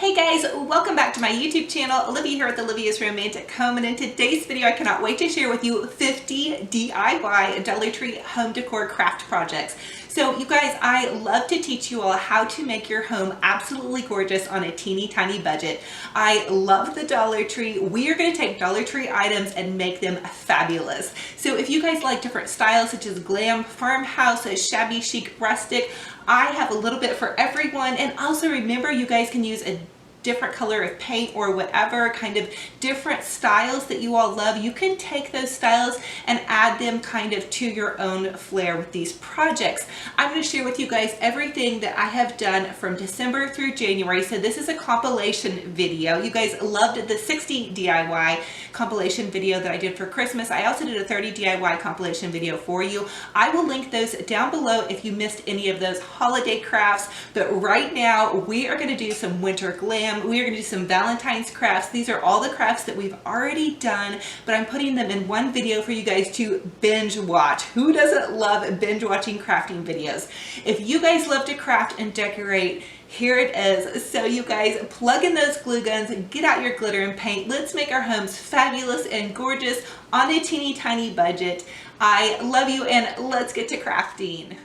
Hey guys, welcome back to my YouTube channel. Olivia here with Olivia's Romantic Home, and in today's video I cannot wait to share with you 50 DIY Dollar Tree home decor craft projects. So you guys, I love to teach you all how to make your home absolutely gorgeous on a teeny tiny budget. I love the Dollar Tree. We are going to take Dollar Tree items and make them fabulous. So if you guys like different styles such as glam, farmhouse, shabby chic, rustic, I have a little bit for everyone. And also remember, you guys can use a different color of paint or whatever kind of different styles that you all love. You can take those styles and add them kind of to your own flair with these projects. I'm going to share with you guys everything that I have done from December through January. So this is a compilation video. You guys loved the 60 DIY compilation video that I did for Christmas. I also did a 30 DIY compilation video for you. I will link those down below if you missed any of those holiday crafts. But right now we are going to do some winter glam. We are going to do some Valentine's crafts. These are all the crafts that we've already done, but I'm putting them in one video for you guys to binge watch. Who doesn't love binge watching crafting videos? If you guys love to craft and decorate, here it is. So you guys, plug in those glue guns, get out your glitter and paint. Let's make our homes fabulous and gorgeous on a teeny tiny budget. I love you, and let's get to crafting.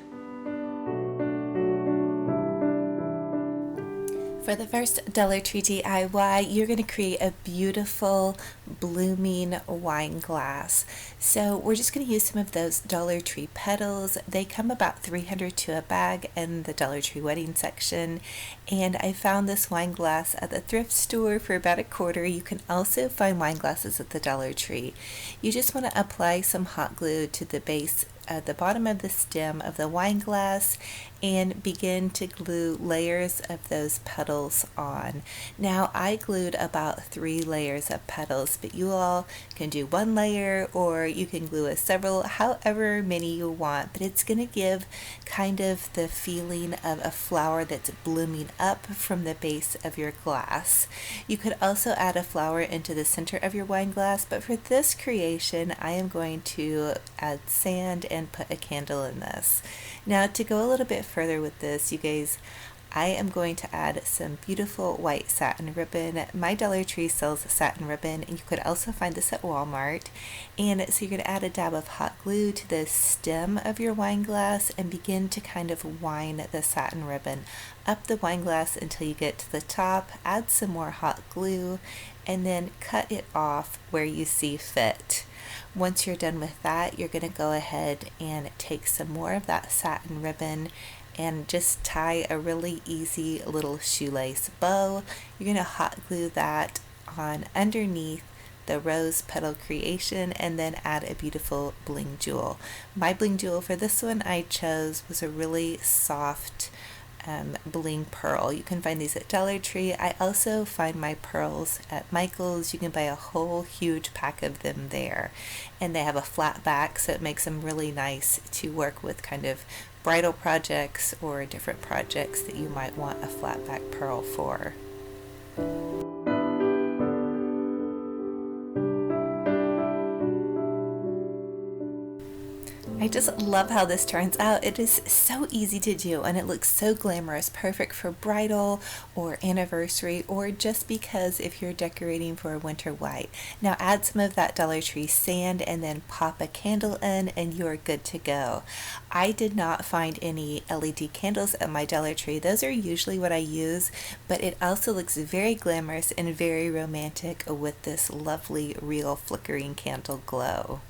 For the first Dollar Tree DIY, you're going to create a beautiful blooming wine glass. So we're just going to use some of those Dollar Tree petals. They come about $300 to a bag in the Dollar Tree wedding section. And I found this wine glass at the thrift store for about $1. You can also find wine glasses at the Dollar Tree. You just want to apply some hot glue to the base at the bottom of the stem of the wine glass and begin to glue layers of those petals on. Now I glued about 3 layers of petals, but you all can do 1 layer or you can glue several, however many you want, but it's going to give kind of the feeling of a flower that's blooming up from the base of your glass. You could also add a flower into the center of your wine glass, but for this creation I am going to add sand and put a candle in this. Now to go a little bit further with this, you guys, I am going to add some beautiful white satin ribbon. My Dollar Tree sells satin ribbon, and you could also find this at Walmart. And so you're going to add a dab of hot glue to the stem of your wine glass and begin to kind of wind the satin ribbon up the wine glass until you get to the top. Add some more hot glue and then cut it off where you see fit. Once you're done with that, you're going to go ahead and take some more of that satin ribbon and just tie a really easy little shoelace bow. You're going to hot glue that on underneath the rose petal creation and then add a beautiful bling jewel. My bling jewel for this one I chose was a really soft bling pearl. You can find these at Dollar Tree. I also find my pearls at Michael's. You can buy a whole huge pack of them there, and they have a flat back, so it makes them really nice to work with kind of bridal projects or different projects that you might want a flat back pearl for. I just love how this turns out. It is so easy to do and it looks so glamorous, perfect for bridal or anniversary, or just because if you're decorating for a winter white. Now add some of that Dollar Tree sand and then pop a candle in and you're good to go. I did not find any LED candles at my Dollar Tree. Those are usually what I use, but it also looks very glamorous and very romantic with this lovely real flickering candle glow.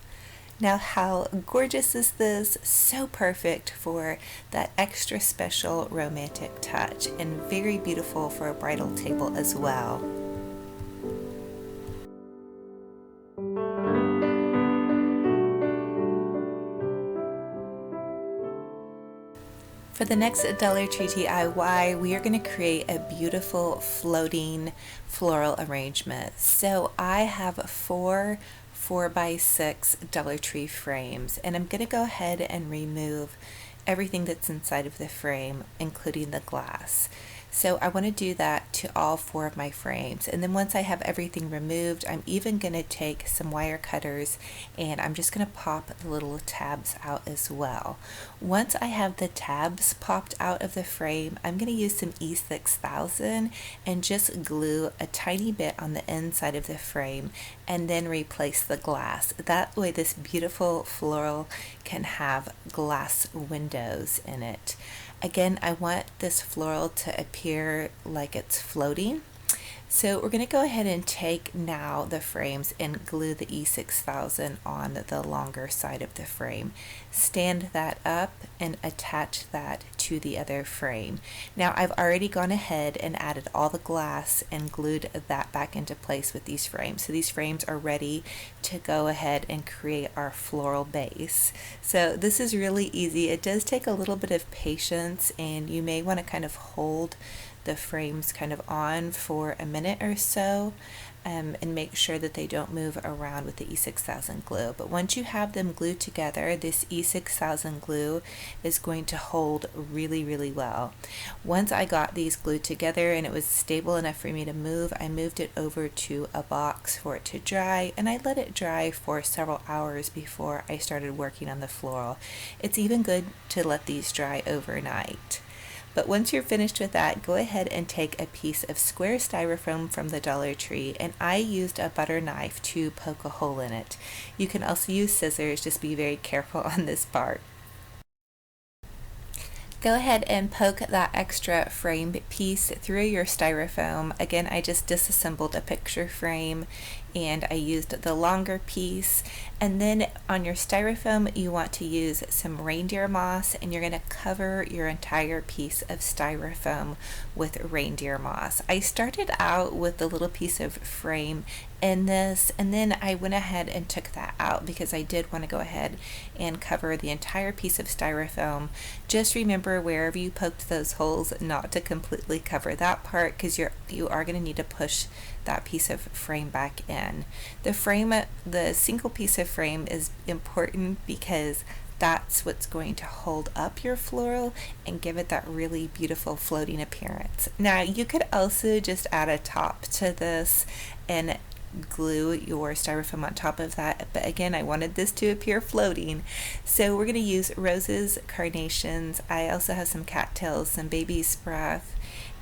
Now how gorgeous is this? So perfect for that extra special romantic touch, and very beautiful for a bridal table as well. For the next Dollar Tree DIY, we are going to create a beautiful floating floral arrangement. So I have 4x6 Dollar Tree frames, and I'm going to go ahead and remove everything that's inside of the frame, including the glass. So I want to do that to all 4 of my frames. And then once I have everything removed, I'm even going to take some wire cutters and I'm just going to pop the little tabs out as well. Once I have the tabs popped out of the frame, I'm going to use some E6000 and just glue a tiny bit on the inside of the frame and then replace the glass. That way this beautiful floral can have glass windows in it. Again, I want this floral to appear like it's floating. So we're going to go ahead and take now the frames and glue the E6000 on the longer side of the frame. Stand that up and attach that to the other frame. Now I've already gone ahead and added all the glass and glued that back into place with these frames. So these frames are ready to go ahead and create our floral base. So this is really easy. It does take a little bit of patience and you may want to kind of hold the frames kind of on for a minute or so and make sure that they don't move around with the E6000 glue. But once you have them glued together, this E6000 glue is going to hold really, really well. Once I got these glued together and it was stable enough for me to move, I moved it over to a box for it to dry, and I let it dry for several hours before I started working on the floral. It's even good to let these dry overnight. But once you're finished with that, go ahead and take a piece of square styrofoam from the Dollar Tree, and I used a butter knife to poke a hole in it. You can also use scissors, just be very careful on this part. Go ahead and poke that extra frame piece through your styrofoam. Again, I just disassembled a picture frame and I used the longer piece. And then on your styrofoam, you want to use some reindeer moss, and you're going to cover your entire piece of styrofoam with reindeer moss. I started out with the little piece of frame in this, and then I went ahead and took that out because I did want to go ahead and cover the entire piece of styrofoam. Just remember, wherever you poked those holes, not to completely cover that part, because you are going to need to push that piece of frame back in. The single piece of frame is important because that's what's going to hold up your floral and give it that really beautiful floating appearance. Now you could also just add a top to this and glue your styrofoam on top of that, but again, I wanted this to appear floating, so we're going to use roses, carnations. I also have some cattails, some baby's breath,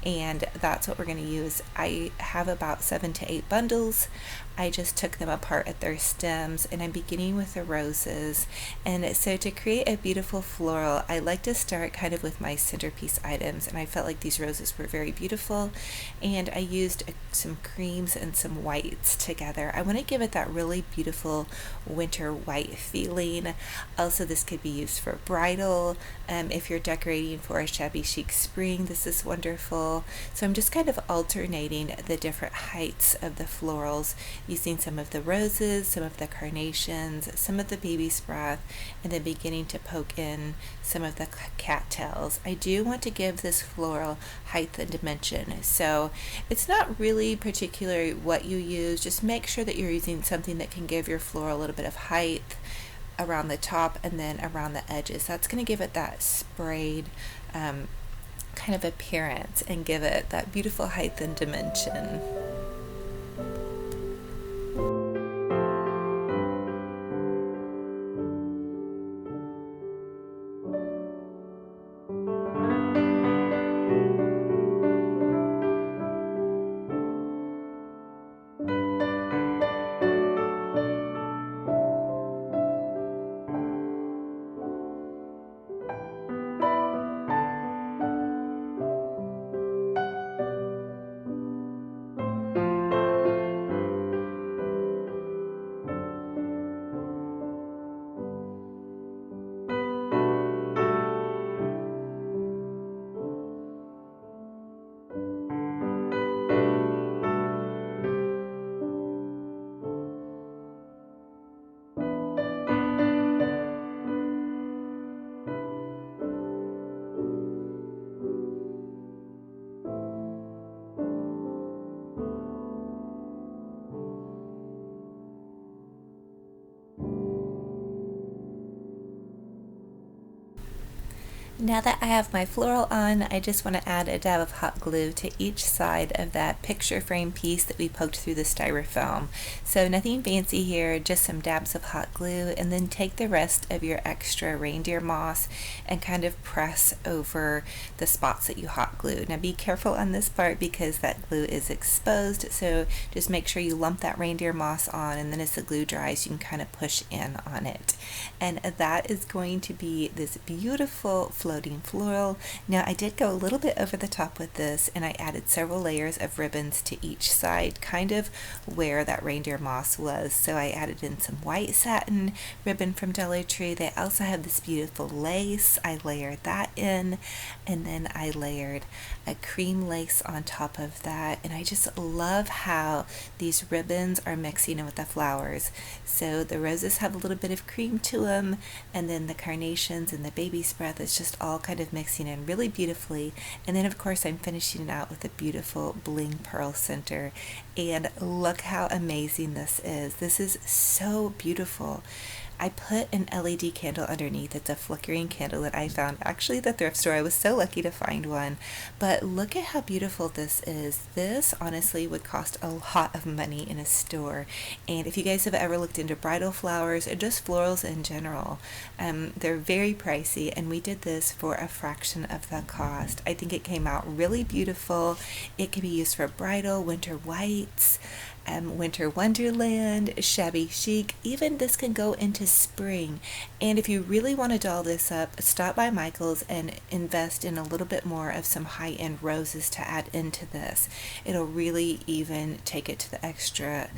and that's what we're going to use. I have about 7 to 8 bundles. I just took them apart at their stems, and I'm beginning with the roses. And so to create a beautiful floral, I like to start kind of with my centerpiece items, and I felt like these roses were very beautiful, and I used some creams and some whites together. I want to give it that really beautiful winter white feeling. Also, this could be used for bridal. If you're decorating for a shabby chic spring, this is wonderful. So I'm just kind of alternating the different heights of the florals, using some of the roses, some of the carnations, some of the baby's breath, and then beginning to poke in some of the cattails. I do want to give this floral height and dimension, so it's not really particular what you use. Just make sure that you're using something that can give your floral a little bit of height around the top and then around the edges. That's going to give it that sprayed kind of appearance and give it that beautiful height and dimension. Now that I have my floral on, I just want to add a dab of hot glue to each side of that picture frame piece that we poked through the styrofoam. So nothing fancy here, just some dabs of hot glue, and then take the rest of your extra reindeer moss and kind of press over the spots that you hot glued. Now be careful on this part because that glue is exposed, so just make sure you lump that reindeer moss on, and then as the glue dries you can kind of push in on it. And that is going to be this beautiful floating floral. Now I did go a little bit over the top with this, and I added several layers of ribbons to each side, kind of where that reindeer moss was. So I added in some white satin ribbon from Dollar Tree. They also have this beautiful lace. I layered that in, and then I layered a cream lace on top of that, and I just love how these ribbons are mixing in with the flowers. So the roses have a little bit of cream to them, and then the carnations and the baby's breath is just all kind of mixing in really beautifully. And then of course I'm finishing it out with a beautiful bling pearl center, and look how amazing this is. This is so beautiful. I put an LED candle underneath. It's a flickering candle that I found actually at the thrift store. I was so lucky to find one. But look at how beautiful this is. This honestly would cost a lot of money in a store. And if you guys have ever looked into bridal flowers or just florals in general, they're very pricey, and we did this for a fraction of the cost. I think it came out really beautiful. It can be used for bridal, winter whites, winter wonderland, shabby chic. Even this can go into spring. And if you really want to doll this up, stop by Michael's and invest in a little bit more of some high-end roses to add into this. It'll really even take it to the extra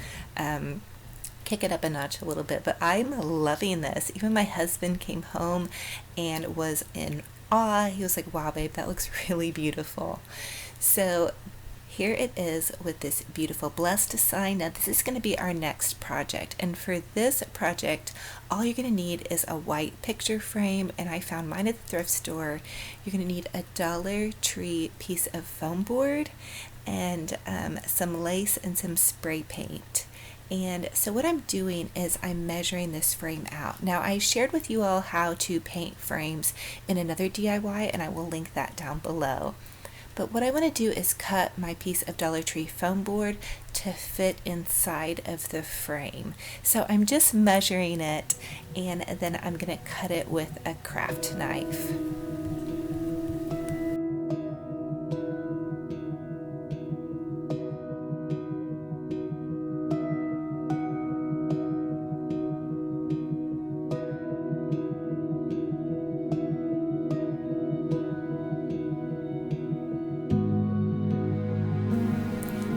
kick it up a notch a little bit. But I'm loving this. Even my husband came home and was in awe. He was like, wow babe, that looks really beautiful. So here it is with this beautiful blessed sign. Now this is going to be our next project, and for this project all you're going to need is a white picture frame, and I found mine at the thrift store. You're going to need a Dollar Tree piece of foam board and some lace and some spray paint. And so what I'm doing is I'm measuring this frame out. Now I shared with you all how to paint frames in another DIY, and I will link that down below. But what I want to do is cut my piece of Dollar Tree foam board to fit inside of the frame. So I'm just measuring it, and then I'm going to cut it with a craft knife.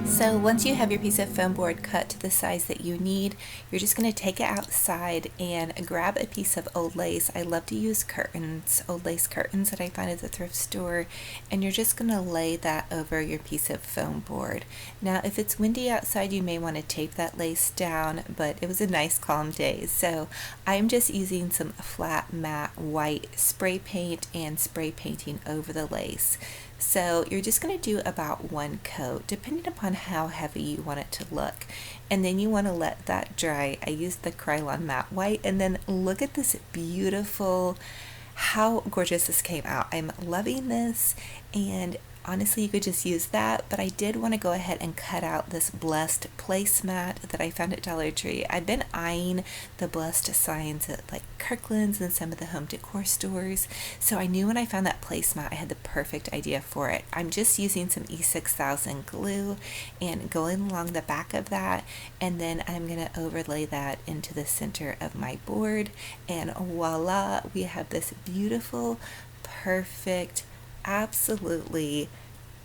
So once you have your piece of foam board cut to the size that you need, you're just going to take it outside and grab a piece of old lace. I love to use curtains, old lace curtains that I find at the thrift store, and you're just going to lay that over your piece of foam board. Now if it's windy outside you may want to tape that lace down, but it was a nice calm day, so I'm just using some flat matte white spray paint and spray painting over the lace. So you're just going to do about one coat depending upon how heavy you want it to look, and then you want to let that dry. I used the Krylon matte white, and then look at this beautiful, how gorgeous this came out. I'm loving this, and honestly you could just use that, but I did want to go ahead and cut out this blessed placemat that I found at Dollar Tree. I've been eyeing the blessed signs at like Kirkland's and some of the home decor stores, so I knew when I found that placemat I had the perfect idea for it. I'm just using some E6000 glue and going along the back of that, and then I'm going to overlay that into the center of my board, and voila, we have this beautiful, perfect, absolutely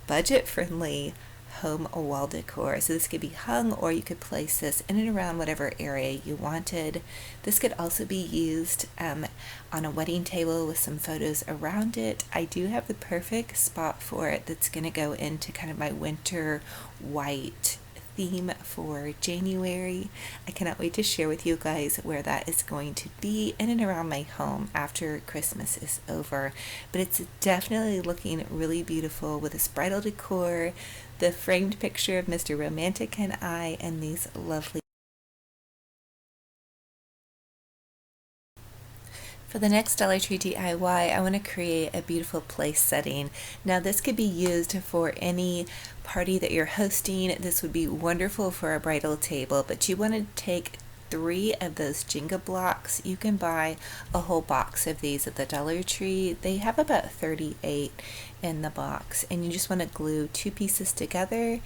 budget-friendly home wall decor. So this could be hung, or you could place this in and around whatever area you wanted. This could also be used on a wedding table with some photos around it. I do have the perfect spot for it that's going to go into kind of my winter white theme for January. I cannot wait to share with you guys where that is going to be in and around my home after Christmas is over. But it's definitely looking really beautiful with this bridal decor, the framed picture of Mr. Romantic and I, and these lovely For the next Dollar Tree DIY, I want to create a beautiful place setting. Now this could be used for any party that you're hosting. This would be wonderful for a bridal table, but you want to take 3 of those Jenga blocks. You can buy a whole box of these at the Dollar Tree. They have about 38 in the box, and you just want to glue 2 pieces together,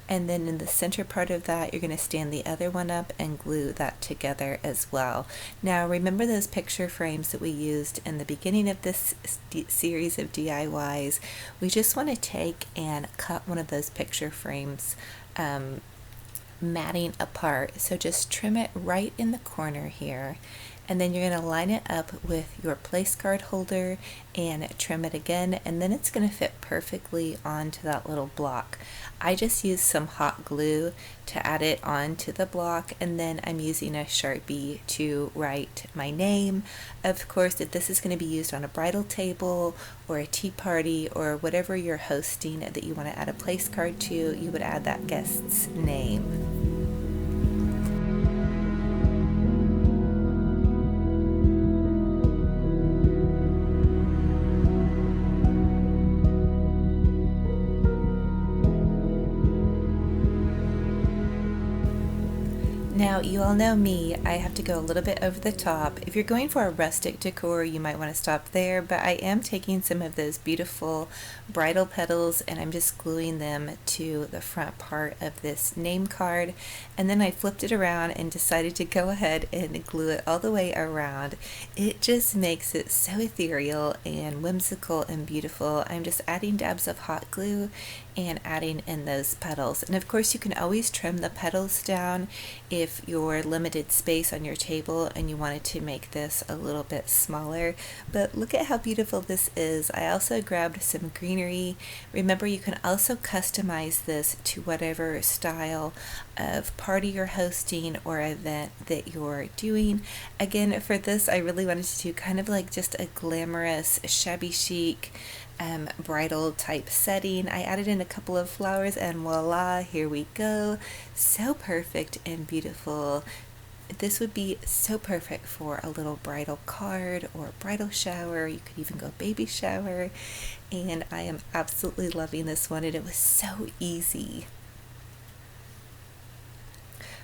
and then in the center part of that you're going to stand the other one up and glue that together as well. Now remember those picture frames that we used in the beginning of this series of DIYs? We just want to take and cut one of those picture frames matting apart. So just trim it right in the corner here, and then you're going to line it up with your place card holder and trim it again, and then it's going to fit perfectly onto that little block. I just used some hot glue to add it onto the block, and then I'm using a Sharpie to write my name. Of course, if this is going to be used on a bridal table or a tea party or whatever you're hosting that you want to add a place card to, you would add that guest's name. Now, you all know me, I have to go a little bit over the top. If you're going for a rustic decor, you might want to stop there, but I am taking some of those beautiful bridal petals and I'm just gluing them to the front part of this name card, and then I flipped it around and decided to go ahead and glue it all the way around. It just makes it so ethereal and whimsical and beautiful. I'm just adding dabs of hot glue and adding in those petals, and of course you can always trim the petals down if you're limited space on your table and you wanted to make this a little bit smaller. But look at how beautiful this is. I also grabbed some greenery. Remember, you can also customize this to whatever style of party you're hosting or event that you're doing. Again, for this I really wanted to do kind of like just a glamorous shabby chic bridal type setting. I added in a couple of flowers and voila, here we go. So perfect and beautiful. This would be so perfect for a little bridal card or bridal shower. You could even go baby shower, and I am absolutely loving this one, and it was so easy.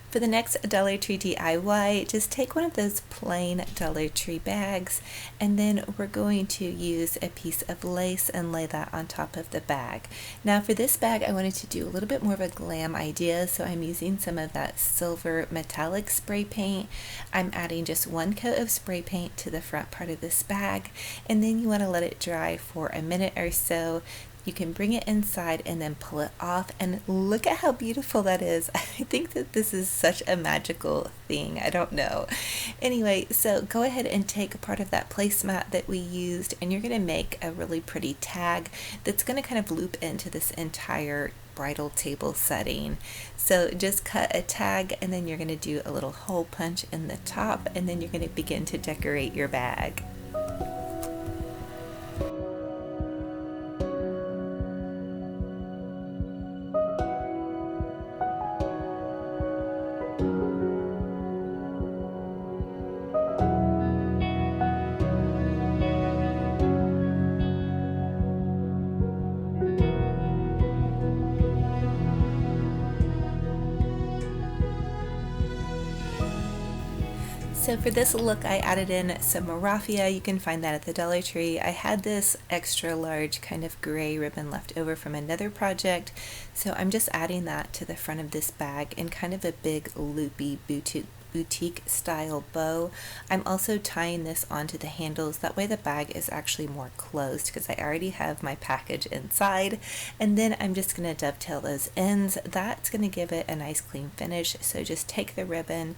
For the next Dollar Tree DIY, just take one of those plain Dollar Tree bags, and then we're going to use a piece of lace and lay that on top of the bag. Now for this bag I wanted to do a little bit more of a glam idea, so I'm using some of that silver metallic spray paint. I'm adding just 1 coat of spray paint to the front part of this bag, and then you want to let it dry for a minute or so. You can bring it inside and then pull it off, and look at how beautiful that is. I think that this is such a magical thing. I don't know. Anyway, so go ahead and take a part of that placemat that we used, and you're going to make a really pretty tag that's going to kind of loop into this entire bridal table setting. So just cut a tag, and then you're going to do a little hole punch in the top, and then you're going to begin to decorate your bag. So for this look I added in some raffia. You can find that at the Dollar Tree. I had this extra large kind of gray ribbon left over from another project, so I'm just adding that to the front of this bag in kind of a big loopy boutique style bow. I'm also tying this onto the handles, that way the bag is actually more closed because I already have my package inside, and then I'm just going to dovetail those ends. That's going to give it a nice clean finish. So just take the ribbon,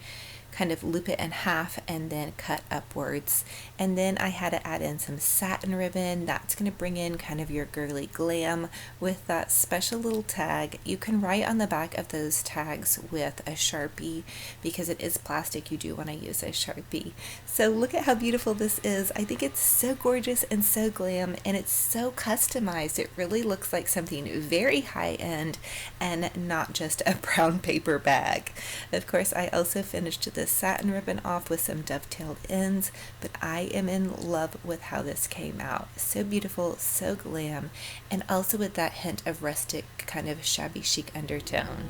kind of loop it in half, and then cut upwards. And then I had to add in some satin ribbon. That's going to bring in kind of your girly glam with that special little tag. You can write on the back of those tags with a Sharpie. Because it is plastic, you do want to use a Sharpie. So look at how beautiful this is. I think it's so gorgeous and so glam, and it's so customized. It really looks like something very high-end and not just a brown paper bag. Of course, I also finished the satin ribbon off with some dovetailed ends, but I am in love with how this came out. So beautiful, so glam, and also with that hint of rustic kind of shabby chic undertone.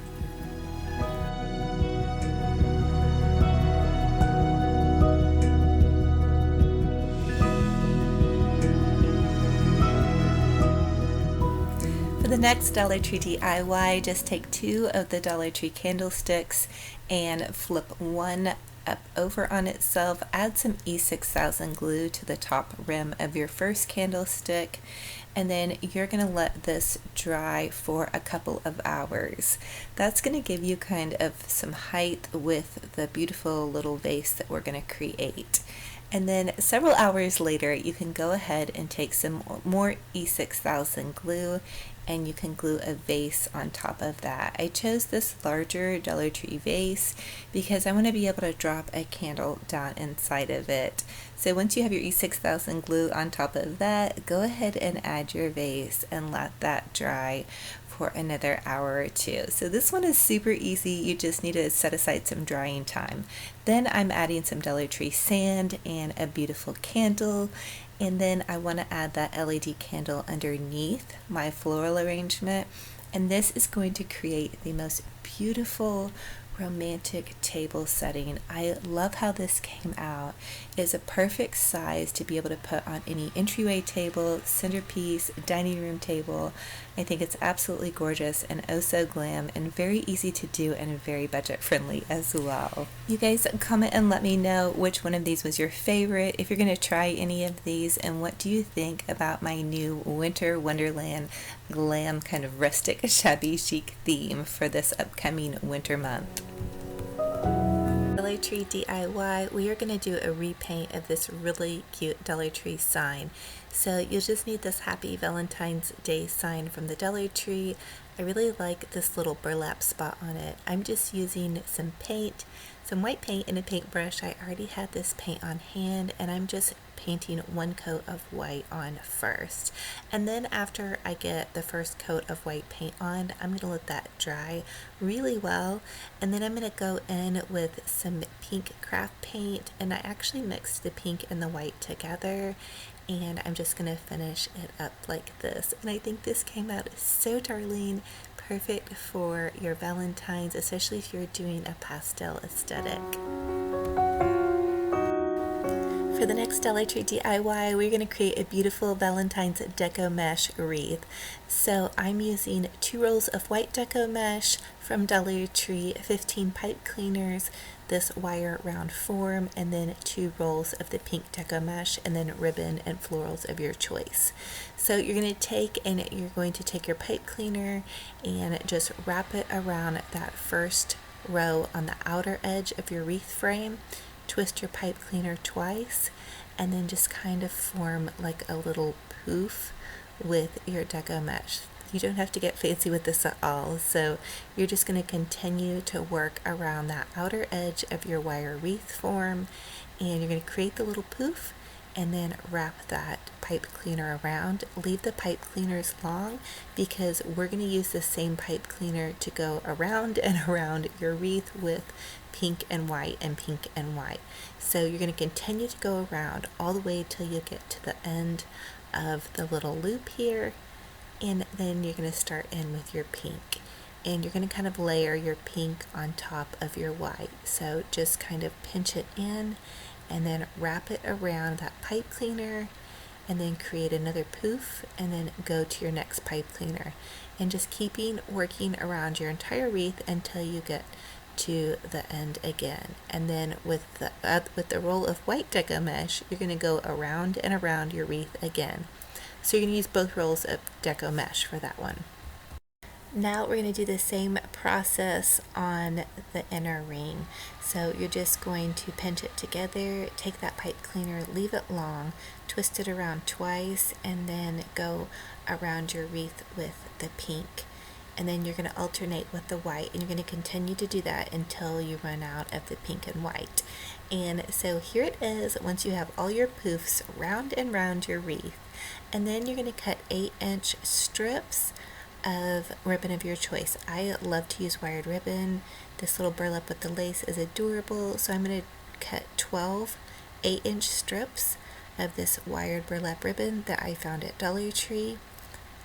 For the next Dollar Tree DIY, just take 2 of the Dollar Tree candlesticks and flip one up over on itself. Add some E6000 glue to the top rim of your first candlestick, and then you're going to let this dry for a couple of hours. That's going to give you kind of some height with the beautiful little vase that we're going to create. And then several hours later, you can go ahead and take some more E6000 glue and you can glue a vase on top of that. I chose this larger Dollar Tree vase because I want to be able to drop a candle down inside of it. So once you have your E6000 glue on top of that, go ahead and add your vase and let that dry for another hour or 2. So this one is super easy. You just need to set aside some drying time. Then I'm adding some Dollar Tree sand and a beautiful candle. And then I want to add that LED candle underneath my floral arrangement. And this is going to create the most beautiful romantic table setting. I love how this came out. It's a perfect size to be able to put on any entryway table, centerpiece, dining room table. I think it's absolutely gorgeous and oh so glam and very easy to do and very budget friendly as well. You guys comment and let me know which one of these was your favorite, if you're going to try any of these, and what do you think about my new Winter Wonderland glam kind of rustic shabby chic theme for this upcoming winter month. Dollar Tree DIY, we are going to do a repaint of this really cute Dollar Tree sign. So you'll just need this Happy Valentine's Day sign from the Dollar Tree. I really like this little burlap spot on it. I'm just using some paint, some white paint and a paintbrush. I already had this paint on hand and I'm just painting one coat of white on first. And then after I get the first coat of white paint on, I'm going to let that dry really well. And then I'm going to go in with some pink craft paint, and I actually mixed the pink and the white together. And I'm just going to finish it up like this. And I think this came out so darling, perfect for your Valentine's, especially if you're doing a pastel aesthetic. For the next Dollar Tree DIY, we're going to create a beautiful Valentine's Deco mesh wreath. So I'm using 2 rolls of white Deco mesh from Dollar Tree, 15 pipe cleaners, this wire round form, and then 2 rolls of the pink Deco mesh, and then ribbon and florals of your choice. So you're going to take your pipe cleaner and just wrap it around that first row on the outer edge of your wreath frame. Twist your pipe cleaner twice and then just kind of form like a little poof with your Deco mesh. You don't have to get fancy with this at all, so you're just going to continue to work around that outer edge of your wire wreath form, and you're going to create the little poof and then wrap that pipe cleaner around. Leave the pipe cleaners long because we're going to use the same pipe cleaner to go around and around your wreath with pink and white and pink and white. So you're going to continue to go around all the way till you get to the end of the little loop here, and then you're going to start in with your pink, and you're going to kind of layer your pink on top of your white. So just kind of pinch it in and then wrap it around that pipe cleaner and then create another poof and then go to your next pipe cleaner, and just working around your entire wreath until you get to the end again. And then with the roll of white Deco mesh, you're going to go around and around your wreath again. So you're going to use both rolls of Deco mesh for that one. Now we're going to do the same process on the inner ring. So you're just going to pinch it together, take that pipe cleaner, leave it long, twist it around twice, and then go around your wreath with the pink. And then you're going to alternate with the white, and you're going to continue to do that until you run out of the pink and white. And so here it is once you have all your poofs round and round your wreath. And then you're going to cut 8-inch strips of ribbon of your choice. I love to use wired ribbon. This little burlap with the lace is adorable, so I'm going to cut 12 8-inch strips of this wired burlap ribbon that I found at Dollar Tree.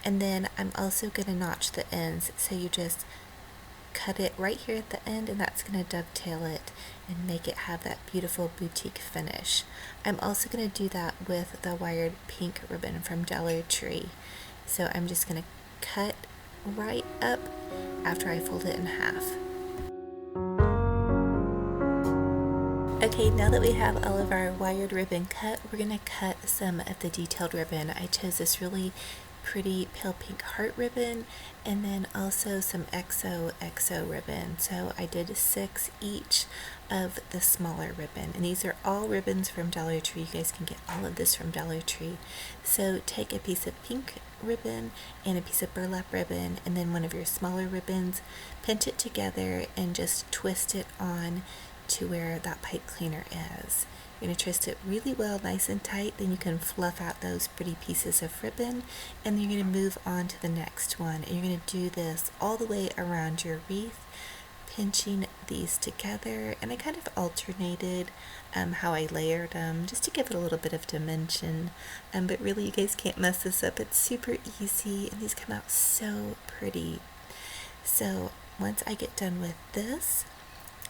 And then I'm also going to notch the ends, so you just cut it right here at the end, and that's going to dovetail it and make it have that beautiful boutique finish. I'm also going to do that with the wired pink ribbon from Dollar Tree. So I'm just going to cut right up after I fold it in half. Okay, now that we have all of our wired ribbon cut, we're going to cut some of the detailed ribbon. I chose this really pretty pale pink heart ribbon, and then also some xoxo ribbon. So I did 6 each of the smaller ribbon, and these are all ribbons from Dollar Tree. You guys can get all of this from Dollar Tree. So take a piece of pink ribbon and a piece of burlap ribbon, and then one of your smaller ribbons, pinch it together and just twist it on to where that pipe cleaner is. You're going to twist it really well, nice and tight, then you can fluff out those pretty pieces of ribbon, and then you're going to move on to the next one. And you're going to do this all the way around your wreath, pinching these together, and I kind of alternated how I layered them just to give it a little bit of dimension, but really you guys can't mess this up. It's super easy, and these come out so pretty. So once I get done with this,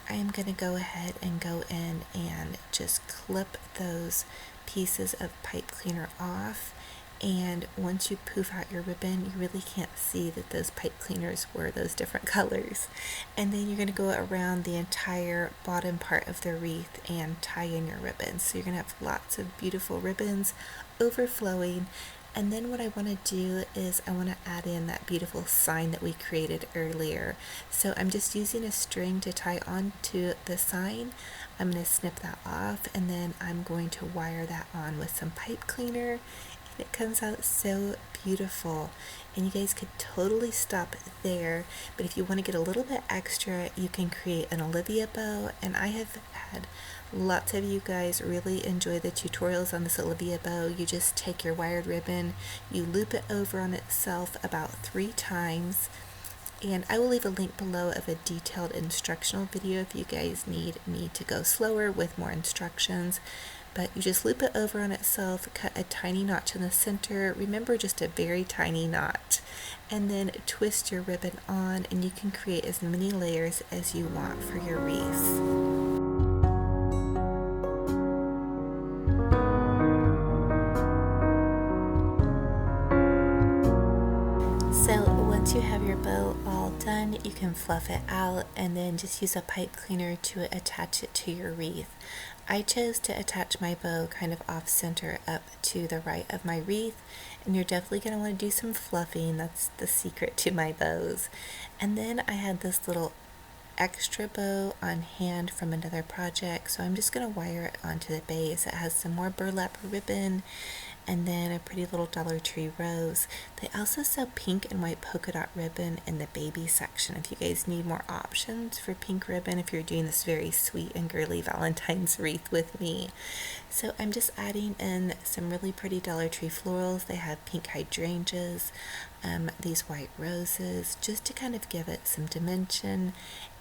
I am going to go ahead and go in and just clip those pieces of pipe cleaner off. And once you poof out your ribbon, you really can't see that those pipe cleaners were those different colors. And then you're going to go around the entire bottom part of the wreath and tie in your ribbons. So you're going to have lots of beautiful ribbons overflowing. And then what I want to do is I want to add in that beautiful sign that we created earlier. So I'm just using a string to tie onto the sign. I'm going to snip that off, and then I'm going to wire that on with some pipe cleaner. And it comes out so beautiful. And you guys could totally stop there, but if you want to get a little bit extra, you can create an Olivia bow. And I have had lots of you guys really enjoy the tutorials on this Olivia bow. You just take your wired ribbon, you loop it over on itself about 3 times, and I will leave a link below of a detailed instructional video if you guys need me to go slower with more instructions. But you just loop it over on itself, cut a tiny notch in the center, remember just a very tiny knot, and then twist your ribbon on, and you can create as many layers as you want for your wreath. So once you have your bow all done, you can fluff it out and then just use a pipe cleaner to attach it to your wreath. I chose to attach my bow kind of off center up to the right of my wreath, and you're definitely going to want to do some fluffing. That's the secret to my bows. And then I had this little extra bow on hand from another project, so I'm just going to wire it onto the base. It has some more burlap ribbon and then a pretty little Dollar Tree rose. They also sell pink and white polka dot ribbon in the baby section if you guys need more options for pink ribbon, if you're doing this very sweet and girly Valentine's wreath with me. So I'm just adding in some really pretty Dollar Tree florals. They have pink hydrangeas, these white roses, just to kind of give it some dimension.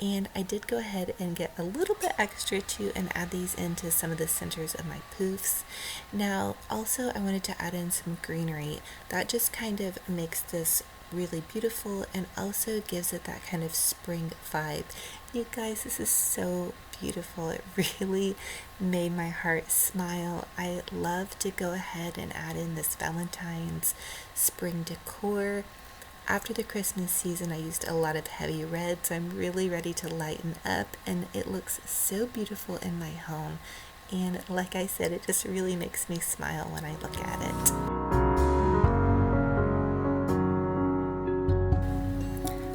And I did go ahead and get a little bit extra too and add these into some of the centers of my poofs. Now also I wanted to add in some greenery. That just kind of makes this really beautiful and also gives it that kind of spring vibe. You guys, this is so beautiful. It really made my heart smile. I love to go ahead and add in this Valentine's spring decor. After the Christmas season, I used a lot of heavy red, so I'm really ready to lighten up, and it looks so beautiful in my home. And like I said, it just really makes me smile when I look at it.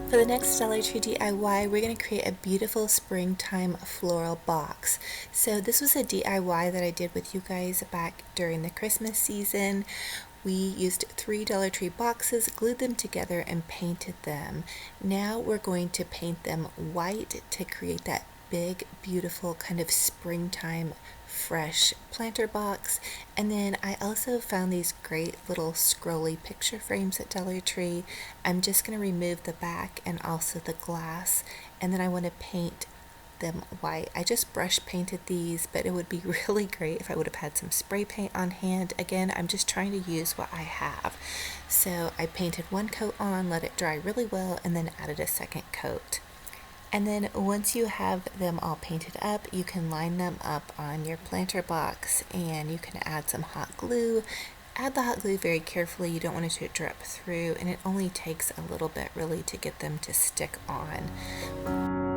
For the next Dollar Tree DIY, we're going to create a beautiful springtime floral box. So this was a DIY that I did with you guys back during the Christmas season. We used 3 Dollar Tree boxes, glued them together, and painted them. Now we're going to paint them white to create that big, beautiful kind of springtime fresh planter box. And then I also found these great little scrolly picture frames at Dollar Tree. I'm just going to remove the back and also the glass, and then I want to paint them white. I just brush painted these, but it would be really great if I would have had some spray paint on hand. Again, I'm just trying to use what I have. So I painted one coat on, let it dry really well, and then added a second coat. And then once you have them all painted up, you can line them up on your planter box, and you can add some hot glue. Add the hot glue very carefully. You don't want it to drip through, and it only takes a little bit really to get them to stick on.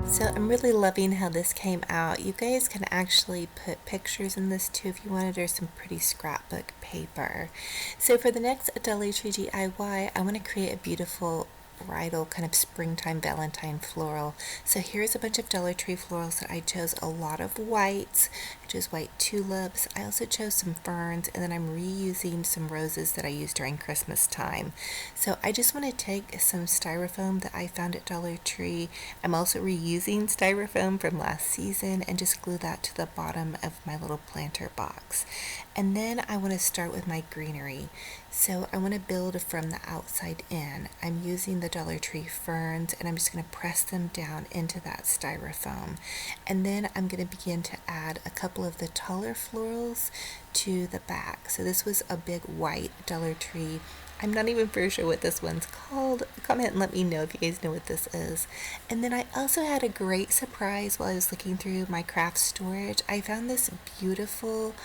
So I'm really loving how this came out. You guys can actually put pictures in this too if you wanted. There's some pretty scrapbook paper. So for the next Dollar Tree DIY, I want to create a beautiful bridal kind of springtime Valentine floral. So here's a bunch of Dollar Tree florals that I chose. A lot of whites. I chose white tulips. I also chose some ferns, and then I'm reusing some roses that I used during Christmas time. So I just want to take some styrofoam that I found at Dollar Tree. I'm also reusing styrofoam from last season and just glue that to the bottom of my little planter box. And then I want to start with my greenery. So I want to build from the outside in. I'm using the Dollar Tree ferns, and I'm just going to press them down into that styrofoam. And then I'm going to begin to add a couple of the taller florals to the back. So this was a big white Dollar Tree. I'm not even for sure what this one's called. Comment and let me know if you guys know what this is. And then I also had a great surprise while I was looking through my craft storage. I found this beautiful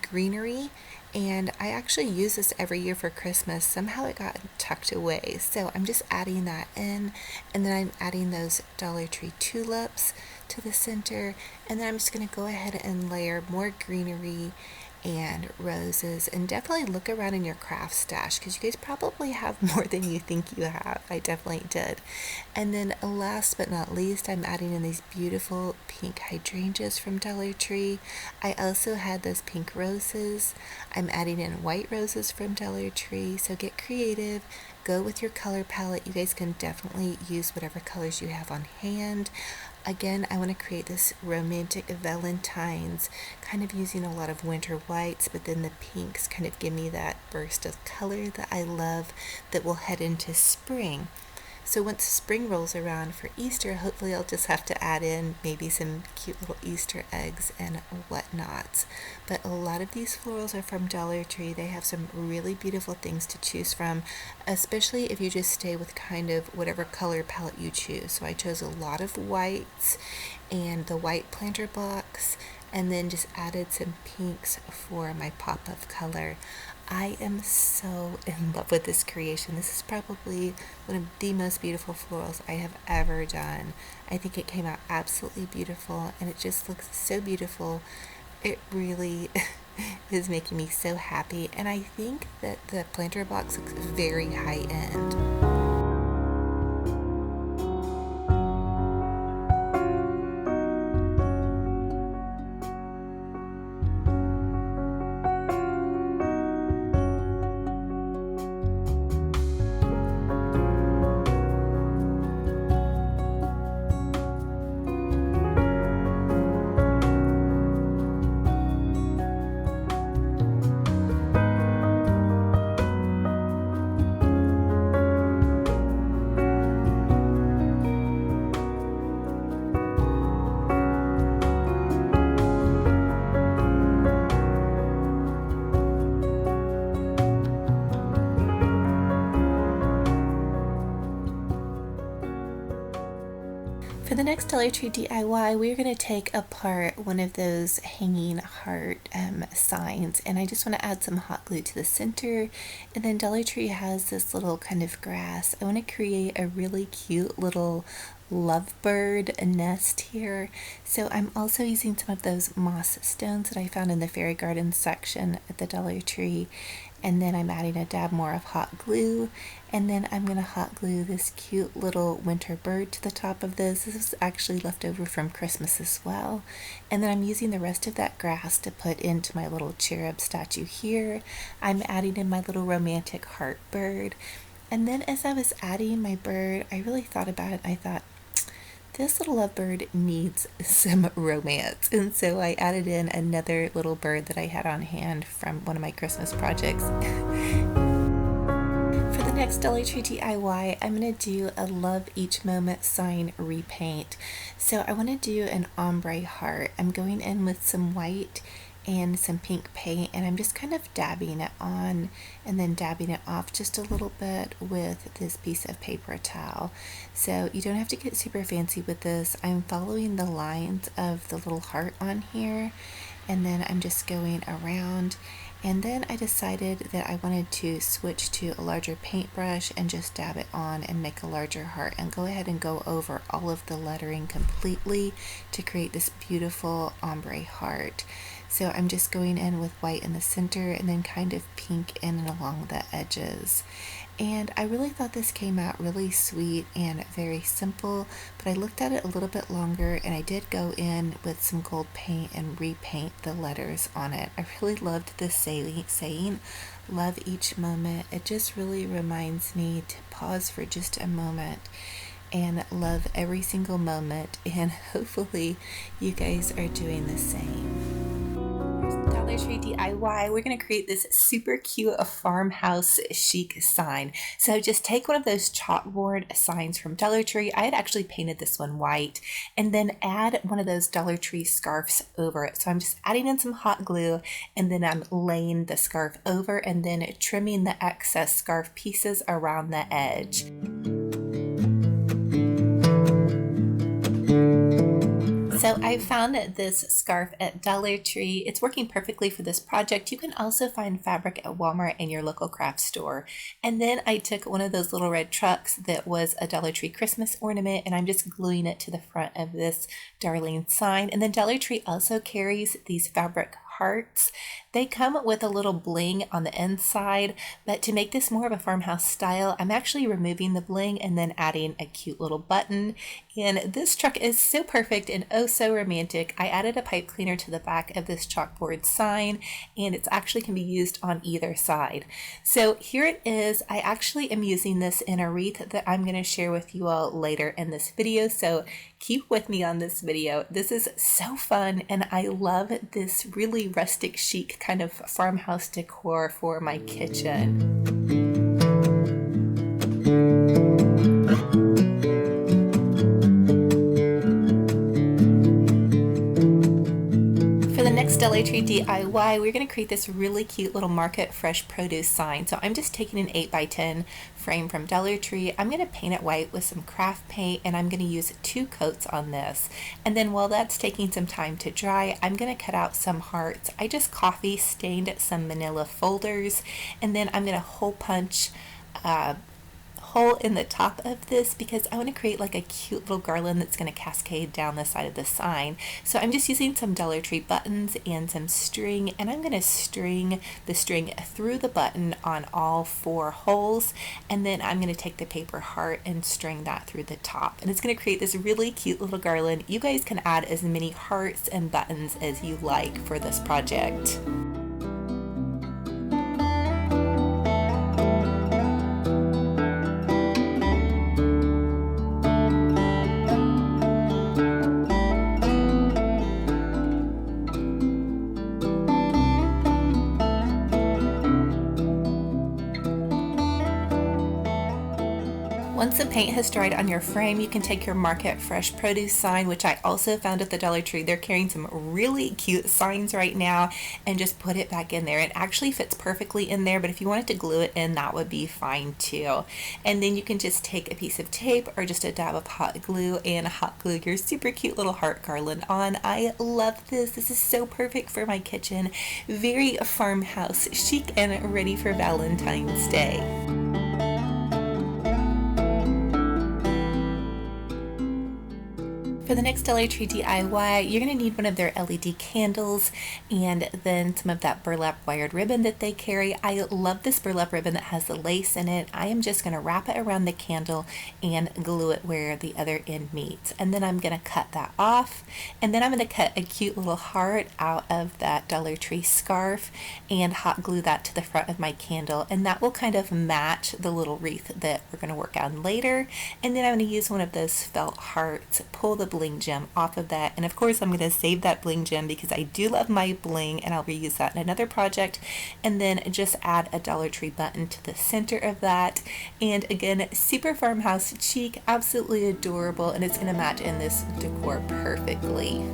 greenery, and I actually use this every year for Christmas. Somehow it got tucked away, so I'm just adding that in, and then I'm adding those Dollar Tree tulips to the center, and then I'm just going to go ahead and layer more greenery and roses. And definitely look around in your craft stash, because you guys probably have more than you think you have. I definitely did. And then last but not least, I'm adding in these beautiful pink hydrangeas from Dollar Tree. I also had those pink roses. I'm adding in white roses from Dollar Tree. So get creative. Go with your color palette. You guys can definitely use whatever colors you have on hand. Again, I want to create this romantic Valentines, kind of using a lot of winter whites, but then the pinks kind of give me that burst of color that I love that will head into spring. So once spring rolls around for Easter, hopefully I'll just have to add in maybe some cute little Easter eggs and whatnots. But a lot of these florals are from Dollar Tree. They have some really beautiful things to choose from, especially if you just stay with kind of whatever color palette you choose. So I chose a lot of whites and the white planter box, and then just added some pinks for my pop of color. I am so in love with this creation. This is probably one of the most beautiful florals I have ever done. I think it came out absolutely beautiful, and it just looks so beautiful. It really is making me so happy, and I think that the planter box looks very high end. For the next Dollar Tree DIY, we're going to take apart one of those hanging heart signs, and I just want to add some hot glue to the center. And then Dollar Tree has this little kind of grass. I want to create a really cute little lovebird nest here. So I'm also using some of those moss stones that I found in the fairy garden section at the Dollar Tree. and then I'm adding a dab more of hot glue, and then I'm going to hot glue this cute little winter bird to the top of this. This is actually left over from Christmas as well. And then I'm using the rest of that grass to put into my little cherub statue here. I'm adding in my little romantic heart bird. And then as I was adding my bird, I really thought about it. I thought, this little lovebird needs some romance. And so I added in another little bird that I had on hand from one of my Christmas projects. For the next Dollar Tree DIY, I'm going to do a Love Each Moment sign repaint. So I want to do an ombre heart. I'm going in with some white and some pink paint, and I'm just kind of dabbing it on and then dabbing it off just a little bit with this piece of paper towel. So you don't have to get super fancy with this. I'm following the lines of the little heart on here, and then I'm just going around. And then I decided that I wanted to switch to a larger paintbrush and just dab it on and make a larger heart, and go ahead and go over all of the lettering completely to create this beautiful ombre heart. So I'm just going in with white in the center and then kind of pink in and along the edges. And I really thought this came out really sweet and very simple, but I looked at it a little bit longer and I did go in with some gold paint and repaint the letters on it. I really loved this saying, love each moment. It just really reminds me to pause for just a moment and love every single moment, and hopefully you guys are doing the same. Dollar Tree DIY, we're going to create this super cute farmhouse chic sign. So just take one of those chalkboard signs from Dollar Tree. I had actually painted this one white, and then add one of those Dollar Tree scarves over it. So I'm just adding in some hot glue, and then I'm laying the scarf over and then trimming the excess scarf pieces around the edge. So I found this scarf at Dollar Tree. It's working perfectly for this project. You can also find fabric at Walmart and your local craft store. And then I took one of those little red trucks that was a Dollar Tree Christmas ornament, and I'm just gluing it to the front of this darling sign. And then Dollar Tree also carries these fabric hearts. They come with a little bling on the inside, but to make this more of a farmhouse style, I'm actually removing the bling and then adding a cute little button. And this truck is so perfect and oh so romantic. I added a pipe cleaner to the back of this chalkboard sign, and it actually can be used on either side. So here it is. I actually am using this in a wreath that I'm going to share with you all later in this video. So keep with me on this video. This is so fun, and I love this really rustic chic kind of farmhouse decor for my kitchen. Dollar Tree DIY, we're going to create this really cute little market fresh produce sign. So I'm just taking an 8x10 frame from Dollar Tree. I'm going to paint it white with some craft paint, and I'm going to use 2 coats on this. And then while that's taking some time to dry, I'm going to cut out some hearts. I just coffee stained some manila folders, and then I'm going to hole punch hole in the top of this because I want to create like a cute little garland that's going to cascade down the side of the sign. So I'm just using some Dollar Tree buttons and some string, and I'm going to string the string through the button on all 4 holes, and then I'm going to take the paper heart and string that through the top, and it's going to create this really cute little garland. You guys can add as many hearts and buttons as you like for this project. Once the paint has dried on your frame, you can take your Market Fresh Produce sign, which I also found at the Dollar Tree. They're carrying some really cute signs right now, and just put it back in there. It actually fits perfectly in there, but if you wanted to glue it in, that would be fine too. And then you can just take a piece of tape or just a dab of hot glue and hot glue your super cute little heart garland on. I love this. This is so perfect for my kitchen. Very farmhouse chic and ready for Valentine's Day. For For the next Dollar Tree DIY, you're going to need one of their LED candles and then some of that burlap wired ribbon that they carry. I love this burlap ribbon that has the lace in it. I am just going to wrap it around the candle and glue it where the other end meets. And then I'm going to cut that off. And then I'm going to cut a cute little heart out of that Dollar Tree scarf and hot glue that to the front of my candle. And that will kind of match the little wreath that we're going to work on later. And then I'm going to use one of those felt hearts, pull the bling gem off of that, and of course I'm going to save that bling gem because I do love my bling and I'll reuse that in another project, and then just add a Dollar Tree button to the center of that. And again, super farmhouse chic, absolutely adorable, and it's going to match in this decor perfectly.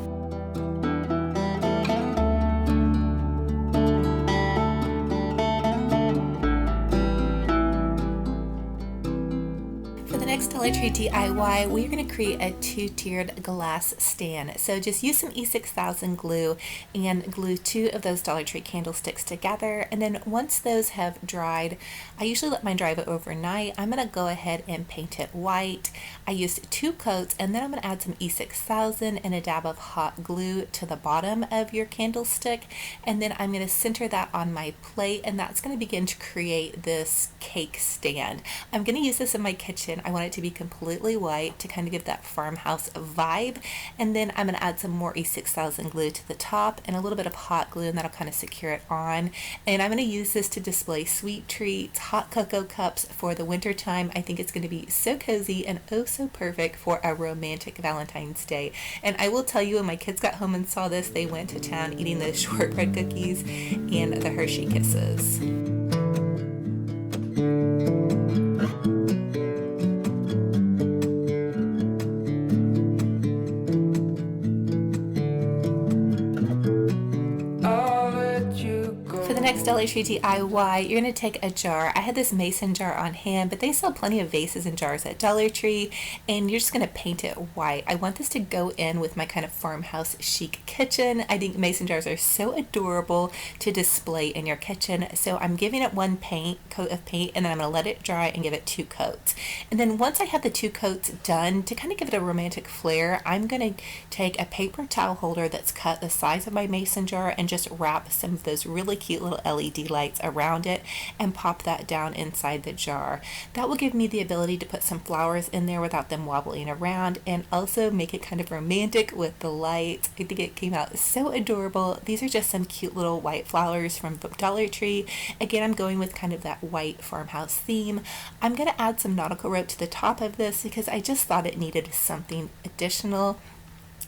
Next Dollar Tree DIY, we're going to create a two-tiered glass stand. So just use some E6000 glue and glue 2 of those Dollar Tree candlesticks together, and then once those have dried, I usually let mine dry overnight. I'm going to go ahead and paint it white. I used 2 coats, and then I'm going to add some E6000 and a dab of hot glue to the bottom of your candlestick, and then I'm going to center that on my plate, and that's going to begin to create this cake stand. I'm going to use this in my kitchen. I want it to be completely white to kind of give that farmhouse vibe, and then I'm going to add some more E6000 glue to the top and a little bit of hot glue, and that'll kind of secure it on. And I'm going to use this to display sweet treats, hot cocoa cups for the winter time. I think it's going to be so cozy and oh so perfect for a romantic Valentine's Day. And I will tell you, when my kids got home and saw this, they went to town eating those shortbread cookies and the Hershey Kisses. Next Dollar Tree DIY, you're going to take a jar. I had this mason jar on hand, but they sell plenty of vases and jars at Dollar Tree, and you're just going to paint it white. I want this to go in with my kind of farmhouse chic kitchen. I think mason jars are so adorable to display in your kitchen, so I'm giving it 1 coat of paint, and then I'm going to let it dry and give it 2 coats. And then once I have the 2 coats done, to kind of give it a romantic flair, I'm going to take a paper towel holder that's cut the size of my mason jar and just wrap some of those really cute little LED lights around it and pop that down inside the jar. That will give me the ability to put some flowers in there without them wobbling around, and also make it kind of romantic with the lights. I think it came out so adorable. These are just some cute little white flowers from Dollar Tree. Again, I'm going with kind of that white farmhouse theme. I'm going to add some nautical rope to the top of this because I just thought it needed something additional.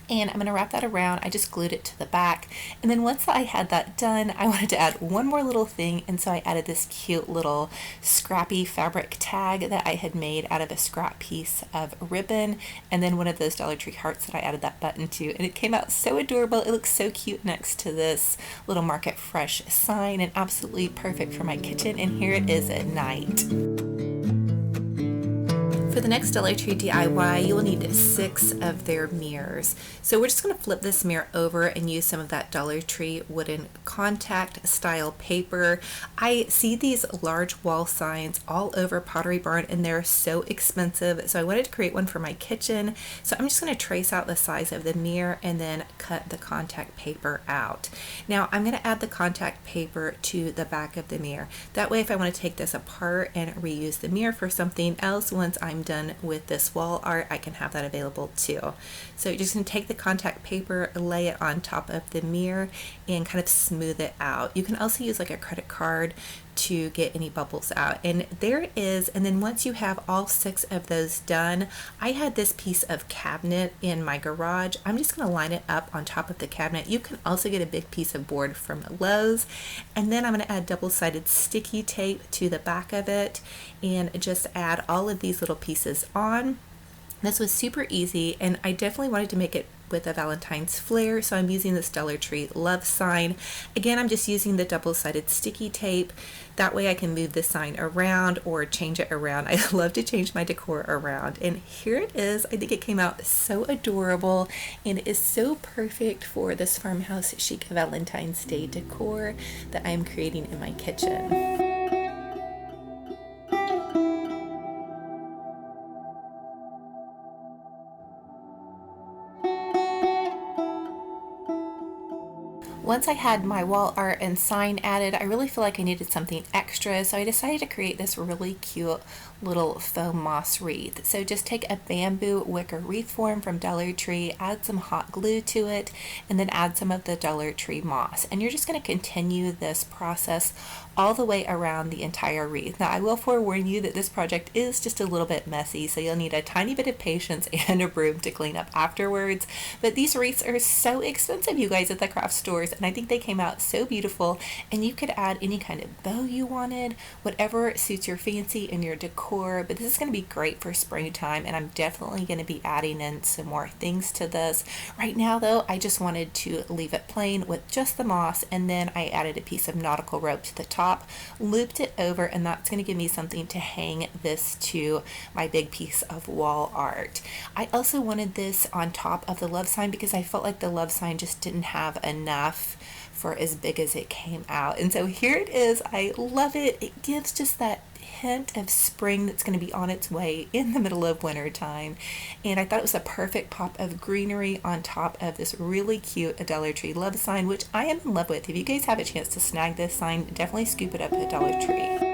And I'm going to wrap that around. I just glued it to the back. And then once I had that done, I wanted to add one more little thing, and so I added this cute little scrappy fabric tag that I had made out of a scrap piece of ribbon, and then one of those Dollar Tree hearts that I added that button to, and it came out so adorable. It looks so cute next to this little Market Fresh sign, and absolutely perfect for my kitchen, and here it is at night. For the next Dollar Tree DIY, you will need 6 of their mirrors. So we're just going to flip this mirror over and use some of that Dollar Tree wooden contact style paper. I see these large wall signs all over Pottery Barn, and they're so expensive, so I wanted to create one for my kitchen. So I'm just going to trace out the size of the mirror and then cut the contact paper out. Now I'm going to add the contact paper to the back of the mirror. That way, if I want to take this apart and reuse the mirror for something else once I'm done with this wall art, I can have that available too. So you're just going to take the contact paper, lay it on top of the mirror, and kind of smooth it out. You can also use like a credit card to get any bubbles out, and there it is. And then once you have all 6 of those done, I had this piece of cabinet in my garage. I'm just going to line it up on top of the cabinet. You can also get a big piece of board from Lowe's, and then I'm going to add double-sided sticky tape to the back of it and just add all of these little pieces on. This was super easy, and I definitely wanted to make it with a Valentine's flair, so I'm using this Dollar Tree love sign. Again, I'm just using the double-sided sticky tape. That way I can move the sign around or change it around. I love to change my decor around, and here it is. I think it came out so adorable, and it is so perfect for this farmhouse chic Valentine's Day decor that I'm creating in my kitchen. once I had my wall art and sign added, I really feel like I needed something extra, so I decided to create this really cute little faux moss wreath. So just take a bamboo wicker wreath form from Dollar Tree, add some hot glue to it, and then add some of the Dollar Tree moss. And you're just going to continue this process all the way around the entire wreath. Now I will forewarn you that this project is just a little bit messy, so you'll need a tiny bit of patience and a broom to clean up afterwards. But these wreaths are so expensive, you guys, at the craft stores, and I think they came out so beautiful. And you could add any kind of bow you wanted, whatever suits your fancy and your decor. But this is going to be great for springtime, and I'm definitely going to be adding in some more things to this. Right now though, I just wanted to leave it plain with just the moss, and then I added a piece of nautical rope to the top, looped it over, and that's going to give me something to hang this to my big piece of wall art. I also wanted this on top of the love sign because I felt like the love sign just didn't have enough for as big as it came out. And so here it is. I love it. It gives just that hint of spring that's going to be on its way in the middle of winter time. And I thought it was a perfect pop of greenery on top of this really cute Dollar Tree love sign, which I am in love with. If you guys have a chance to snag this sign, definitely scoop it up at Dollar Tree.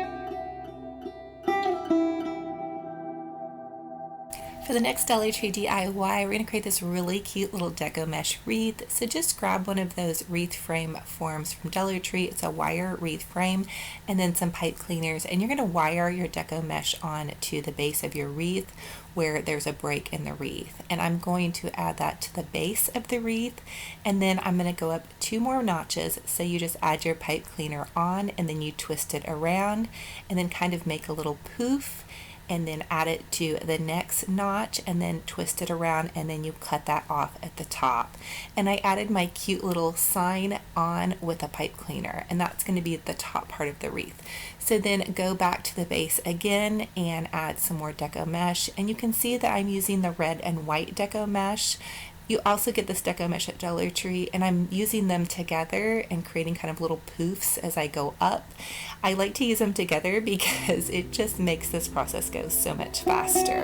For the next Dollar Tree DIY, we're going to create this really cute little deco mesh wreath. So just grab one of those wreath frame forms from Dollar Tree. It's a wire wreath frame, and then some pipe cleaners, and you're going to wire your deco mesh on to the base of your wreath where there's a break in the wreath. And I'm going to add that to the base of the wreath, and then I'm going to go up 2 more notches. So you just add your pipe cleaner on, and then you twist it around, and then kind of make a little poof, and then add it to the next notch, and then twist it around, and then you cut that off at the top. And I added my cute little sign on with a pipe cleaner, and that's going to be the top part of the wreath. So then go back to the base again and add some more deco mesh, and you can see that I'm using the red and white deco mesh. You also get this deco mesh at Dollar Tree, and I'm using them together and creating kind of little poofs as I go up. I like to use them together because it just makes this process go so much faster.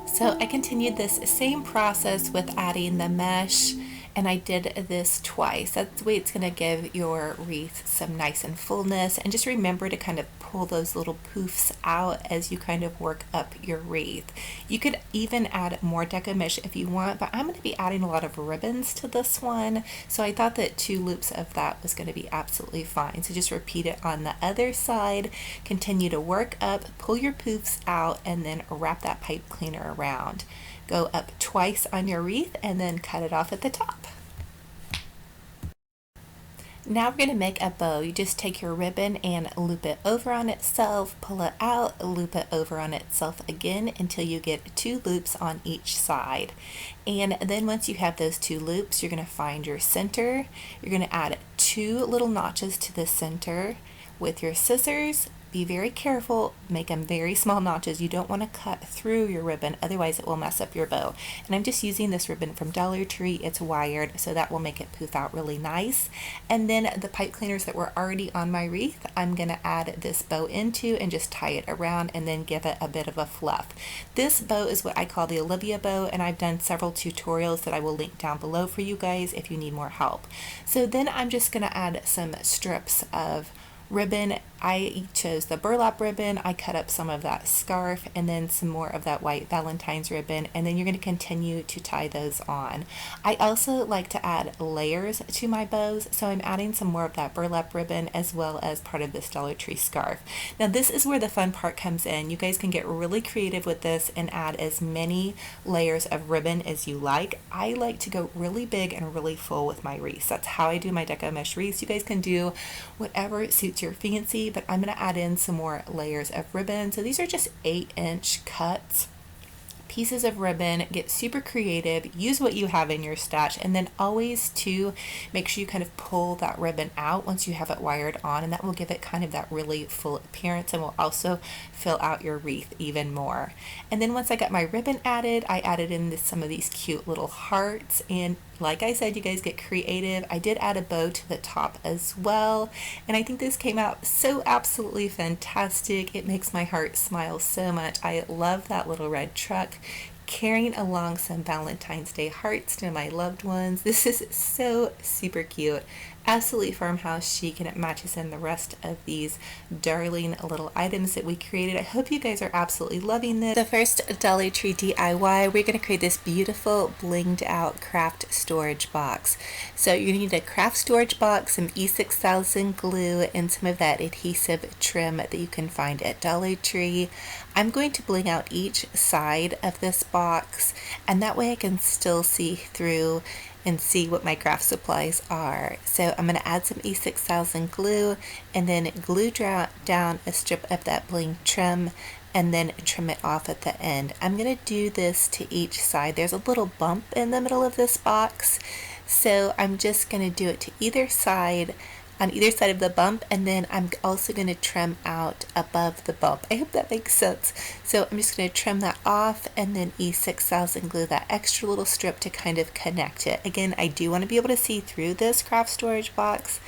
So I continued this same process with adding the mesh, and I did this twice. That's the way it's going to give your wreath some nice and fullness. And just remember to kind of pull those little poofs out as you kind of work up your wreath. You could even add more deco mesh if you want, but I'm going to be adding a lot of ribbons to this one, so I thought that 2 loops of that was going to be absolutely fine. So just repeat it on the other side, continue to work up, pull your poofs out, and then wrap that pipe cleaner around. Go up twice on your wreath and then cut it off at the top. Now we're going to make a bow. You just take your ribbon and loop it over on itself, pull it out, loop it over on itself again until you get 2 loops on each side. And then once you have those 2 loops, you're going to find your center. You're going to add 2 little notches to the center with your scissors. Be very careful, make them very small notches. You don't want to cut through your ribbon, otherwise it will mess up your bow. And I'm just using this ribbon from Dollar Tree. It's wired, so that will make it poof out really nice. And then the pipe cleaners that were already on my wreath, I'm going to add this bow into and just tie it around and then give it a bit of a fluff. This bow is what I call the Olivia bow, and I've done several tutorials that I will link down below for you guys if you need more help. So then I'm just going to add some strips of ribbon. I chose the burlap ribbon. I cut up some of that scarf and then some more of that white Valentine's ribbon, and then you're going to continue to tie those on. I also like to add layers to my bows, so I'm adding some more of that burlap ribbon as well as part of this Dollar Tree scarf. Now this is where the fun part comes in. You guys can get really creative with this and add as many layers of ribbon as you like. I like to go really big and really full with my wreaths. That's how I do my deco mesh wreaths. You guys can do whatever suits your fancy, but I'm going to add in some more layers of ribbon. So these are just 8-inch cuts, pieces of ribbon. Get super creative, use what you have in your stash, and then always to make sure you kind of pull that ribbon out once you have it wired on, and that will give it kind of that really full appearance and will also fill out your wreath even more. And then once I got my ribbon added, I added in some of these cute little hearts, and like I said, you guys get creative. I did add a bow to the top as well, and I think this came out so absolutely fantastic. It makes my heart smile so much. I love that little red truck carrying along some Valentine's Day hearts to my loved ones. This is so super cute. Absolutely farmhouse chic, and it matches in the rest of these darling little items that we created. I hope you guys are absolutely loving this. The first Dollar Tree DIY, we're going to create this beautiful blinged out craft storage box. So you need a craft storage box, some E6000 glue, and some of that adhesive trim that you can find at Dollar Tree. I'm going to bling out each side of this box, and that way I can still see through and see what my craft supplies are. So I'm going to add some E6000 glue and then glue down a strip of that bling trim and then trim it off at the end. I'm going to do this to each side. There's a little bump in the middle of this box, so I'm just going to do it to either side, on either side of the bump, and then I'm also going to trim out above the bump. I hope that makes sense. So I'm just going to trim that off and then E6000 glue that extra little strip to kind of connect it. Again, I do want to be able to see through this craft storage box.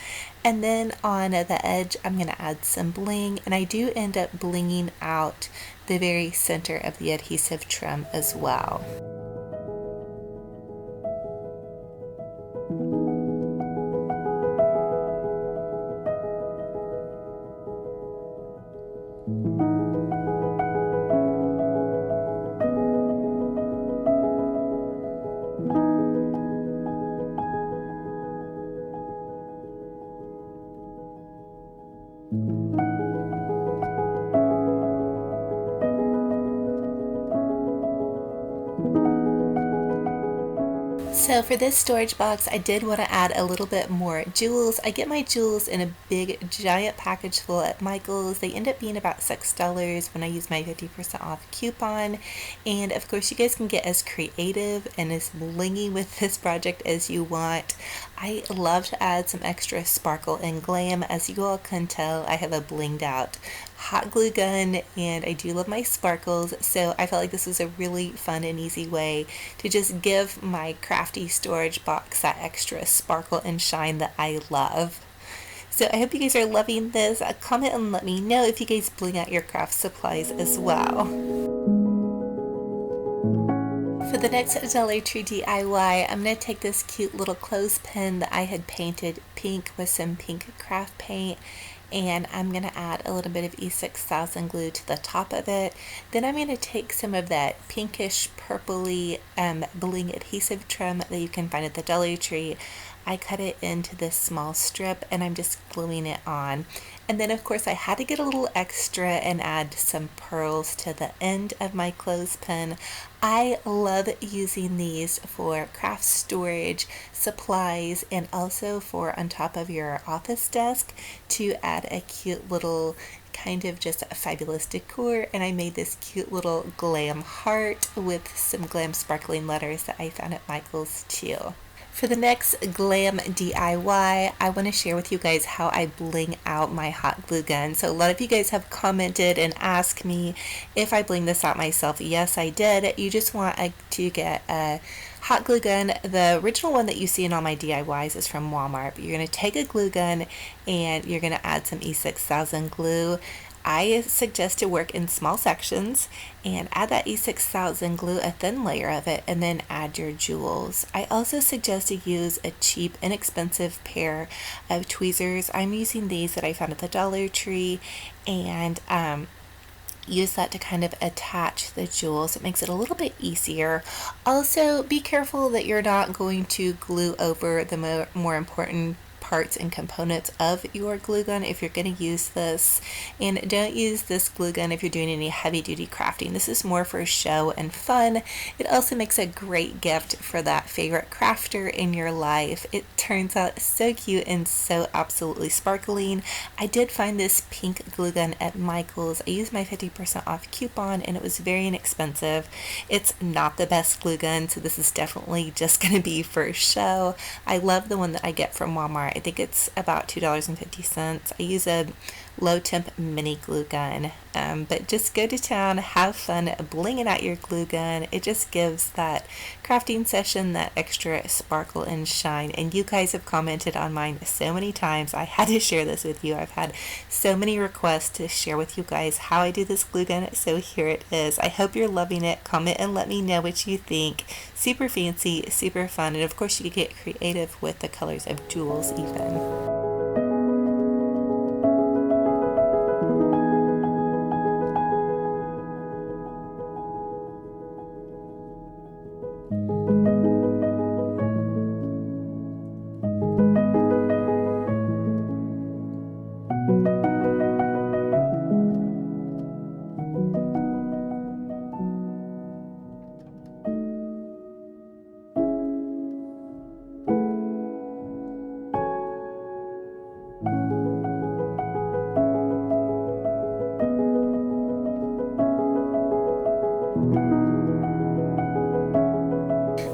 And then on the edge, I'm going to add some bling, and I do end up blinging out the very center of the adhesive trim as well. So for this storage box, I did want to add a little bit more jewels. I get my jewels in a big giant package full at Michael's. They end up being about $6 when I use my 50% off coupon. And of course, you guys can get as creative and as blingy with this project as you want. I love to add some extra sparkle and glam. As you all can tell, I have a blinged out hot glue gun, and I do love my sparkles, so I felt like this was a really fun and easy way to just give my crafty storage box that extra sparkle and shine that I love. So I hope you guys are loving this. Comment and let me know if you guys bling out your craft supplies as well. For the next Dollar Tree DIY, I'm going to take this cute little clothespin that I had painted pink with some pink craft paint, and I'm going to add a little bit of E6000 glue to the top of it. Then I'm going to take some of that pinkish purpley bling adhesive trim that you can find at the Dollar Tree. I cut it into this small strip and I'm just gluing it on. And then of course I had to get a little extra and add some pearls to the end of my clothespin. I love using these for craft storage supplies and also for on top of your office desk to add a cute little kind of just a fabulous decor. And I made this cute little glam heart with some glam sparkling letters that I found at Michael's too. For the next glam DIY, I want to share with you guys how I bling out my hot glue gun. So a lot of you guys have commented and asked me if I bling this out myself. Yes, I did. You just want to get a hot glue gun. The original one that you see in all my DIYs is from Walmart. But you're going to take a glue gun and you're going to add some E6000 glue. I suggest to work in small sections and add that E6000 glue, a thin layer of it, and then add your jewels. I also suggest to use a cheap, inexpensive pair of tweezers. I'm using these that I found at the Dollar Tree, and use that to kind of attach the jewels. It makes it a little bit easier. Also, be careful that you're not going to glue over the more important parts and components of your glue gun if you're going to use this. And don't use this glue gun if you're doing any heavy duty crafting. This is more for show and fun. It also makes a great gift for that favorite crafter in your life. It turns out so cute and so absolutely sparkling. I did find this pink glue gun at Michael's. I used my 50% off coupon and it was very inexpensive. It's not the best glue gun, so this is definitely just going to be for show. I love the one that I get from Walmart. I think it's about $2.50. I use a low temp mini glue gun. But just go to town, have fun blinging out your glue gun. It just gives that crafting session that extra sparkle and shine. And you guys have commented on mine so many times. I had to share this with you. I've had so many requests to share with you guys how I do this glue gun, so here it is. I hope you're loving it. Comment and let me know what you think. Super fancy, super fun, and of course you could get creative with the colors of jewels even.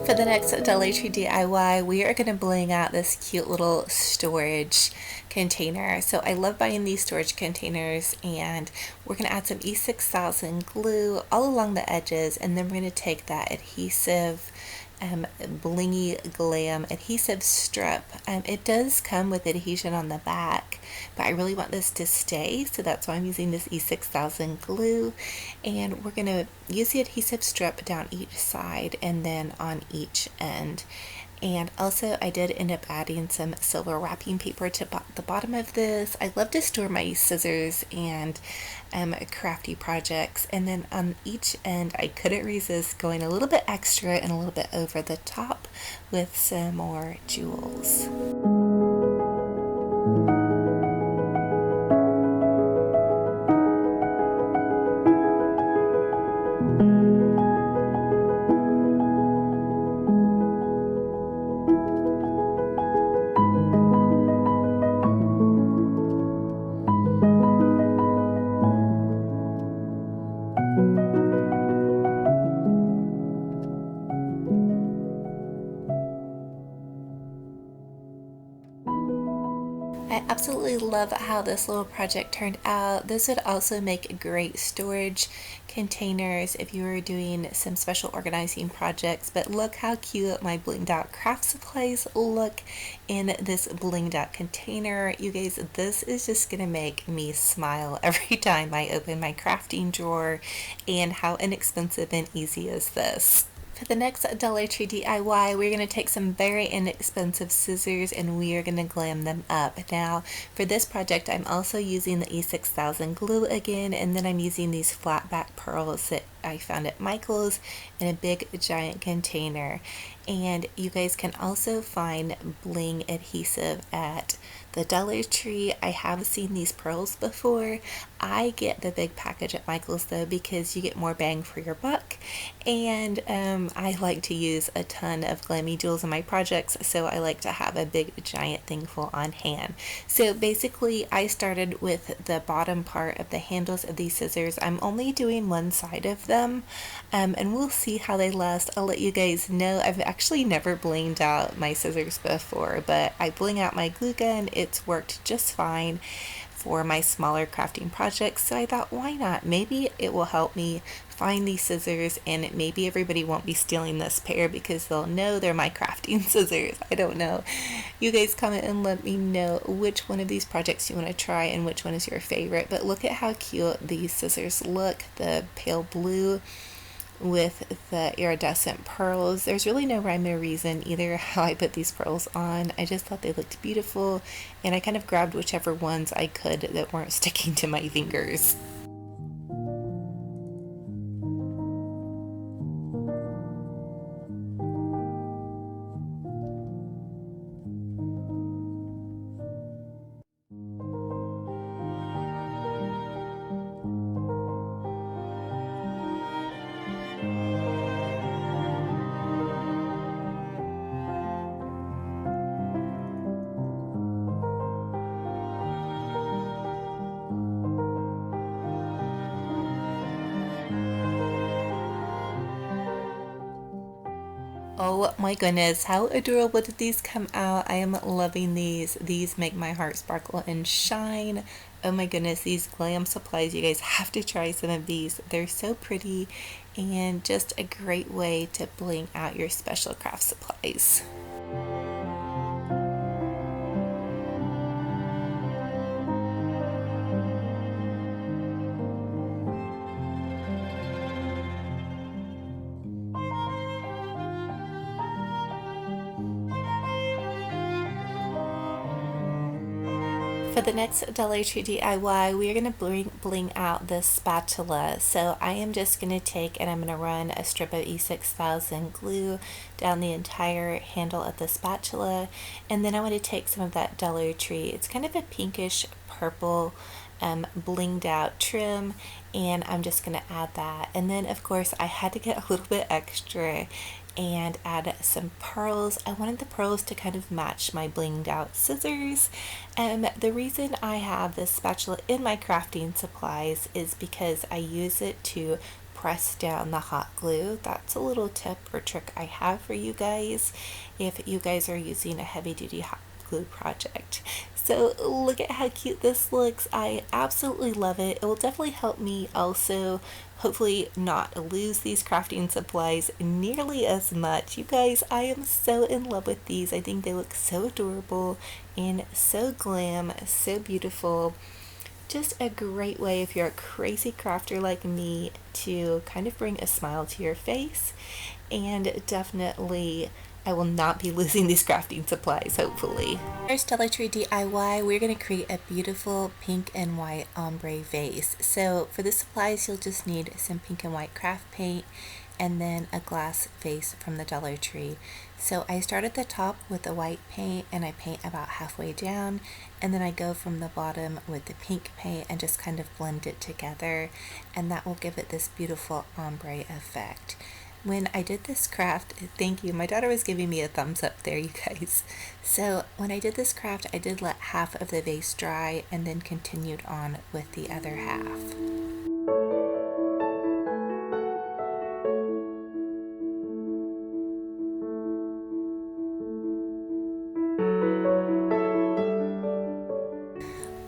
For the next Dollar Tree DIY, we are going to bling out this cute little storage container. So I love buying these storage containers, and we're going to add some E6000 glue all along the edges, and then we're going to take that adhesive blingy glam adhesive strip. It does come with adhesion on the back, but I really want this to stay, so that's why I'm using this E6000 glue. And we're going to use the adhesive strip down each side and then on each end. And also I did end up adding some silver wrapping paper to the bottom of this. I love to store my scissors and crafty projects, and then on each end I couldn't resist going a little bit extra and a little bit over the top with some more jewels. I absolutely love how this little project turned out. This would also make great storage containers if you were doing some special organizing projects. But look how cute my blinged out craft supplies look in this blinged out container. You guys, this is just gonna make me smile every time I open my crafting drawer. And how inexpensive and easy is this? For the next Dollar Tree DIY, we're going to take some very inexpensive scissors and we are going to glam them up. Now, for this project, I'm also using the E6000 glue again, and then I'm using these flat back pearls that I found at Michael's in a big giant container. And you guys can also find bling adhesive at the Dollar Tree. I have seen these pearls before. I get the big package at Michael's though, because you get more bang for your buck, and I like to use a ton of glammy jewels in my projects, so I like to have a big giant thing full on hand. So basically I started with the bottom part of the handles of these scissors. I'm only doing one side of them, and we'll see how they last. I'll let you guys know. I've actually never blinged out my scissors before, but I bling out my glue gun. It's worked just fine for my smaller crafting projects, so I thought, why not? Maybe it will help me find these scissors, and maybe everybody won't be stealing this pair because they'll know they're my crafting scissors. I don't know. You guys comment and let me know which one of these projects you want to try and which one is your favorite. But look at how cute these scissors look, the pale blue with the iridescent pearls. There's really no rhyme or reason either how I put these pearls on. I just thought they looked beautiful, and I kind of grabbed whichever ones I could that weren't sticking to my fingers. Oh my goodness, how adorable did these come out? I am loving these. These make my heart sparkle and shine. Oh my goodness, these glam supplies, you guys have to try some of these. They're so pretty and just a great way to bling out your special craft supplies. For the next Dollar Tree DIY, we are going to bling out this spatula. So I am just going to take and I'm going to run a strip of E6000 glue down the entire handle of the spatula. And then I want to take some of that Dollar Tree. It's kind of a pinkish purple blinged out trim, and I'm just going to add that. And then of course I had to get a little bit extra and add some pearls. I wanted the pearls to kind of match my blinged out scissors. And the reason I have this spatula in my crafting supplies is because I use it to press down the hot glue. That's a little tip or trick I have for you guys if you guys are using a heavy duty hot glue project. So look at how cute this looks. I absolutely love it. It will definitely help me also hopefully not lose these crafting supplies nearly as much. You guys, I am so in love with these. I think they look so adorable and so glam, so beautiful. Just a great way if you're a crazy crafter like me to kind of bring a smile to your face, and definitely I will not be losing these crafting supplies, hopefully. First Dollar Tree DIY, we're going to create a beautiful pink and white ombre vase. So for the supplies, you'll just need some pink and white craft paint and then a glass vase from the Dollar Tree. So I start at the top with the white paint and I paint about halfway down, and then I go from the bottom with the pink paint and just kind of blend it together, and that will give it this beautiful ombre effect. When I did this craft, thank you, my daughter was giving me a thumbs up there, you guys. So when I did this craft, I did let half of the vase dry and then continued on with the other half.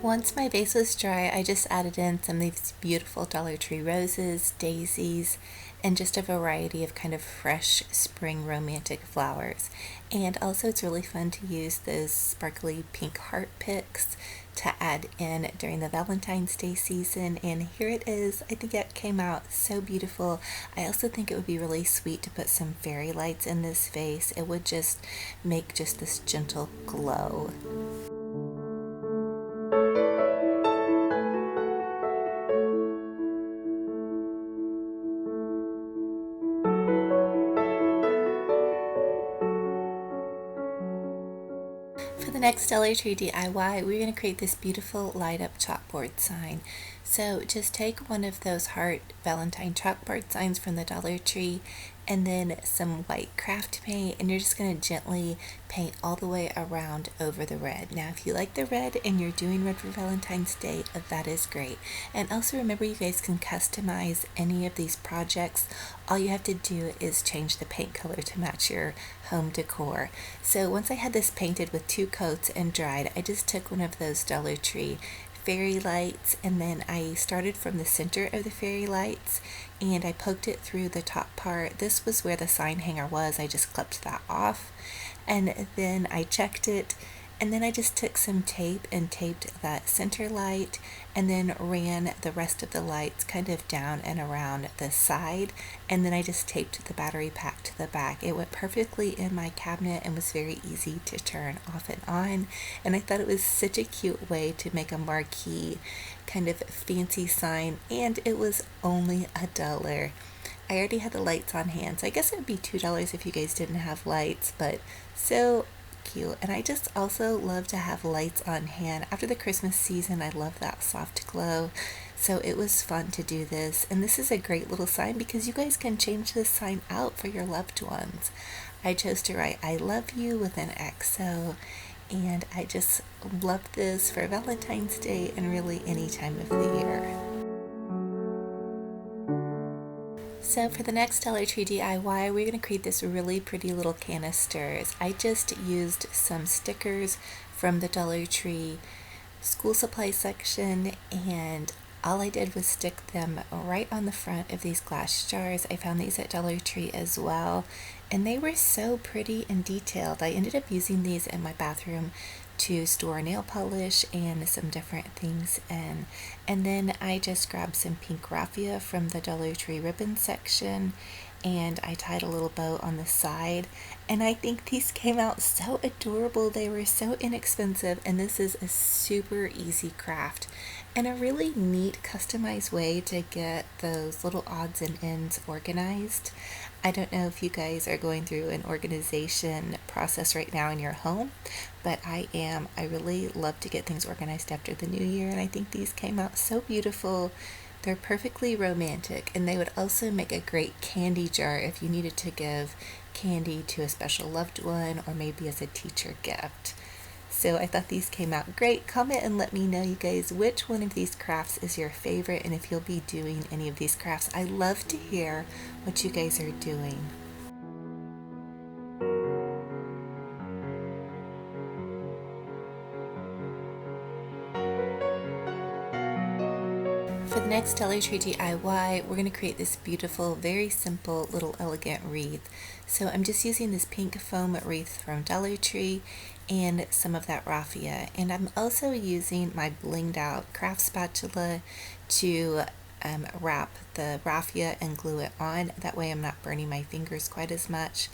Once my vase was dry, I just added in some of these beautiful Dollar Tree roses, daisies, and just a variety of kind of fresh spring romantic flowers. And also it's really fun to use those sparkly pink heart picks to add in during the Valentine's Day season. And here it is. I think it came out so beautiful. I also think it would be really sweet to put some fairy lights in this vase. It would just make just this gentle glow. For the next Dollar Tree DIY, we're going to create this beautiful light up chalkboard sign. So just take one of those heart Valentine chalkboard signs from the Dollar Tree and then some white craft paint, and you're just going to gently paint all the way around over the red. Now if you like the red and you're doing red for Valentine's Day, that is great. And also remember, you guys can customize any of these projects. All you have to do is change the paint color to match your home decor. So once I had this painted with 2 coats and dried, I just took one of those Dollar Tree fairy lights, and then I started from the center of the fairy lights and I poked it through the top part. This was where the sign hanger was. I just clipped that off, and then I checked it, and then I just took some tape and taped that center light, and then ran the rest of the lights kind of down and around the side, and then I just taped the battery pack to the back. It went perfectly in my cabinet and was very easy to turn off and on, and I thought it was such a cute way to make a marquee kind of fancy sign, and it was only $1. I already had the lights on hand, so I guess it would be $2 if you guys didn't have lights, but so cute. And I just also love to have lights on hand. After the Christmas season, I love that soft glow. So it was fun to do this. And this is a great little sign because you guys can change this sign out for your loved ones. I chose to write I love you with an XO. And I just love this for Valentine's Day and really any time of the year. So for the next Dollar Tree DIY, we're going to create this really pretty little canisters. I just used some stickers from the Dollar Tree school supply section, and all I did was stick them right on the front of these glass jars. I found these at Dollar Tree as well, and they were so pretty and detailed. I ended up using these in my bathroom to store nail polish and some different things in. And then I just grabbed some pink raffia from the Dollar Tree ribbon section, and I tied a little bow on the side, and I think these came out so adorable. They were so inexpensive, and this is a super easy craft and a really neat customized way to get those little odds and ends organized. I don't know if you guys are going through an organization process right now in your home, but I am. I really love to get things organized after the new year, and I think these came out so beautiful. They're perfectly romantic, and they would also make a great candy jar if you needed to give candy to a special loved one or maybe as a teacher gift. So I thought these came out great. Comment and let me know, you guys, which one of these crafts is your favorite and if you'll be doing any of these crafts. I love to hear what you guys are doing. For the next Dollar Tree DIY, we're going to create this beautiful, very simple, little elegant wreath. So I'm just using this pink foam wreath from Dollar Tree and some of that raffia. And I'm also using my blinged out craft spatula to wrap the raffia and glue it on. That way I'm not burning my fingers quite as much.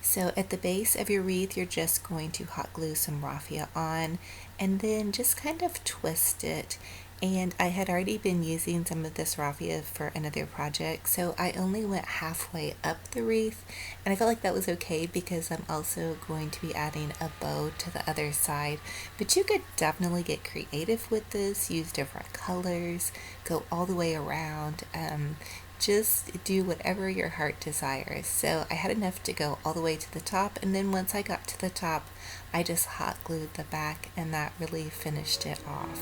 So at the base of your wreath, you're just going to hot glue some raffia on and then just kind of twist it. And I had already been using some of this raffia for another project, so I only went halfway up the wreath, and I felt like that was okay because I'm also going to be adding a bow to the other side. But you could definitely get creative with this, use different colors, go all the way around, just do whatever your heart desires. So I had enough to go all the way to the top, and then once I got to the top, I just hot glued the back, and that really finished it off.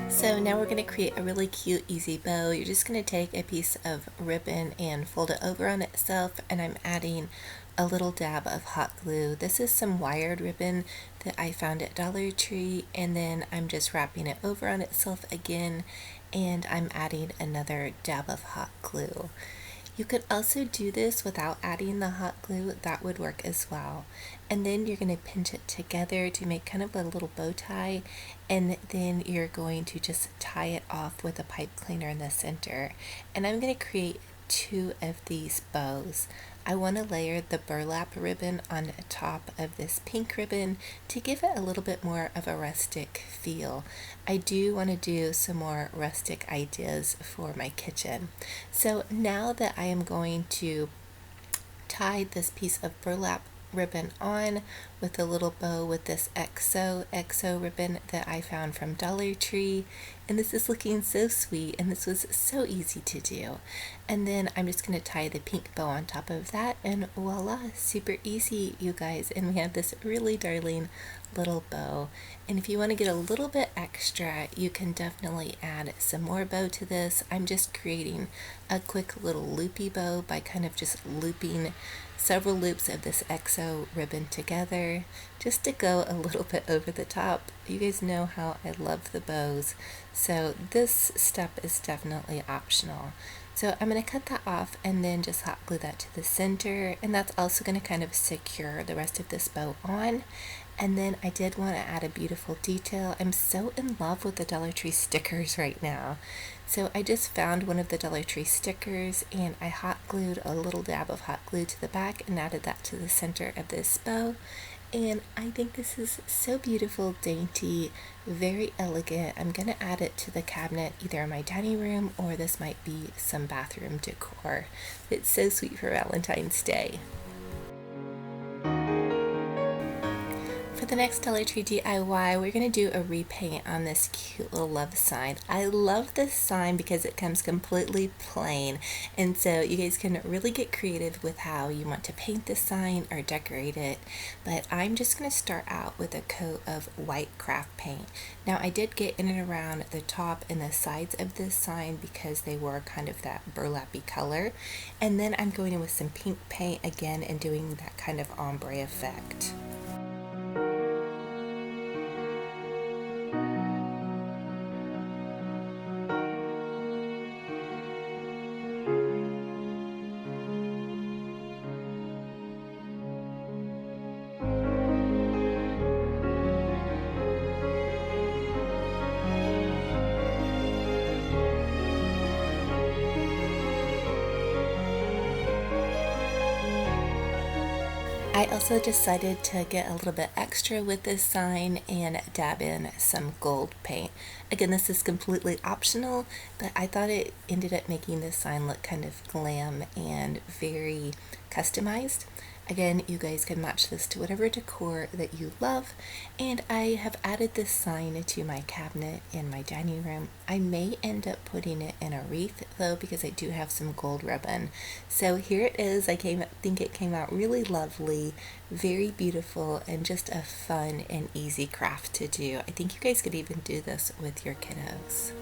So now we're going to create a really cute easy bow. You're just going to take a piece of ribbon and fold it over on itself, and I'm adding a little dab of hot glue. This is some wired ribbon that I found at Dollar Tree, and then I'm just wrapping it over on itself again, and I'm adding another dab of hot glue. You could also do this without adding the hot glue, that would work as well. And then you're going to pinch it together to make kind of a little bow tie, and then you're going to just tie it off with a pipe cleaner in the center. And I'm going to create 2 of these bows. I want to layer the burlap ribbon on top of this pink ribbon to give it a little bit more of a rustic feel. I do want to do some more rustic ideas for my kitchen. So now that I am going to tie this piece of burlap ribbon on with a little bow with this XO ribbon that I found from Dollar Tree, and this is looking so sweet, and this was so easy to do. And then I'm just going to tie the pink bow on top of that, and voila, super easy, you guys. And we have this really darling little bow. And if you want to get a little bit extra, you can definitely add some more bow to this. I'm just creating a quick little loopy bow by kind of just looping several loops of this XO ribbon together just to go a little bit over the top. You guys know how I love the bows, so this step is definitely optional. So I'm going to cut that off and then just hot glue that to the center, and that's also going to kind of secure the rest of this bow on. And then I did want to add a beautiful detail. I'm so in love with the Dollar Tree stickers right now. So I just found one of the Dollar Tree stickers, and I hot glued a little dab of hot glue to the back and added that to the center of this bow. And I think this is so beautiful, dainty, very elegant. I'm going to add it to the cabinet either in my dining room, or this might be some bathroom decor. It's so sweet for Valentine's Day. For the next Dollar Tree DIY, we're going to do a repaint on this cute little love sign. I love this sign because it comes completely plain, and so you guys can really get creative with how you want to paint this sign or decorate it. But I'm just going to start out with a coat of white craft paint. Now I did get in and around the top and the sides of this sign because they were kind of that burlappy color. And then I'm going in with some pink paint again and doing that kind of ombre effect. I also decided to get a little bit extra with this sign and dab in some gold paint. Again, this is completely optional, but I thought it ended up making this sign look kind of glam and very customized. Again, you guys can match this to whatever decor that you love, and I have added this sign to my cabinet in my dining room. I may end up putting it in a wreath though, because I do have some gold ribbon. So here it is. I think it came out really lovely, very beautiful, and just a fun and easy craft to do. I think you guys could even do this with your kiddos.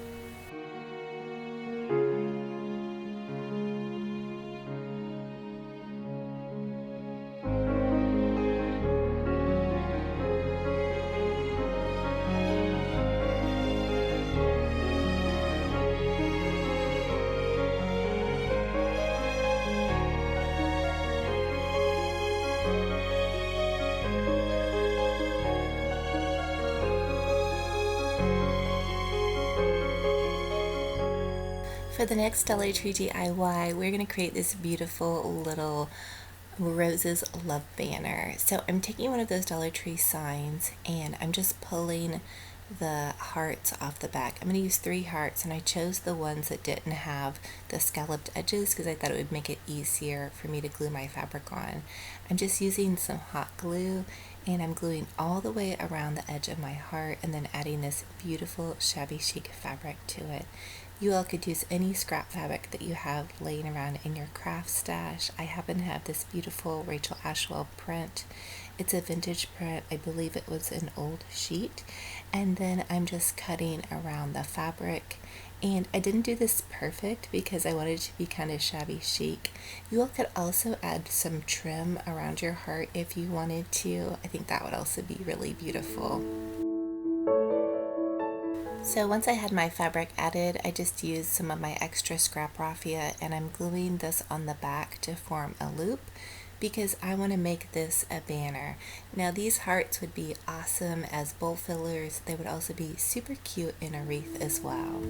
For the next Dollar Tree DIY, we're going to create this beautiful little roses love banner. So I'm taking one of those Dollar Tree signs and I'm just pulling the hearts off the back. I'm going to use 3 hearts, and I chose the ones that didn't have the scalloped edges because I thought it would make it easier for me to glue my fabric on. I'm just using some hot glue and I'm gluing all the way around the edge of my heart and then adding this beautiful shabby chic fabric to it. You all could use any scrap fabric that you have laying around in your craft stash. I happen to have this beautiful Rachel Ashwell print. It's a vintage print. I believe it was an old sheet. And then I'm just cutting around the fabric. And I didn't do this perfect because I wanted it to be kind of shabby chic. You all could also add some trim around your heart if you wanted to. I think that would also be really beautiful. So once I had my fabric added, I just used some of my extra scrap raffia and I'm gluing this on the back to form a loop because I want to make this a banner. Now these hearts would be awesome as bowl fillers. They would also be super cute in a wreath as well.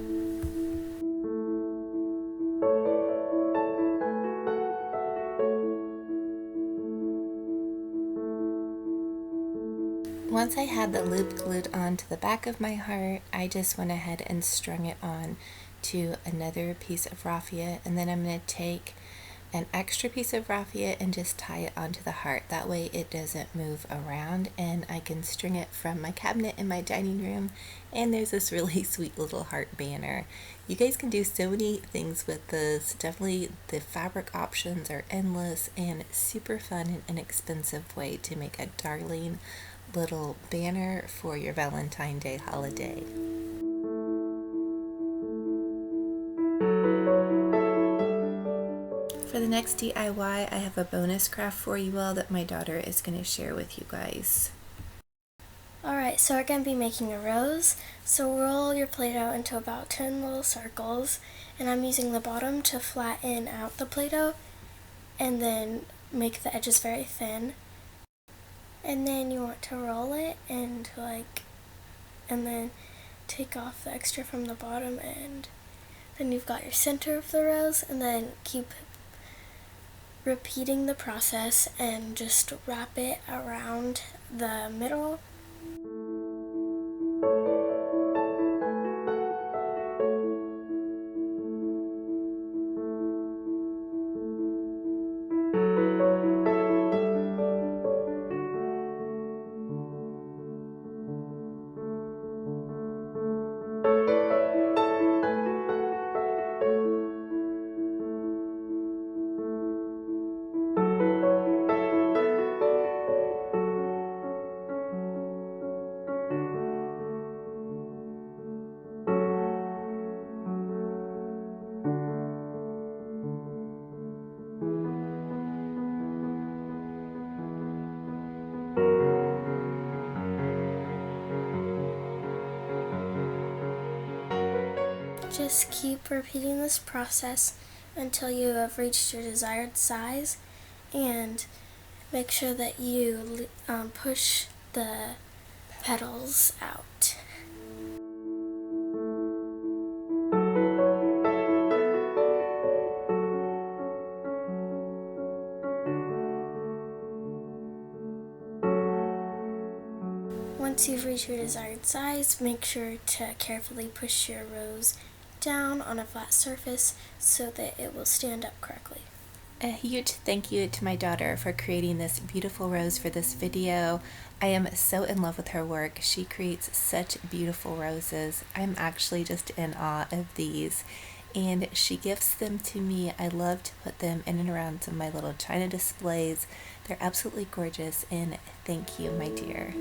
Once I had the loop glued onto the back of my heart, I just went ahead and strung it on to another piece of raffia, and then I'm going to take an extra piece of raffia and just tie it onto the heart. That way it doesn't move around and I can string it from my cabinet in my dining room, and there's this really sweet little heart banner. You guys can do so many things with this. Definitely the fabric options are endless and super fun and inexpensive way to make a darling little banner for your Valentine's Day holiday. For the next DIY, I have a bonus craft for you all that my daughter is going to share with you guys. Alright, so we're going to be making a rose. So roll your Play-Doh into about 10 little circles, and I'm using the bottom to flatten out the Play-Doh and then make the edges very thin. And then you want to roll it and then take off the extra from the bottom, and then you've got your center of the rose, and then keep repeating the process and just wrap it around the middle. just keep repeating this process until you have reached your desired size, and make sure that you push the petals out. Once you've reached your desired size, make sure to carefully push your rose down on a flat surface so that it will stand up correctly. A huge thank you to my daughter for creating this beautiful rose for this video. I am so in love with her work. She creates such beautiful roses. I'm actually just in awe of these, and she gifts them to me. I love to put them in and around some of my little china displays. They're absolutely gorgeous, and thank you, my dear.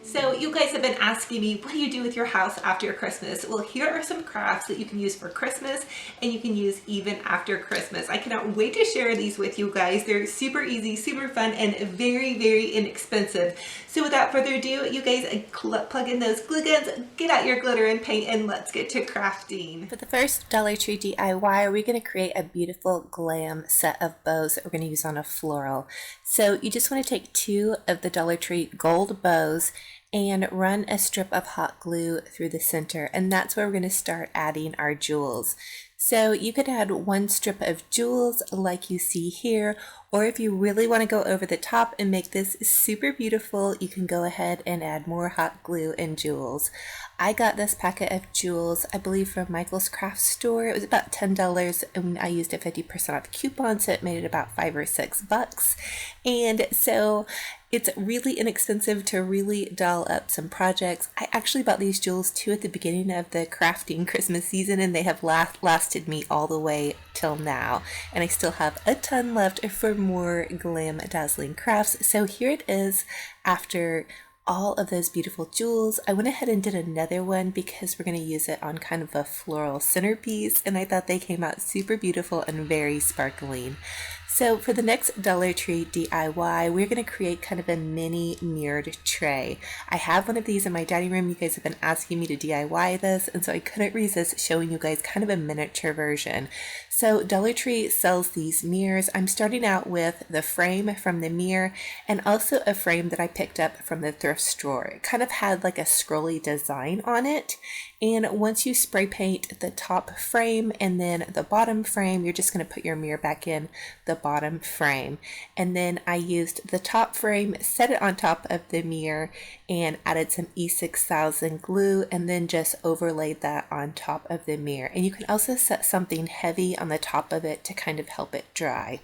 So you guys have been asking me, what do you do with your house after Christmas? Well, here are some crafts that you can use for Christmas and you can use even after Christmas. I cannot wait to share these with you guys. They're super easy, super fun, and very, very inexpensive. So without further ado, you guys plug in those glue guns, get out your glitter and paint, and let's get to crafting. For the first Dollar Tree DIY, we're going to create a beautiful glam set of bows that we're going to use on a floral. So you just want to take 2 of the Dollar Tree gold bows and run a strip of hot glue through the center, and that's where we're going to start adding our jewels. So you could add 1 strip of jewels like you see here, or if you really want to go over the top and make this super beautiful, you can go ahead and add more hot glue and jewels. I got this packet of jewels, I believe, from Michael's craft store. It was about $10, and I used a 50% off coupon, so it made it about $5 or $6. And so it's really inexpensive to really doll up some projects. I actually bought these jewels too at the beginning of the crafting Christmas season, and they have lasted me all the way till now. And I still have a ton left for more glam dazzling crafts. So here it is after all of those beautiful jewels. I went ahead and did another one because we're going to use it on kind of a floral centerpiece, and I thought they came out super beautiful and very sparkling. So for the next Dollar Tree DIY, we're going to create kind of a mini mirrored tray. I have one of these in my dining room. You guys have been asking me to DIY this, and so I couldn't resist showing you guys kind of a miniature version. So Dollar Tree sells these mirrors. I'm starting out with the frame from the mirror and also a frame that I picked up from the thrift store. It kind of had like a scrolly design on it. And once you spray paint the top frame and then the bottom frame, you're just going to put your mirror back in the bottom frame. And then I used the top frame, set it on top of the mirror, and added some E6000 glue, and then just overlaid that on top of the mirror. And you can also set something heavy on the top of it to kind of help it dry.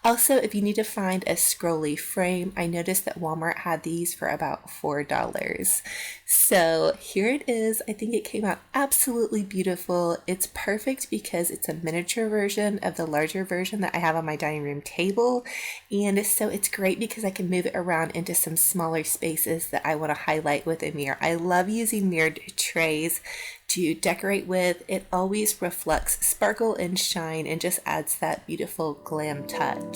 Also, if you need to find a scrolly frame, I noticed that Walmart had these for about $4. So here it is. I think it came out absolutely beautiful. It's perfect because it's a miniature version of the larger version that I have on my dining room table. And so it's great because I can move it around into some smaller spaces that I want to highlight with a mirror. I love using mirrored trays to decorate with. It always reflects sparkle and shine and just adds that beautiful glam touch.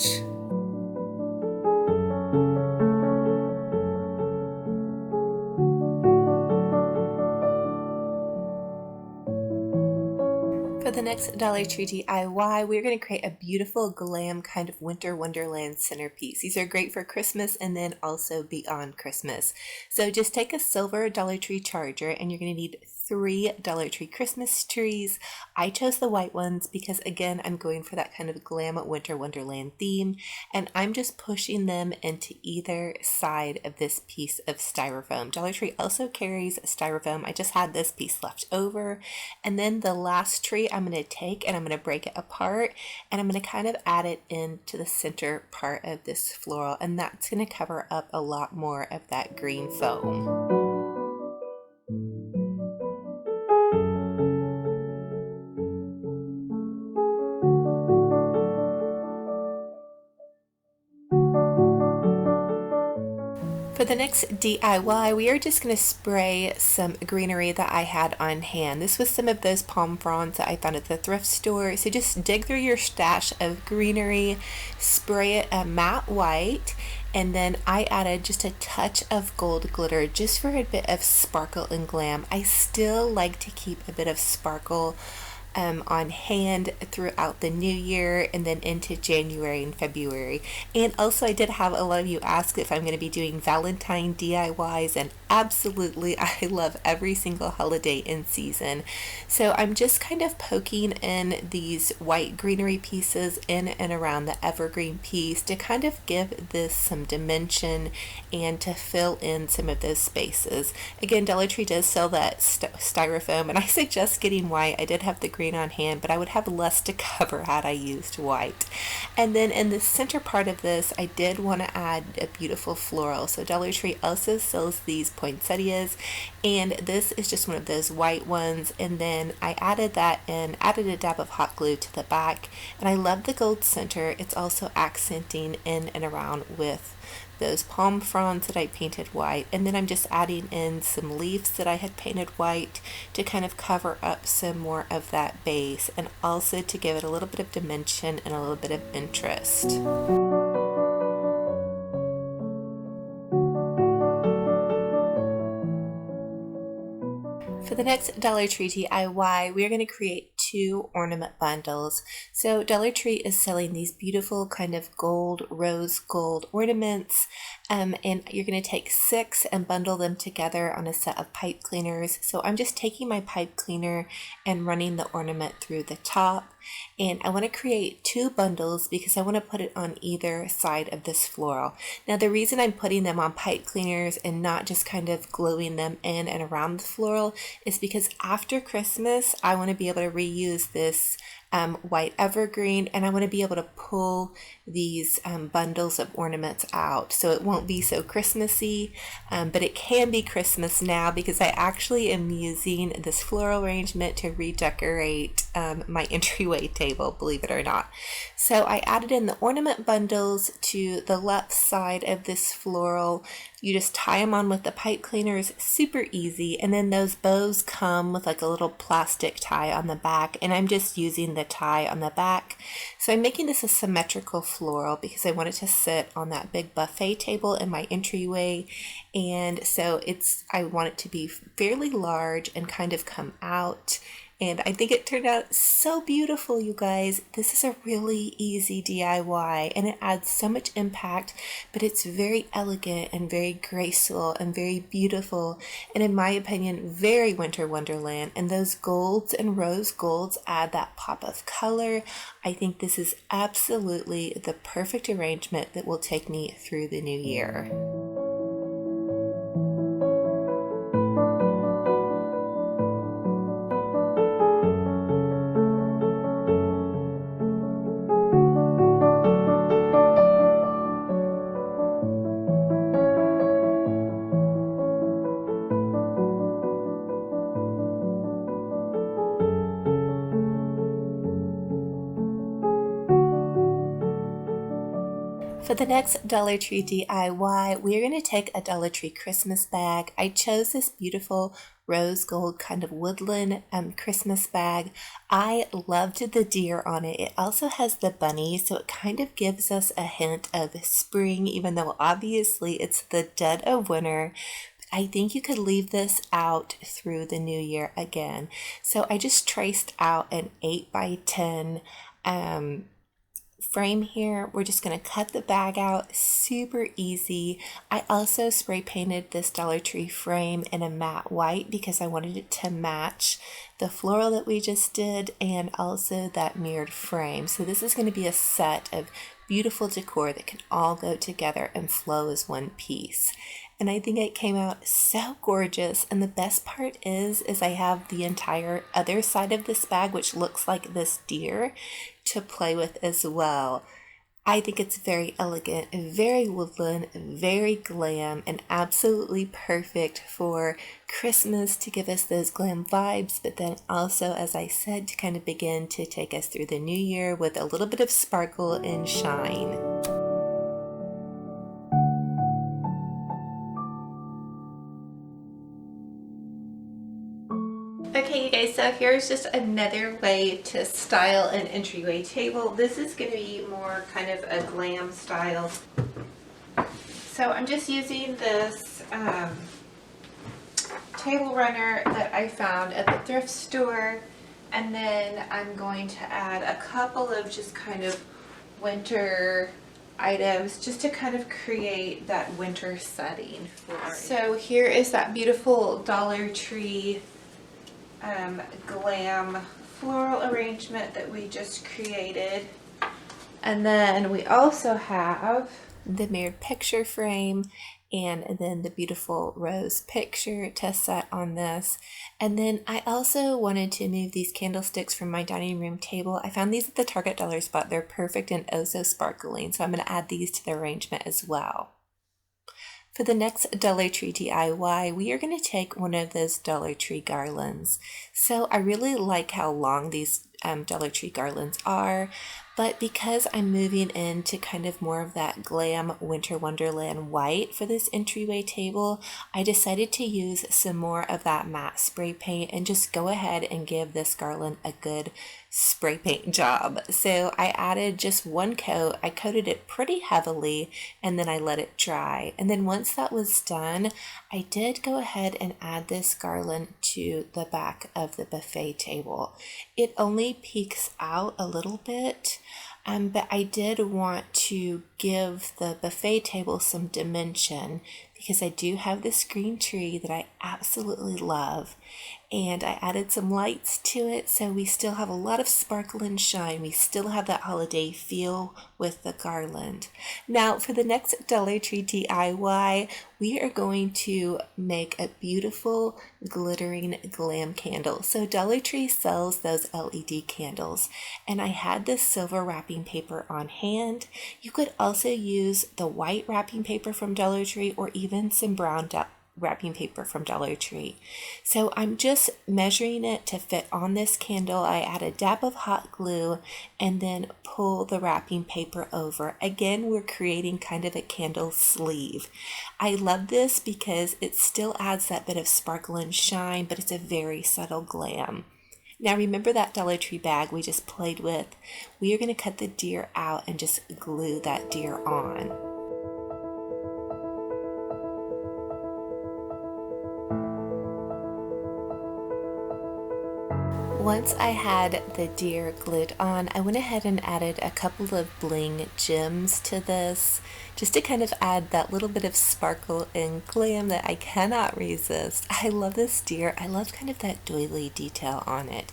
For the next Dollar Tree DIY, we're going to create a beautiful glam kind of winter wonderland centerpiece. These are great for Christmas and then also beyond Christmas. So just take a silver Dollar Tree charger, and you're going to need 3 Dollar Tree Christmas trees. I chose the white ones because, again, I'm going for that kind of glam winter wonderland theme, and I'm just pushing them into either side of this piece of styrofoam. Dollar Tree also carries styrofoam. I just had this piece left over, and then the last tree I'm going to take and I'm going to break it apart, and I'm going to kind of add it into the center part of this floral, and that's going to cover up a lot more of that green foam. For the next DIY, we are just going to spray some greenery that I had on hand. This was some of those palm fronds that I found at the thrift store. So just dig through your stash of greenery, spray it a matte white, And then I added just a touch of gold glitter just for a bit of sparkle and glam. I still like to keep a bit of sparkle on hand throughout the new year and then into January and February. And also, I did have a lot of you ask if I'm going to be doing Valentine DIYs, and absolutely, I love every single holiday in season. So I'm just kind of poking in these white greenery pieces in and around the evergreen piece to kind of give this some dimension and to fill in some of those spaces. Again, Dollar Tree does sell that styrofoam, and I suggest getting white. I did have the green on hand, but I would have less to cover had I used white. And then in the center part of this, I did want to add a beautiful floral. So Dollar Tree also sells these poinsettias, and this is just one of those white ones. And then I added that in, added a dab of hot glue to the back, and I love the gold center. It's also accenting in and around with those palm fronds that I painted white, and then I'm just adding in some leaves that I had painted white to kind of cover up some more of that base, and also to give it a little bit of dimension and a little bit of interest. For the next Dollar Tree DIY, we are going to create 2 ornament bundles. So Dollar Tree is selling these beautiful kind of gold, rose gold ornaments, and you're going to take 6 and bundle them together on a set of pipe cleaners. So I'm just taking my pipe cleaner and running the ornament through the top. And I want to create 2 bundles because I want to put it on either side of this floral. Now, the reason I'm putting them on pipe cleaners and not just kind of gluing them in and around the floral is because after Christmas, I want to be able to reuse this white evergreen, and I want to be able to pull these bundles of ornaments out, so it won't be so Christmassy, but it can be Christmas now because I actually am using this floral arrangement to redecorate my entryway table, believe it or not. So I added in the ornament bundles to the left side of this floral. You just tie them on with the pipe cleaners, super easy, and then those bows come with like a little plastic tie on the back, and I'm just using the tie on the back. So I'm making this a symmetrical floral because I want it to sit on that big buffet table in my entryway, and so I want it to be fairly large and kind of come out. And I think it turned out so beautiful, you guys. This is a really easy DIY, and it adds so much impact, but it's very elegant and very graceful and very beautiful, and in my opinion, very winter wonderland. And those golds and rose golds add that pop of color. I think this is absolutely the perfect arrangement that will take me through the new year. For the next Dollar Tree DIY, we are going to take a Dollar Tree Christmas bag. I chose this beautiful rose gold kind of woodland Christmas bag. I loved the deer on it. It also has the bunny, so it kind of gives us a hint of spring, even though obviously it's the dead of winter. I think you could leave this out through the new year again. So I just traced out an 8x10 frame here. We're just going to cut the bag out, super easy. I also spray painted this Dollar Tree frame in a matte white because I wanted it to match the floral that we just did and also that mirrored frame. So this is going to be a set of beautiful decor that can all go together and flow as one piece. And I think it came out so gorgeous. And the best part is I have the entire other side of this bag, which looks like this deer, to play with as well. I think it's very elegant, very woodland, very glam, and absolutely perfect for Christmas to give us those glam vibes, but then also, as I said, to kind of begin to take us through the new year with a little bit of sparkle and shine. Okay, you guys, so here's just another way to style an entryway table. This is going to be more kind of a glam style. So I'm just using this table runner that I found at the thrift store, and then I'm going to add a couple of just kind of winter items just to kind of create that winter setting for. So here is that beautiful Dollar Tree glam floral arrangement that we just created. And then we also have the mirrored picture frame, and then the beautiful rose picture to set on this. And then I also wanted to move these candlesticks from my dining room table. I found these at the Target Dollar Spot. They're perfect and oh so sparkling, so I'm going to add these to the arrangement as well. For the next Dollar Tree DIY, we are going to take one of those Dollar Tree garlands. So I really like how long these Dollar Tree garlands are, but because I'm moving into kind of more of that glam winter wonderland white for this entryway table, I decided to use some more of that matte spray paint and just go ahead and give this garland a good spray paint job. So I added just one coat. I coated it pretty heavily and then I let it dry. And then once that was done, I did go ahead and add this garland to the back of the buffet table. It only peeks out a little bit, but I did want to give the buffet table some dimension because I do have this green tree that I absolutely love, and I added some lights to it so we still have a lot of sparkle and shine. We still have that holiday feel with the garland. Now for the next Dollar Tree DIY, we are going to make a beautiful glittering glam candle. So Dollar Tree sells those LED candles, and I had this silver wrapping paper on hand. You could also use the white wrapping paper from Dollar Tree or even some brown wrapping paper from Dollar Tree. So I'm just measuring it to fit on this candle. I add a dab of hot glue and then pull the wrapping paper over. Again, we're creating kind of a candle sleeve. I love this because it still adds that bit of sparkle and shine, but it's a very subtle glam. Now remember that Dollar Tree bag we just played with? We are going to cut the deer out and just glue that deer on. Once I had the deer glued on, I went ahead and added a couple of bling gems to this, just to kind of add that little bit of sparkle and glam that I cannot resist. I love this deer. I love kind of that doily detail on it.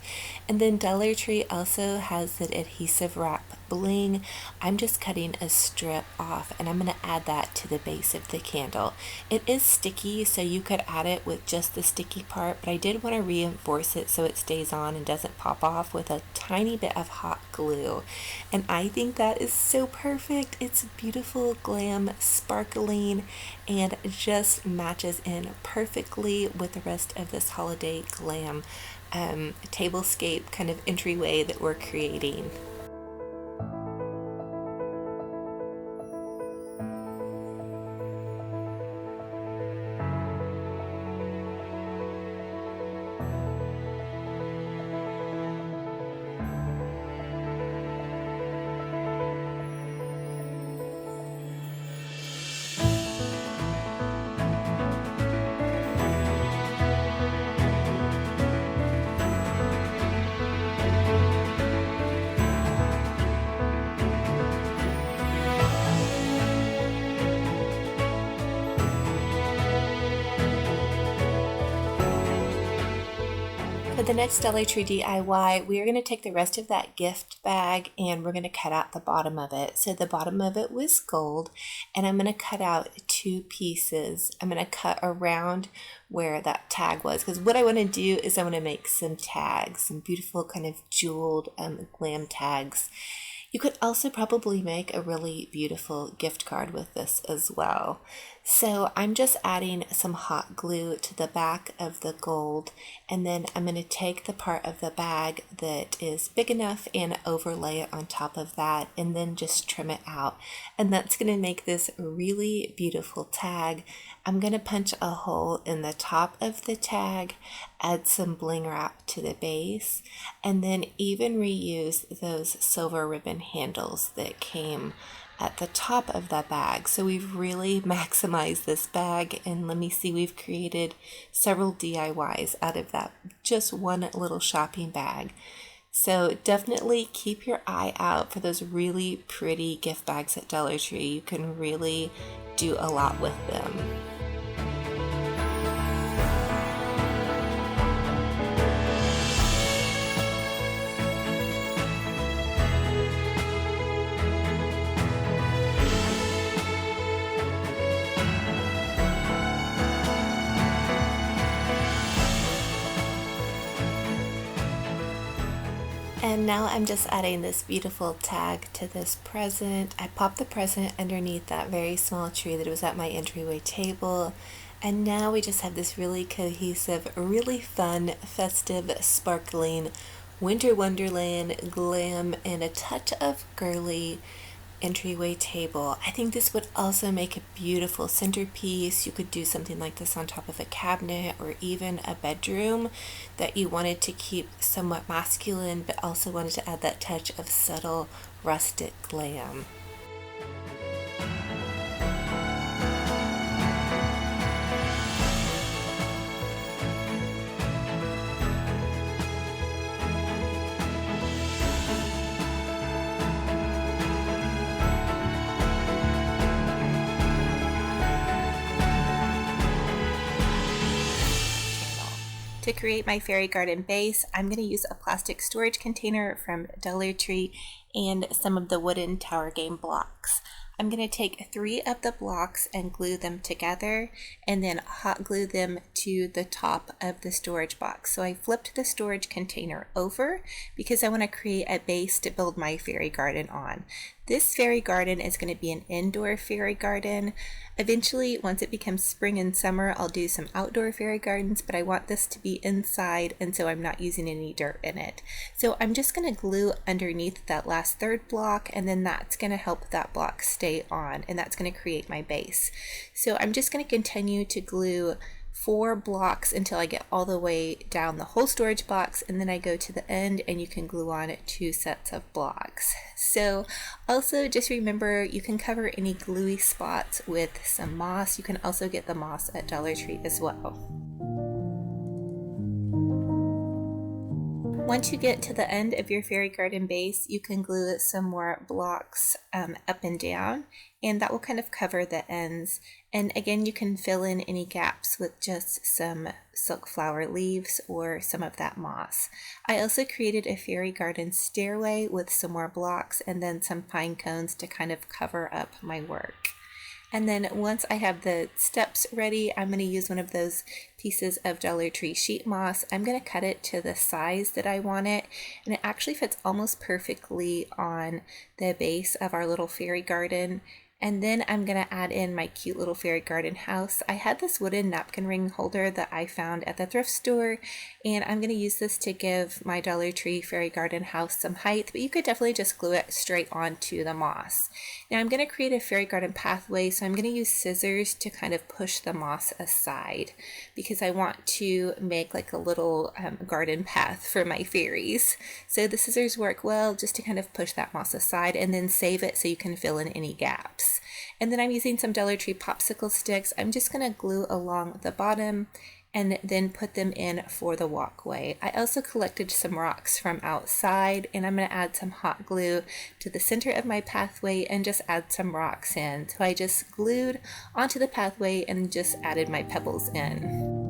And then Dollar Tree also has the adhesive wrap bling. I'm just cutting a strip off and I'm going to add that to the base of the candle. It is sticky, so you could add it with just the sticky part, but I did want to reinforce it so it stays on and doesn't pop off with a tiny bit of hot glue. And I think that is so perfect. It's beautiful, glam, sparkling, and just matches in perfectly with the rest of this holiday glam tablescape kind of entryway that we're creating. For the next Dollar Tree DIY, we are going to take the rest of that gift bag and we're going to cut out the bottom of it. So the bottom of it was gold, and I'm going to cut out 2 pieces. I'm going to cut around where that tag was, because what I want to do is I want to make some tags, some beautiful kind of jeweled glam tags. You could also probably make a really beautiful gift card with this as well. So I'm just adding some hot glue to the back of the gold, and then I'm going to take the part of the bag that is big enough and overlay it on top of that, and then just trim it out. And that's going to make this really beautiful tag. I'm going to punch a hole in the top of the tag, add some bling wrap to the base, and then even reuse those silver ribbon handles that came at the top of the bag. So we've really maximized this bag, and let me see, we've created several DIYs out of that just one little shopping bag. So definitely keep your eye out for those really pretty gift bags at Dollar Tree. You can really do a lot with them. And now I'm just adding this beautiful tag to this present. I popped the present underneath that very small tree that was at my entryway table. And now we just have this really cohesive, really fun, festive, sparkling winter wonderland glam and a touch of girly entryway table. I think this would also make a beautiful centerpiece. You could do something like this on top of a cabinet or even a bedroom that you wanted to keep somewhat masculine but also wanted to add that touch of subtle rustic glam. To create my fairy garden base, I'm going to use a plastic storage container from Dollar Tree and some of the wooden tower game blocks. I'm going to take 3 of the blocks and glue them together and then hot glue them to the top of the storage box. So I flipped the storage container over because I want to create a base to build my fairy garden on. This fairy garden is going to be an indoor fairy garden. Eventually, once it becomes spring and summer, I'll do some outdoor fairy gardens, but I want this to be inside, and so I'm not using any dirt in it. So I'm just going to glue underneath that last third block, and then that's going to help that block stay on, and that's going to create my base. So I'm just going to continue to glue 4 blocks until I get all the way down the whole storage box, and then I go to the end and you can glue on 2 sets of blocks. So also just remember, you can cover any gluey spots with some moss. You can also get the moss at Dollar Tree as well. Once you get to the end of your fairy garden base, you can glue some more blocks up and down, and that will kind of cover the ends. And again, you can fill in any gaps with just some silk flower leaves or some of that moss. I also created a fairy garden stairway with some more blocks and then some pine cones to kind of cover up my work. And then once I have the steps ready, I'm going to use one of those pieces of Dollar Tree sheet moss. I'm going to cut it to the size that I want it, and it actually fits almost perfectly on the base of our little fairy garden. And then I'm going to add in my cute little fairy garden house. I had this wooden napkin ring holder that I found at the thrift store, and I'm going to use this to give my Dollar Tree fairy garden house some height, but you could definitely just glue it straight onto the moss. Now I'm going to create a fairy garden pathway, so I'm going to use scissors to kind of push the moss aside because I want to make like a little garden path for my fairies. So the scissors work well just to kind of push that moss aside and then save it so you can fill in any gaps. And then I'm using some Dollar Tree popsicle sticks. I'm just going to glue along the bottom and then put them in for the walkway. I also collected some rocks from outside, and I'm going to add some hot glue to the center of my pathway and just add some rocks in. So I just glued onto the pathway and just added my pebbles in.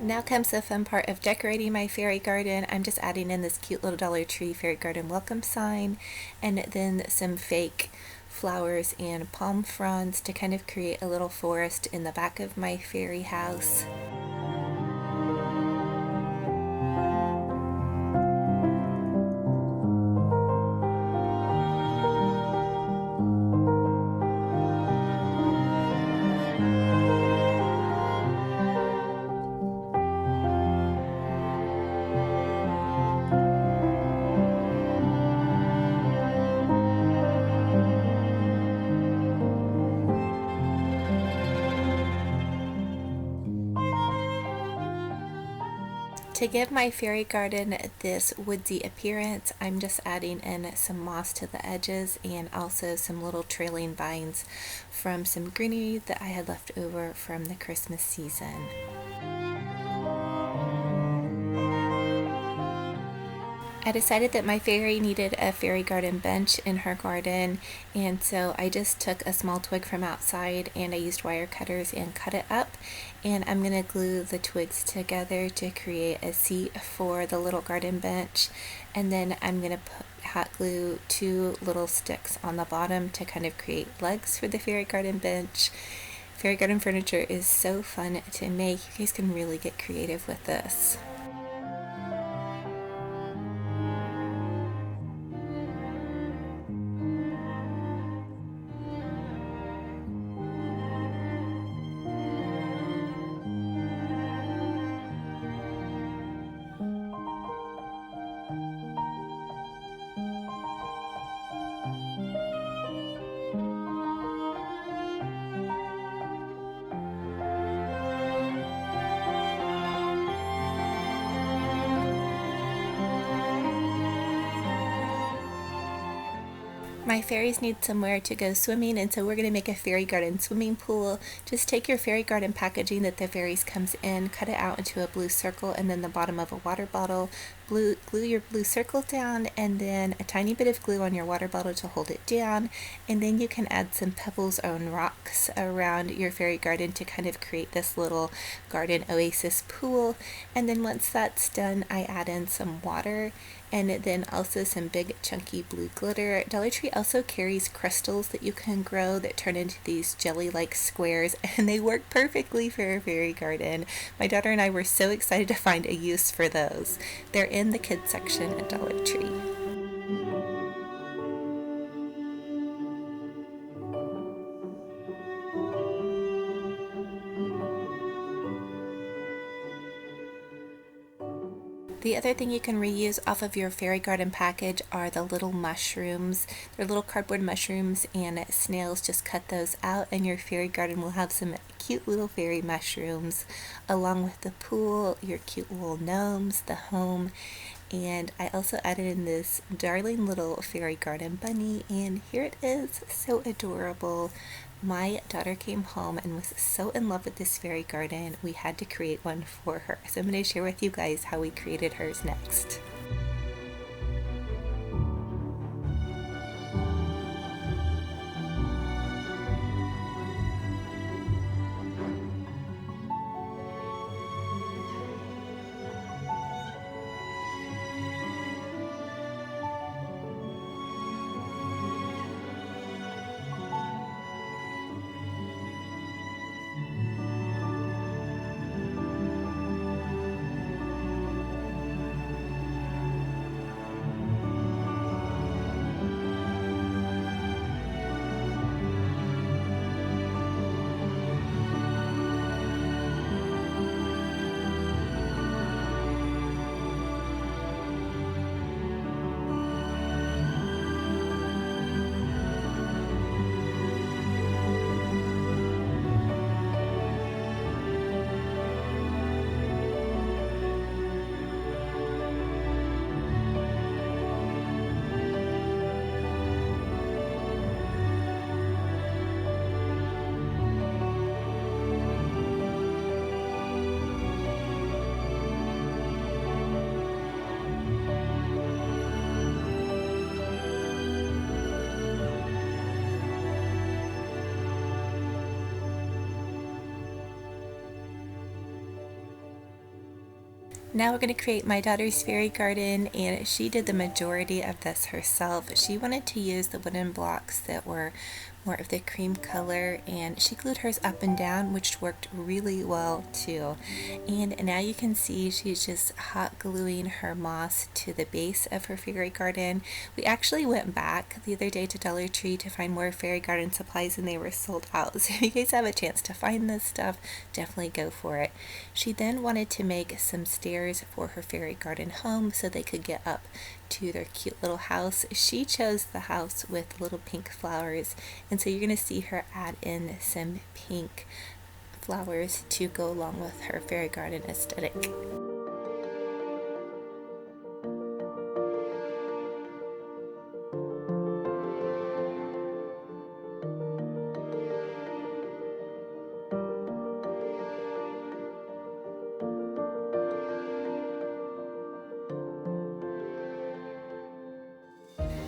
Now comes the fun part of decorating my fairy garden. I'm just adding in this cute little Dollar Tree fairy garden welcome sign and then some fake flowers and palm fronds to kind of create a little forest in the back of my fairy house. To give my fairy garden this woodsy appearance, I'm just adding in some moss to the edges and also some little trailing vines from some greenery that I had left over from the Christmas season. I decided that my fairy needed a fairy garden bench in her garden, and so I just took a small twig from outside and I used wire cutters and cut it up, and I'm going to glue the twigs together to create a seat for the little garden bench, and then I'm going to hot glue 2 little sticks on the bottom to kind of create legs for the fairy garden bench. Fairy garden furniture is so fun to make. You guys can really get creative with this. My fairies need somewhere to go swimming, and so we're going to make a fairy garden swimming pool. Just take your fairy garden packaging that the fairies comes in, cut it out into a blue circle and then the bottom of a water bottle. Glue your blue circle down and then a tiny bit of glue on your water bottle to hold it down, and then you can add some pebbles or rocks around your fairy garden to kind of create this little garden oasis pool. And then once that's done, I add in some water and then also some big chunky blue glitter. Dollar Tree also carries crystals that you can grow that turn into these jelly-like squares, and they work perfectly for a fairy garden. My daughter and I were so excited to find a use for those. They're in the kids section at Dollar Tree. The other thing you can reuse off of your fairy garden package are the little mushrooms. They're little cardboard mushrooms and snails. Just cut those out and your fairy garden will have some cute little fairy mushrooms along with the pool, your cute little gnomes, the home. And I also added in this darling little fairy garden bunny, and here it is, so adorable. My daughter came home and was so in love with this fairy garden, we had to create one for her. So I'm going to share with you guys how we created hers next. Now we're going to create my daughter's fairy garden, and she did the majority of this herself. She wanted to use the wooden blocks that were more of the cream color, and she glued hers up and down, which worked really well too. And now you can see she's just hot gluing her moss to the base of her fairy garden. We actually went back the other day to Dollar Tree to find more fairy garden supplies, and they were sold out. So if you guys have a chance to find this stuff, definitely go for it. She then wanted to make some stairs for her fairy garden home so they could get up to their cute little house. She chose the house with little pink flowers, and so you're going to see her add in some pink flowers to go along with her fairy garden aesthetic.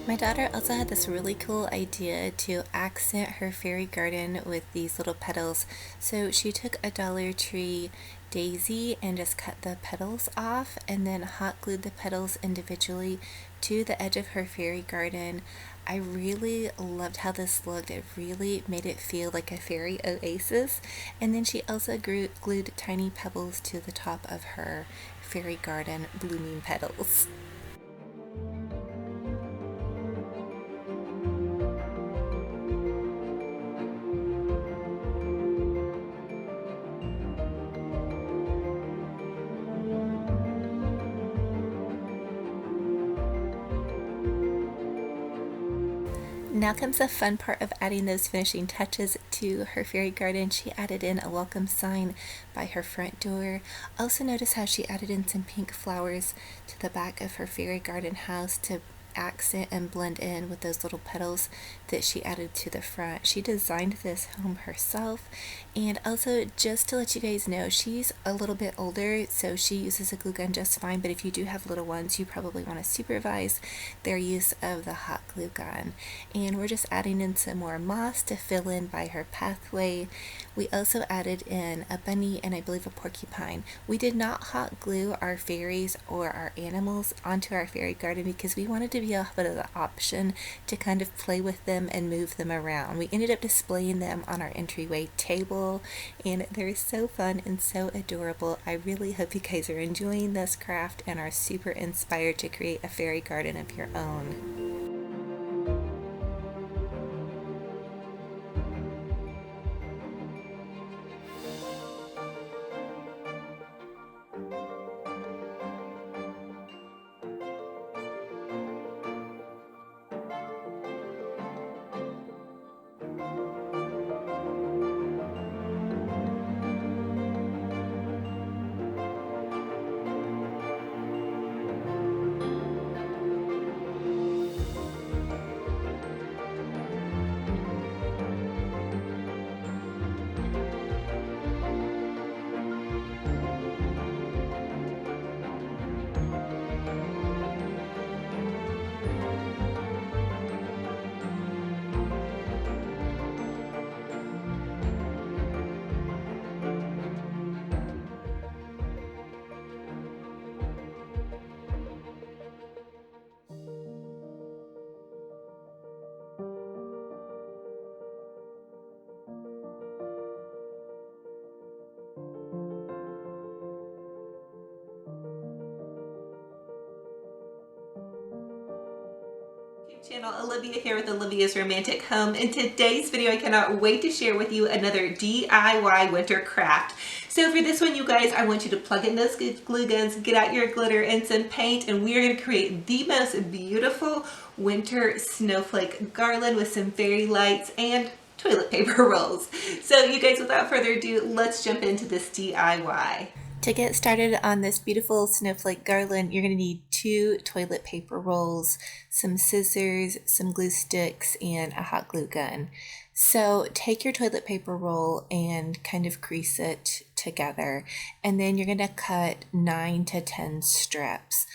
My daughter also had this really cool idea to accent her fairy garden with these little petals. So she took a Dollar Tree daisy and just cut the petals off and then hot glued the petals individually to the edge of her fairy garden. I really loved how this looked. It really made it feel like a fairy oasis. And then she also glued tiny pebbles to the top of her fairy garden blooming petals. Now comes the fun part of adding those finishing touches to her fairy garden. She added in a welcome sign by her front door. Also notice how she added in some pink flowers to the back of her fairy garden house to accent and blend in with those little petals that she added to the front. She designed this home herself, and also just to let you guys know, she's a little bit older, so she uses a glue gun just fine, but if you do have little ones, you probably want to supervise their use of the hot glue gun. And we're just adding in some more moss to fill in by her pathway. We also added in a bunny and I believe a porcupine. We did not hot glue our fairies or our animals onto our fairy garden because we wanted to be a bit of the option to kind of play with them and move them around. We ended up displaying them on our entryway table, and they're so fun and so adorable. I really hope you guys are enjoying this craft and are super inspired to create a fairy garden of your own. Channel, Olivia here with Olivia's Romantic Home. In today's video, I cannot wait to share with you another DIY winter craft. So for this one, you guys, I want you to plug in those glue guns, get out your glitter and some paint, and we are going to create the most beautiful winter snowflake garland with some fairy lights and toilet paper rolls. So you guys, without further ado, let's jump into this DIY. To get started on this beautiful snowflake garland, you're going to need 2 toilet paper rolls, some scissors, some glue sticks, and a hot glue gun. So take your toilet paper roll and kind of crease it together, and then you're going to cut 9 to 10 strips.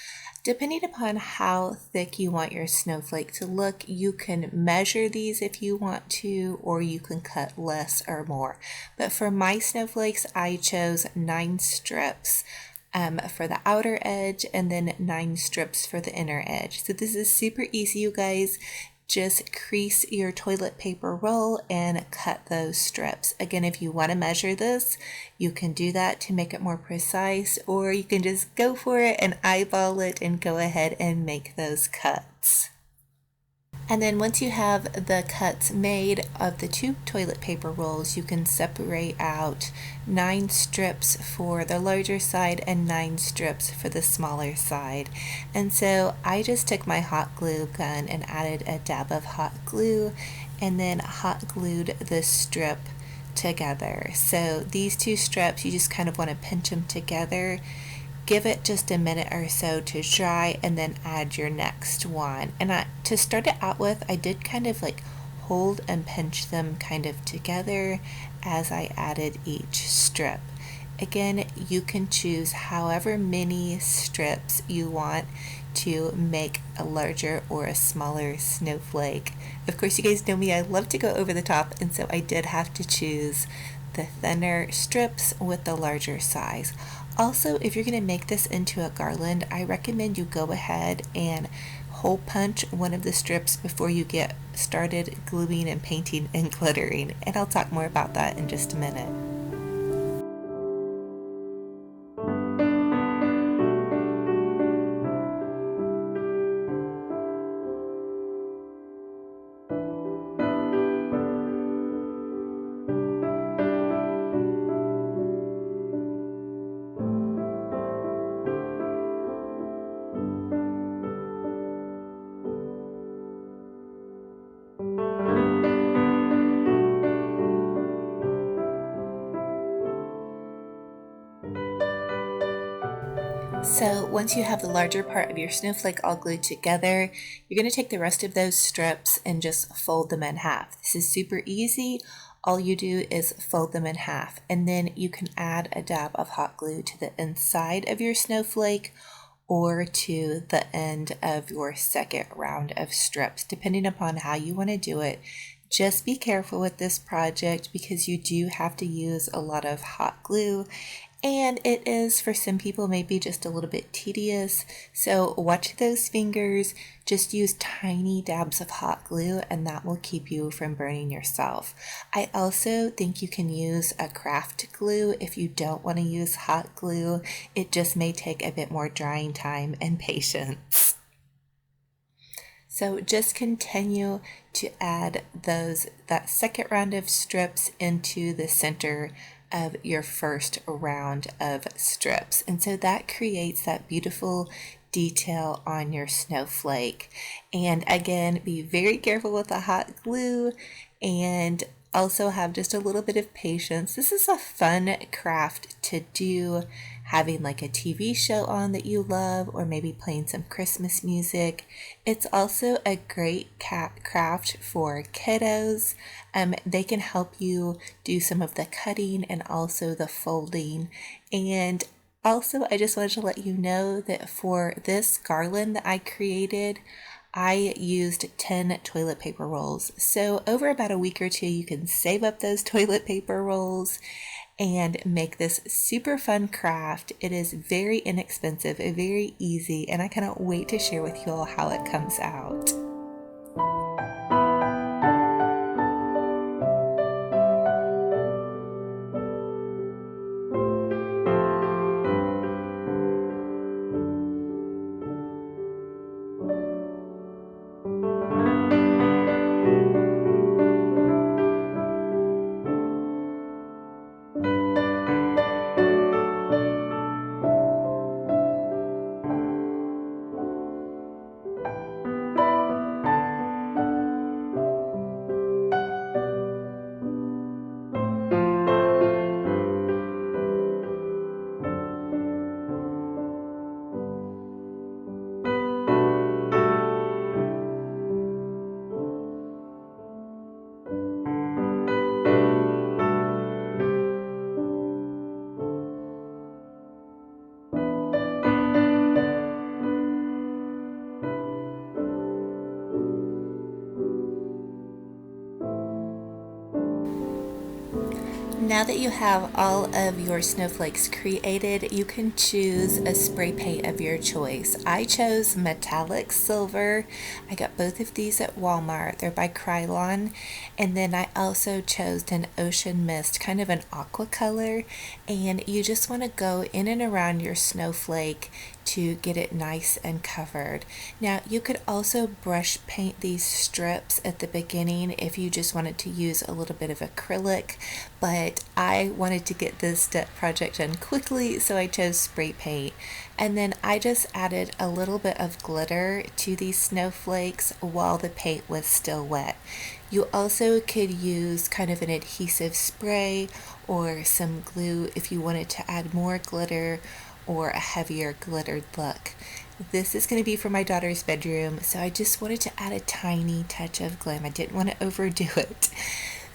Depending upon how thick you want your snowflake to look, you can measure these if you want to, or you can cut less or more. But for my snowflakes, I chose 9 strips for the outer edge and then 9 strips for the inner edge. So this is super easy, you guys. Just crease your toilet paper roll and cut those strips. Again, if you want to measure this, you can do that to make it more precise, or you can just go for it and eyeball it and go ahead and make those cuts. And then once you have the cuts made of the 2 toilet paper rolls, you can separate out 9 strips for the larger side and 9 strips for the smaller side. And so I just took my hot glue gun and added a dab of hot glue and then hot glued the strip together. So these 2 strips, you just kind of want to pinch them together. Give it just a minute or so to dry and then add your next one. And to start it out with, I did kind of like hold and pinch them kind of together as I added each strip. Again, you can choose however many strips you want to make a larger or a smaller snowflake. Of course, you guys know me, I love to go over the top, and so I did have to choose the thinner strips with the larger size. Also, if you're going to make this into a garland, I recommend you go ahead and hole punch one of the strips before you get started gluing and painting and glittering, and I'll talk more about that in just a minute. So once you have the larger part of your snowflake all glued together, you're going to take the rest of those strips and just fold them in half. This is super easy. All you do is fold them in half, and then you can add a dab of hot glue to the inside of your snowflake or to the end of your second round of strips, depending upon how you want to do it. Just be careful with this project because you do have to use a lot of hot glue, and it is for some people maybe just a little bit tedious. So watch those fingers, just use tiny dabs of hot glue and that will keep you from burning yourself. I also think you can use a craft glue if you don't want to use hot glue. It just may take a bit more drying time and patience. So just continue to add that second round of strips into the center of your first round of strips. And so that creates that beautiful detail on your snowflake. And again, be very careful with the hot glue and also have just a little bit of patience. This is a fun craft to do, having like a TV show on that you love, or maybe playing some Christmas music. It's also a great craft for kiddos. They can help you do some of the cutting and also the folding. And also, I just wanted to let you know that for this garland that I created, I used 10 toilet paper rolls. So over about a week or two, you can save up those toilet paper rolls and make this super fun craft. It is very inexpensive, very easy, and I cannot wait to share with you all how it comes out. Now that you have all of your snowflakes created, you can choose a spray paint of your choice. I chose metallic silver. I got both of these at Walmart. They're by Krylon. And then I also chose an ocean mist, kind of an aqua color. And you just want to go in and around your snowflake to get it nice and covered. Now you could also brush paint these strips at the beginning if you just wanted to use a little bit of acrylic, but I wanted to get this project done quickly, so I chose spray paint. And then I just added a little bit of glitter to these snowflakes while the paint was still wet. You also could use kind of an adhesive spray or some glue if you wanted to add more glitter or a heavier glittered look. This is going to be for my daughter's bedroom, so I just wanted to add a tiny touch of glam. I didn't want to overdo it.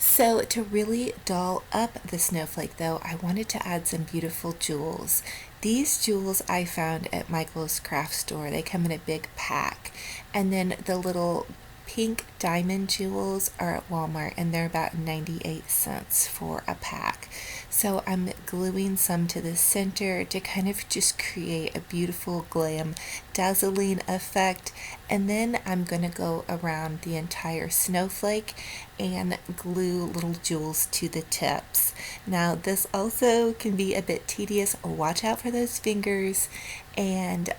So to really doll up the snowflake though, I wanted to add some beautiful jewels. These jewels I found at Michael's craft store. They come in a big pack. And then the little pink diamond jewels are at Walmart and they're about 98 cents for a pack. So I'm gluing some to the center to kind of just create a beautiful glam dazzling effect, and then I'm going to go around the entire snowflake and glue little jewels to the tips. Now this also can be a bit tedious. Watch out for those fingers and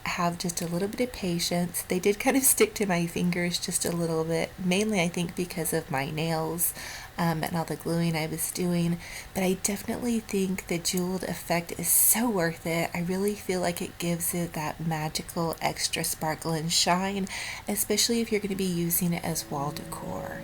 have just a little bit of patience. They did kind of stick to my fingers just a little bit, mainly I think because of my nails and all the gluing I was doing, but I definitely think the jeweled effect is so worth it. I really feel like it gives it that magical extra sparkle and shine, especially if you're going to be using it as wall decor.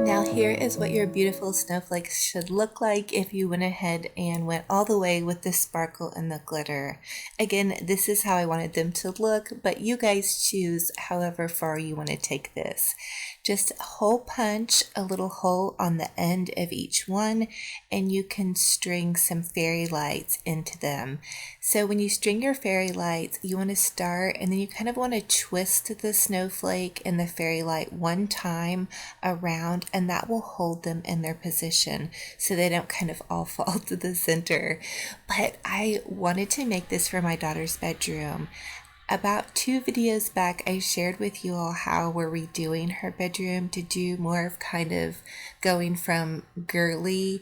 Now here is what your beautiful snowflakes should look like if you went ahead and went all the way with the sparkle and the glitter. Again, this is how I wanted them to look, but you guys choose however far you want to take this. Just hole punch a little hole on the end of each one, and you can string some fairy lights into them. So when you string your fairy lights, you want to start and then you kind of want to twist the snowflake and the fairy light one time around, and that will hold them in their position so they don't kind of all fall to the center. But I wanted to make this for my daughter's bedroom. About 2 videos back, I shared with you all how we're redoing her bedroom to do more of kind of going from girly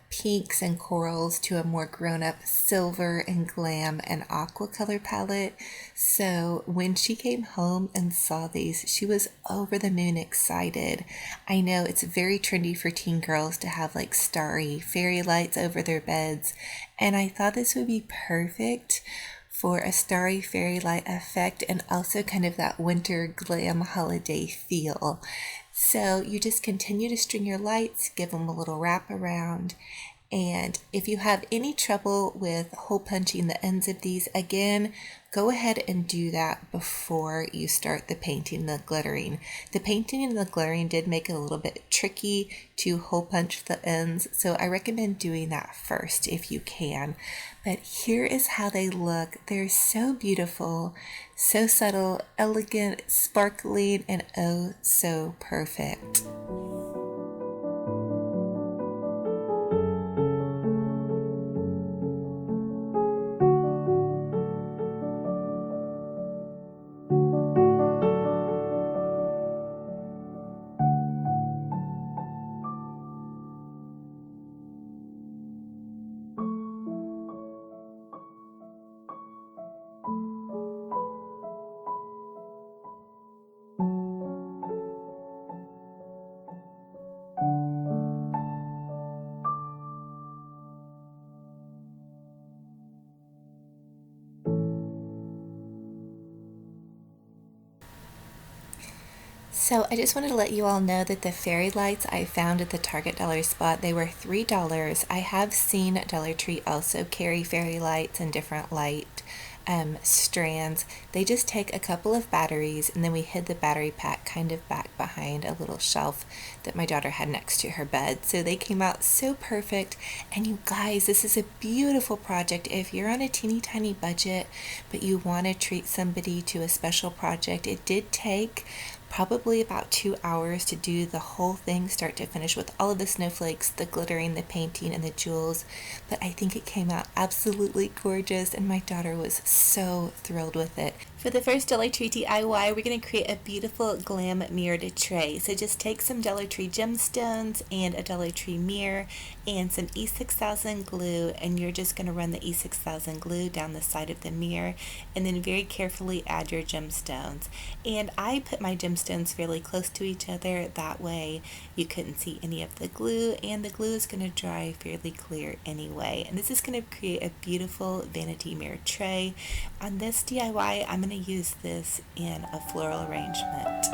pinks and corals to a more grown-up silver and glam and aqua color palette. So when she came home and saw these, she was over the moon excited. I know it's very trendy for teen girls to have like starry fairy lights over their beds, and I thought this would be perfect for a starry fairy light effect and also kind of that winter glam holiday feel. So you just continue to string your lights, give them a little wrap around. And if you have any trouble with hole punching the ends of these, again, go ahead and do that before you start the painting and the glittering. The painting and the glittering did make it a little bit tricky to hole punch the ends, so I recommend doing that first if you can. But here is how they look. They're so beautiful, so subtle, elegant, sparkling, and oh so perfect. So I just wanted to let you all know that the fairy lights I found at the Target dollar spot, they were $3. I have seen Dollar Tree also carry fairy lights and different light strands. They just take a couple of batteries, and then we hid the battery pack kind of back behind a little shelf that my daughter had next to her bed. So they came out so perfect. And you guys, this is a beautiful project. If you're on a teeny tiny budget but you want to treat somebody to a special project, it did take probably about 2 hours to do the whole thing start to finish with all of the snowflakes, the glittering, the painting, and the jewels. But I think it came out absolutely gorgeous, and my daughter was so thrilled with it. For the first Dollar Tree DIY, we're going to create a beautiful glam mirrored tray. So just take some Dollar Tree gemstones and a Dollar Tree mirror and some E6000 glue, and you're just going to run the E6000 glue down the side of the mirror and then very carefully add your gemstones. And I put my gemstones fairly close to each other, that way you couldn't see any of the glue, and the glue is going to dry fairly clear anyway. And this is going to create a beautiful vanity mirror tray. On this DIY, I'm going to use this in a floral arrangement.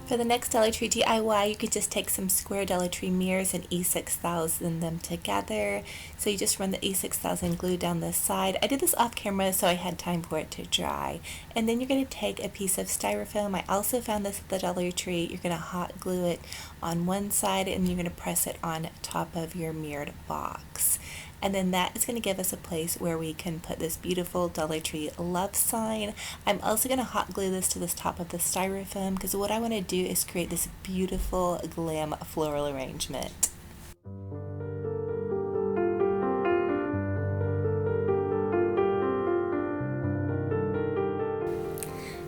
For the next Dollar Tree DIY, you could just take some square Dollar Tree mirrors and E6000 them together. So you just run the E6000 glue down the side. I did this off camera so I had time for it to dry. And then you're going to take a piece of styrofoam. I also found this at the Dollar Tree. You're going to hot glue it on one side and you're going to press it on top of your mirrored box. And then that is going to give us a place where we can put this beautiful Dollar Tree love sign. I'm also going to hot glue this to the top of the styrofoam because what I want to do is create this beautiful glam floral arrangement.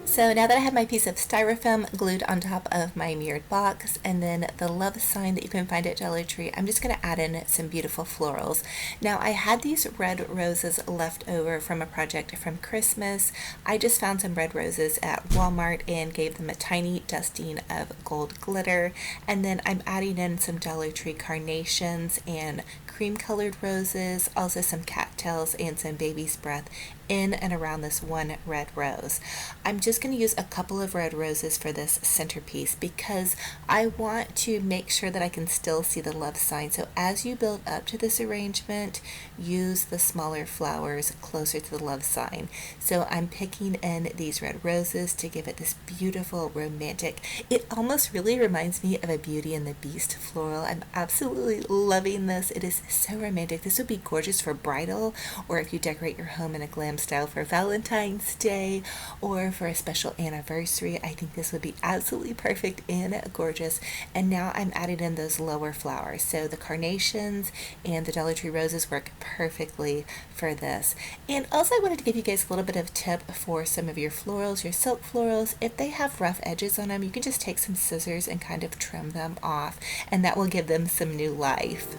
So now that I have my piece of styrofoam glued on top of my mirrored box and then the love sign that you can find at Dollar Tree, I'm just going to add in some beautiful florals. Now I had these red roses left over from a project from Christmas. I just found some red roses at Walmart and gave them a tiny dusting of gold glitter. And then I'm adding in some Dollar Tree carnations and cream colored roses, also some cattails and some baby's breath in and around this one red rose. I'm just going to use a couple of red roses for this centerpiece because I want to make sure that I can still see the love sign. So as you build up to this arrangement, use the smaller flowers closer to the love sign. So I'm picking in these red roses to give it this beautiful romantic, it almost really reminds me of a Beauty and the Beast floral. I'm absolutely loving this. It is so romantic. This would be gorgeous for bridal, or if you decorate your home in a glam style for Valentine's Day or for a special anniversary. I think this would be absolutely perfect and gorgeous. And now I'm adding in those lower flowers. So the carnations and the Dollar Tree roses work perfectly for this. And also I wanted to give you guys a little bit of tip for some of your florals, your silk florals. If they have rough edges on them, you can just take some scissors and kind of trim them off, and that will give them some new life.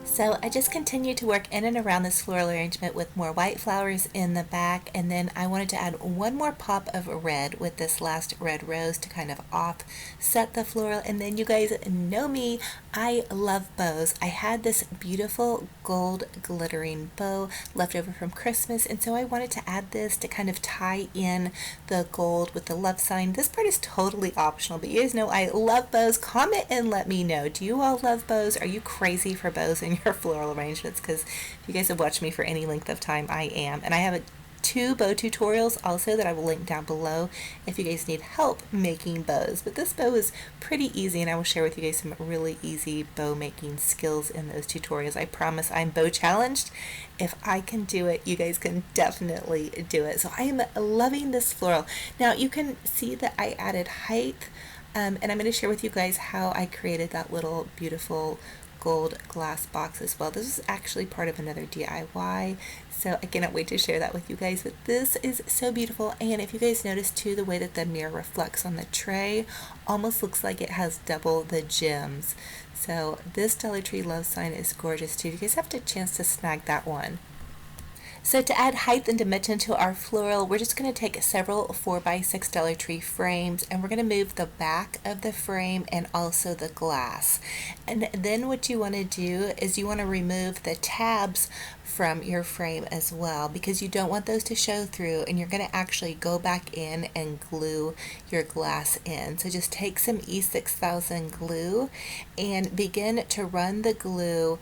So I just continued to work in and around this floral arrangement with more white flowers in the back, and then I wanted to add one more pop of red with this last red rose to kind of offset the floral. And then you guys know me, I love bows. I had this beautiful gold glittering bow left over from Christmas, and so I wanted to add this to kind of tie in the gold with the love sign. This part is totally optional, but you guys know I love bows. Comment and let me know, do you all love bows? Are you crazy for bows in your floral arrangements? Because if you guys have watched me for any length of time, I am, and I have a 2 bow tutorials also that I will link down below if you guys need help making bows. But this bow is pretty easy, and I will share with you guys some really easy bow making skills in those tutorials. I promise I'm bow challenged. If I can do it, you guys can definitely do it. So I am loving this floral. Now you can see that I added height, and I'm going to share with you guys how I created that little beautiful gold glass box as well. This is actually part of another DIY, so I cannot wait to share that with you guys. But this is so beautiful, and if you guys notice too, the way that the mirror reflects on the tray almost looks like it has double the gems. So this Dollar Tree love sign is gorgeous too. You guys have a chance to snag that one. So to add height and dimension to our floral, we're just going to take several 4x6 Dollar Tree frames, and we're going to move the back of the frame and also the glass. And then what you want to do is you want to remove the tabs from your frame as well, because you don't want those to show through, and you're going to actually go back in and glue your glass in. So just take some E6000 glue and begin to run the glue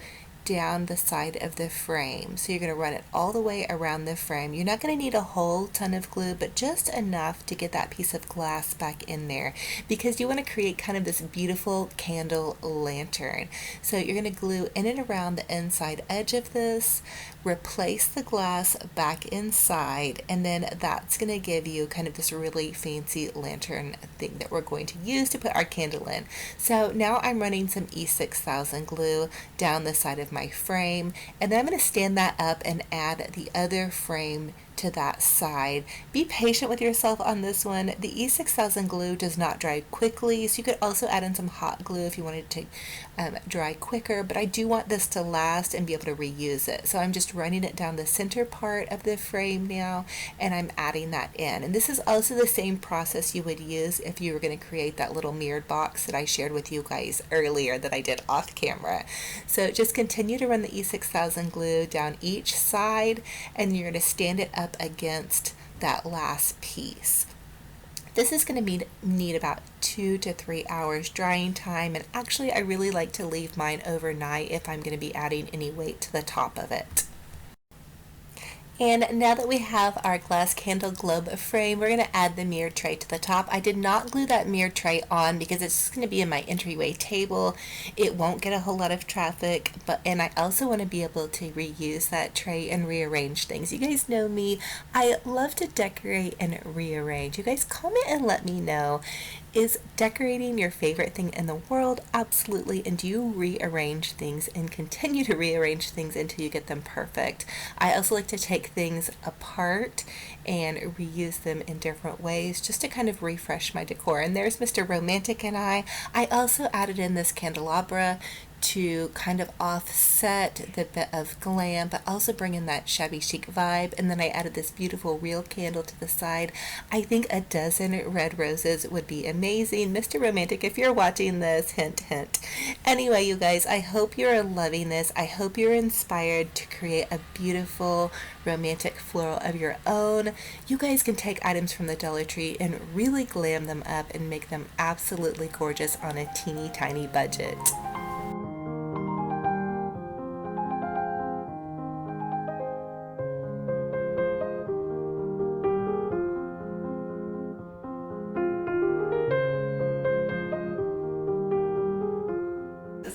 down the side of the frame. So you're going to run it all the way around the frame. You're not going to need a whole ton of glue, but just enough to get that piece of glass back in there, because you want to create kind of this beautiful candle lantern. So you're going to glue in and around the inside edge of this, replace the glass back inside, and then that's going to give you kind of this really fancy lantern thing that we're going to use to put our candle in. So now I'm running some E6000 glue down the side of my frame, and then I'm going to stand that up and add the other frame to that side. Be patient with yourself on this one. The E6000 glue does not dry quickly, so you could also add in some hot glue if you wanted to dry quicker, but I do want this to last and be able to reuse it. So I'm just running it down the center part of the frame now, and I'm adding that in. And this is also the same process you would use if you were going to create that little mirrored box that I shared with you guys earlier that I did off camera. So just continue to run the E6000 glue down each side, and you're going to stand it up against that last piece. This is going to need about 2 to 3 hours drying time, and actually I really like to leave mine overnight if I'm going to be adding any weight to the top of it. And now that we have our glass candle globe frame, we're going to add the mirror tray to the top. I did not glue that mirror tray on because it's going to be in my entryway table. It won't get a whole lot of traffic, and I also want to be able to reuse that tray and rearrange things. You guys know me, I love to decorate and rearrange. You guys comment and let me know. Is decorating your favorite thing in the world? Absolutely. And do you rearrange things and continue to rearrange things until you get them perfect? I also like to take things apart and reuse them in different ways just to kind of refresh my decor. And there's Mr. Romantic and I also added in this candelabra to kind of offset the bit of glam, but also bring in that shabby chic vibe. And then I added this beautiful real candle to the side. I think a dozen red roses would be amazing. Mr. Romantic, if you're watching this, hint, hint. Anyway, you guys, I hope you're loving this. I hope you're inspired to create a beautiful romantic floral of your own. You guys can take items from the Dollar Tree and really glam them up and make them absolutely gorgeous on a teeny tiny budget.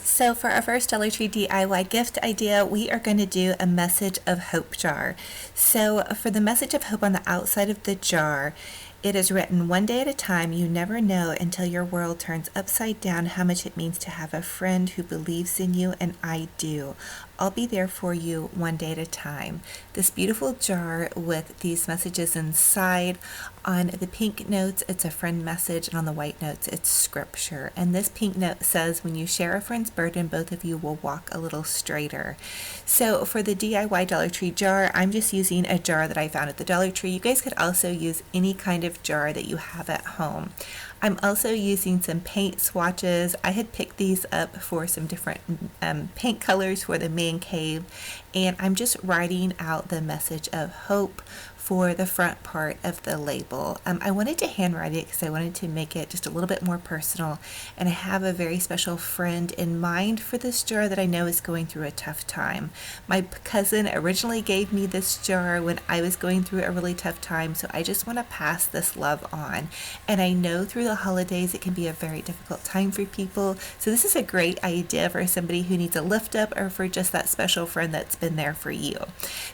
So for our first Dollar Tree DIY gift idea, we are going to do a message of hope jar. So for the message of hope on the outside of the jar, it is written, "One day at a time, you never know until your world turns upside down how much it means to have a friend who believes in you, and I do. I'll be there for you one day at a time." This beautiful jar with these messages inside. On the pink notes, it's a friend message, and on the white notes, it's scripture. And this pink note says, "When you share a friend's burden, both of you will walk a little straighter." So for the DIY Dollar Tree jar, I'm just using a jar that I found at the Dollar Tree. You guys could also use any kind of jar that you have at home. I'm also using some paint swatches. I had picked these up for some different paint colors for the man cave, and I'm just writing out the message of hope for the front part of the label. I wanted to handwrite it because I wanted to make it just a little bit more personal, and I have a very special friend in mind for this jar that I know is going through a tough time. My cousin originally gave me this jar when I was going through a really tough time, so I just want to pass this love on. And I know through the holidays it can be a very difficult time for people, so this is a great idea for somebody who needs a lift up or for just that special friend that's been there for you.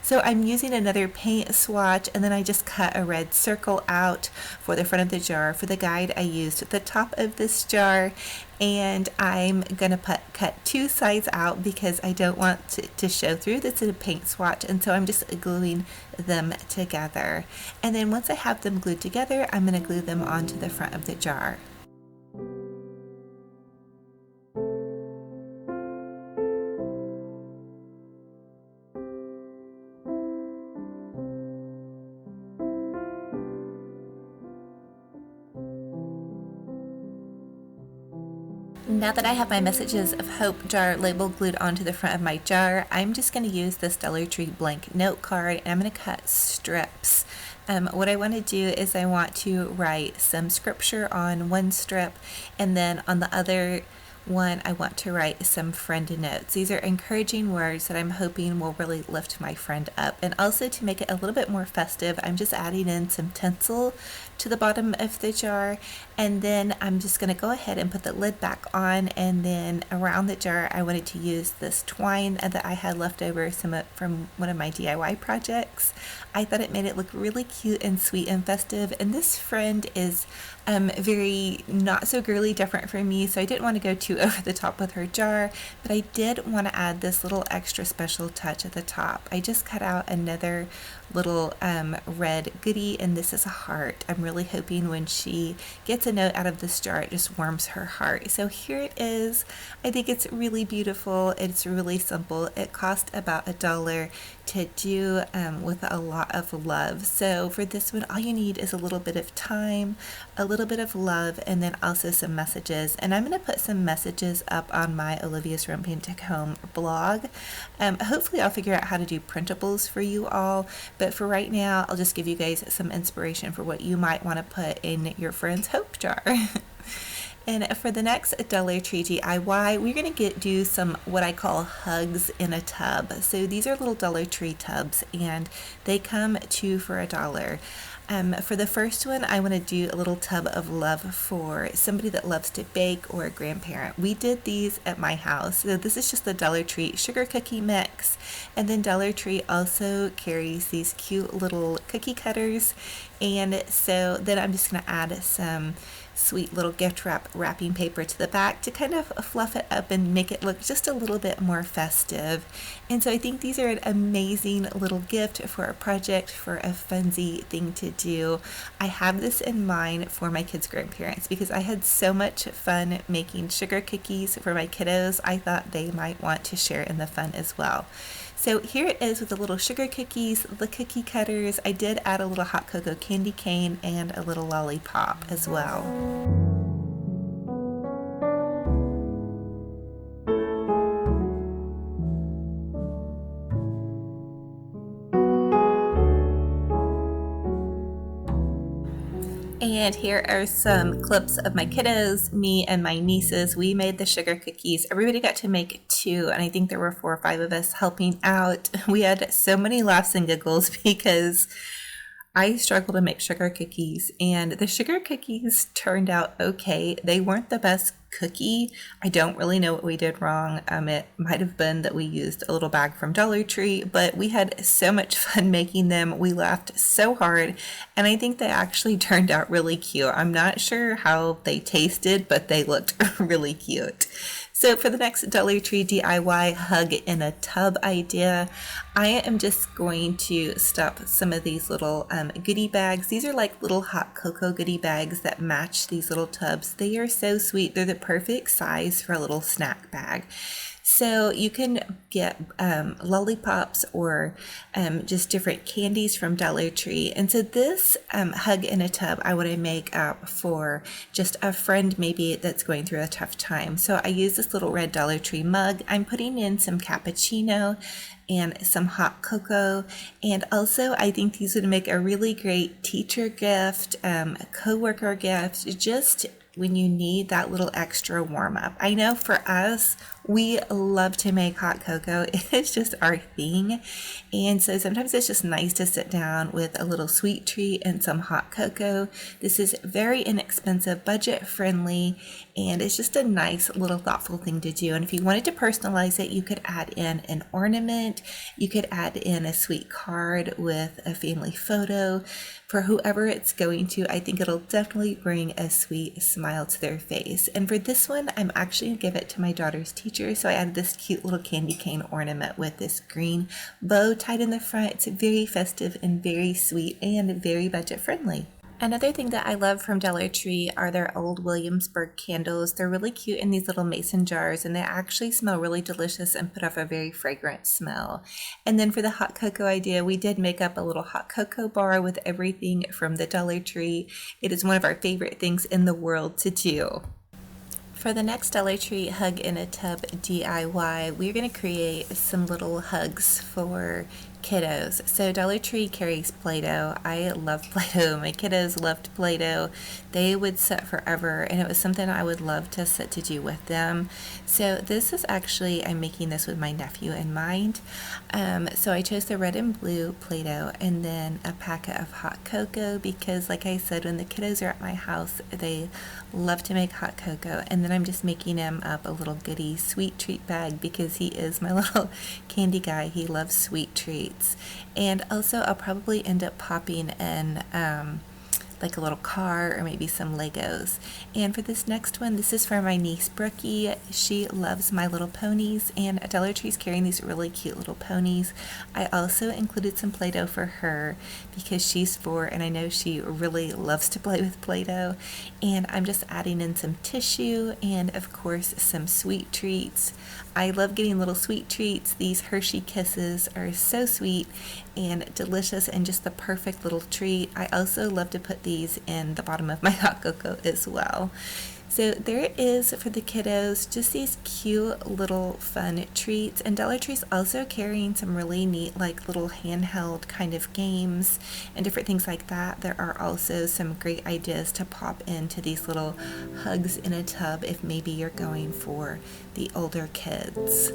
So I'm using another paint swatch, and then I just cut a red circle out for the front of the jar. For the guide, I used the top of this jar, and I'm gonna cut two sides out because I don't want to show through. This is a paint swatch, and so I'm just gluing them together. And then once I have them glued together, I'm gonna glue them onto the front of the jar. Now that I have my Messages of Hope jar label glued onto the front of my jar, I'm just going to use this Dollar Tree blank note card, and I'm going to cut strips. What I want to do is I want to write some scripture on one strip, and then on the other one I want to write some friend notes. These are encouraging words that I'm hoping will really lift my friend up. And also, to make it a little bit more festive, I'm just adding in some tinsel to the bottom of the jar, and then I'm just going to go ahead and put the lid back on, and then around the jar I wanted to use this twine that I had left over from one of my DIY projects. I thought it made it look really cute and sweet and festive, and this friend is very not so girly different from me, so I didn't want to go too over the top with her jar, but I did want to add this little extra special touch at the top. I just cut out another little red goodie, and this is a heart. I'm really hoping when she gets a note out of this jar it just warms her heart. So here it is. I think it's really beautiful. It's really simple. It cost about $1 to do with a lot of love. So for this one, all you need is a little bit of time, a little bit of love, and then also some messages. And I'm going to put some messages up on my Olivia's Romantic Home blog. Hopefully I'll figure out how to do printables for you all, but for right now I'll just give you guys some inspiration for what you might want to put in your friend's hope jar. And for the next Dollar Tree DIY, we're going to do some what I call hugs in a tub. So these are little Dollar Tree tubs, and they come 2 for $1. For the first one, I want to do a little tub of love for somebody that loves to bake or a grandparent. We did these at my house. So this is just the Dollar Tree sugar cookie mix. And then Dollar Tree also carries these cute little cookie cutters. And so then I'm just going to add some sweet little gift wrapping paper to the back to kind of fluff it up and make it look just a little bit more festive. And so I think these are an amazing little gift for a project, for a funsy thing to do. I have this in mind for my kids' grandparents because I had so much fun making sugar cookies for my kiddos. I thought they might want to share in the fun as well. So here it is with the little sugar cookies, the cookie cutters. I did add a little hot cocoa candy cane and a little lollipop as well. And here are some clips of my kiddos, me and my nieces. We made the sugar cookies. Everybody got to make 2, and I think there were 4 or 5 of us helping out. We had so many laughs and giggles because I struggle to make sugar cookies, and the sugar cookies turned out okay. They weren't the best cookie. I don't really know what we did wrong. It might have been that we used a little bag from Dollar Tree, but we had so much fun making them. We laughed so hard, and I think they actually turned out really cute. I'm not sure how they tasted, but they looked really cute. So for the next Dollar Tree DIY hug in a tub idea, I am just going to stuff some of these little goodie bags. These are like little hot cocoa goodie bags that match these little tubs. They are so sweet. They're the perfect size for a little snack bag. So you can get lollipops or just different candies from Dollar Tree. And so this hug in a tub I want to make up for just a friend maybe that's going through a tough time. So I use this little red Dollar Tree mug. I'm putting in some cappuccino and some hot cocoa, and also I think these would make a really great teacher gift, co-worker gift, just when you need that little extra warm up. I know for us, we love to make hot cocoa. It's just our thing. And so sometimes it's just nice to sit down with a little sweet treat and some hot cocoa. This is very inexpensive, budget friendly, and it's just a nice little thoughtful thing to do. And if you wanted to personalize it, you could add in an ornament. You could add in a sweet card with a family photo. For whoever it's going to, I think it'll definitely bring a sweet smile to their face. And for this one, I'm actually going to give it to my daughter's teacher. So I added this cute little candy cane ornament with this green bow tied in the front. It's very festive and very sweet and very budget friendly. Another thing that I love from Dollar Tree are their old Williamsburg candles. They're really cute in these little mason jars, and they actually smell really delicious and put off a very fragrant smell. And then for the hot cocoa idea, we did make up a little hot cocoa bar with everything from the Dollar Tree. It is one of our favorite things in the world to do. For the next Dollar Tree Hug in a Tub DIY, we're going to create some little hugs for kiddos. So Dollar Tree carries Play-Doh. I love Play-Doh. My kiddos loved Play-Doh. They would sit forever, and it was something I would love to sit to do with them. So this is actually, I'm making this with my nephew in mind. So I chose the red and blue Play-Doh and then a packet of hot cocoa because, like I said, when the kiddos are at my house, they love to make hot cocoa. And then I'm just making him up a little goodie sweet treat bag because he is my little candy guy. He loves sweet treats. And also I'll probably end up popping in like a little car or maybe some Legos. And for this next one, this is for my niece Brookie. She loves My Little Ponies, and Dollar Tree's carrying these really cute little ponies. I also included some Play-Doh for her because she's 4 and I know she really loves to play with Play-Doh. And I'm just adding in some tissue and of course some sweet treats. I love getting little sweet treats. These Hershey Kisses are so sweet and delicious and just the perfect little treat. I also love to put these in the bottom of my hot cocoa as well. So there it is for the kiddos, just these cute little fun treats. And Dollar Tree's also carrying some really neat like little handheld kind of games and different things like that. There are also some great ideas to pop into these little hugs in a tub if maybe you're going for the older kids.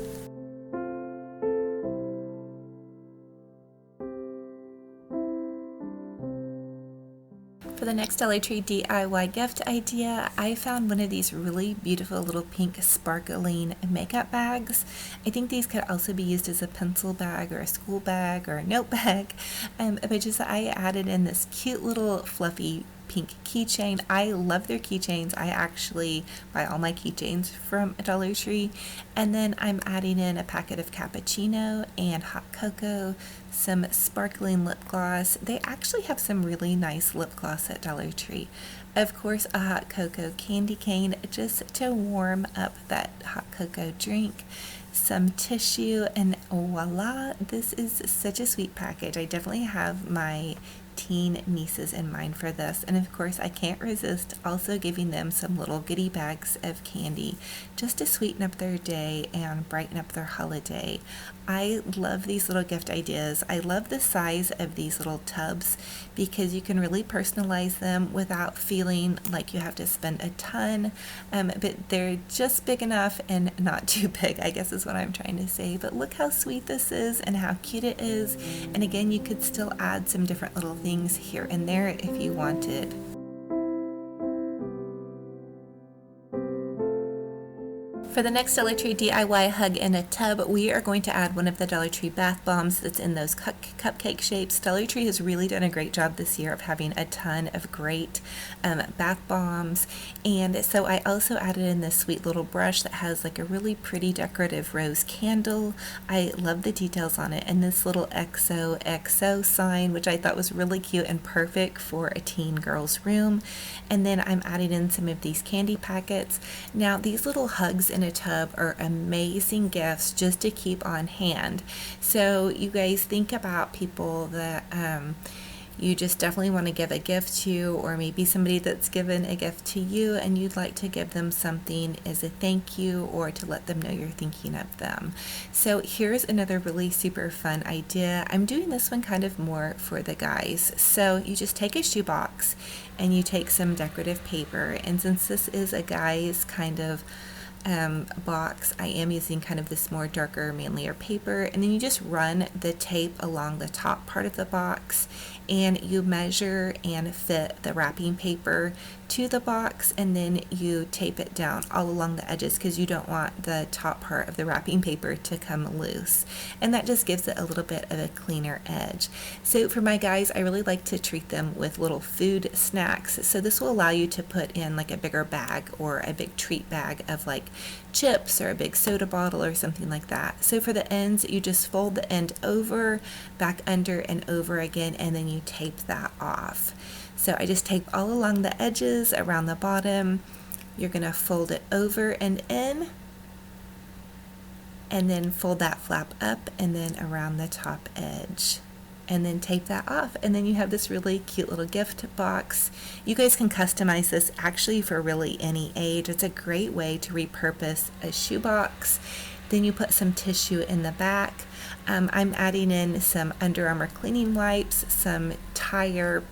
For the next Dollar Tree DIY gift idea, I found one of these really beautiful little pink sparkling makeup bags. I think these could also be used as a pencil bag or a school bag or a note bag. But just I added in this cute little fluffy pink keychain. I love their keychains. I actually buy all my keychains from Dollar Tree. And then I'm adding in a packet of cappuccino and hot cocoa, some sparkling lip gloss. They actually have some really nice lip gloss at Dollar Tree. Of course, a hot cocoa candy cane just to warm up that hot cocoa drink. Some tissue, and voila, this is such a sweet package. I definitely have my teen nieces in mind for this, and of course I can't resist also giving them some little goodie bags of candy just to sweeten up their day and brighten up their holiday. I love these little gift ideas. I love the size of these little tubs because you can really personalize them without feeling like you have to spend a ton, but they're just big enough and not too big, I guess is what I'm trying to say. But look how sweet this is and how cute it is. And again, you could still add some different little things here and there if you wanted. For the next Dollar Tree DIY hug in a tub, we are going to add one of the Dollar Tree bath bombs that's in those cupcake shapes. Dollar Tree has really done a great job this year of having a ton of great bath bombs. And so I also added in this sweet little brush that has like a really pretty decorative rose candle. I love the details on it. And this little xoxo sign, which I thought was really cute and perfect for a teen girl's room. And then I'm adding in some of these candy packets. Now, these little hugs in a a tub are amazing gifts just to keep on hand. So you guys think about people that you just definitely want to give a gift to, or maybe somebody that's given a gift to you and you'd like to give them something as a thank you or to let them know you're thinking of them. So here's another really super fun idea. I'm doing this one kind of more for the guys. So you just take a shoebox and you take some decorative paper, and since this is a guy's kind of box, I am using kind of this more darker, manlier paper, and then you just run the tape along the top part of the box and you measure and fit the wrapping paper to the box, and then you tape it down all along the edges because you don't want the top part of the wrapping paper to come loose, and that just gives it a little bit of a cleaner edge. So for my guys, I really like to treat them with little food snacks, so this will allow you to put in like a bigger bag or a big treat bag of like chips or a big soda bottle or something like that. So for the ends, you just fold the end over, back under, and over again, and then you tape that off. So I just tape all along the edges around the bottom. You're going to fold it over and in, and then fold that flap up and then around the top edge, and then tape that off, and then you have this really cute little gift box. You guys can customize this actually for really any age. It's a great way to repurpose a shoebox. Then you put some tissue in the back. I'm adding in some Under Armour cleaning wipes, some tire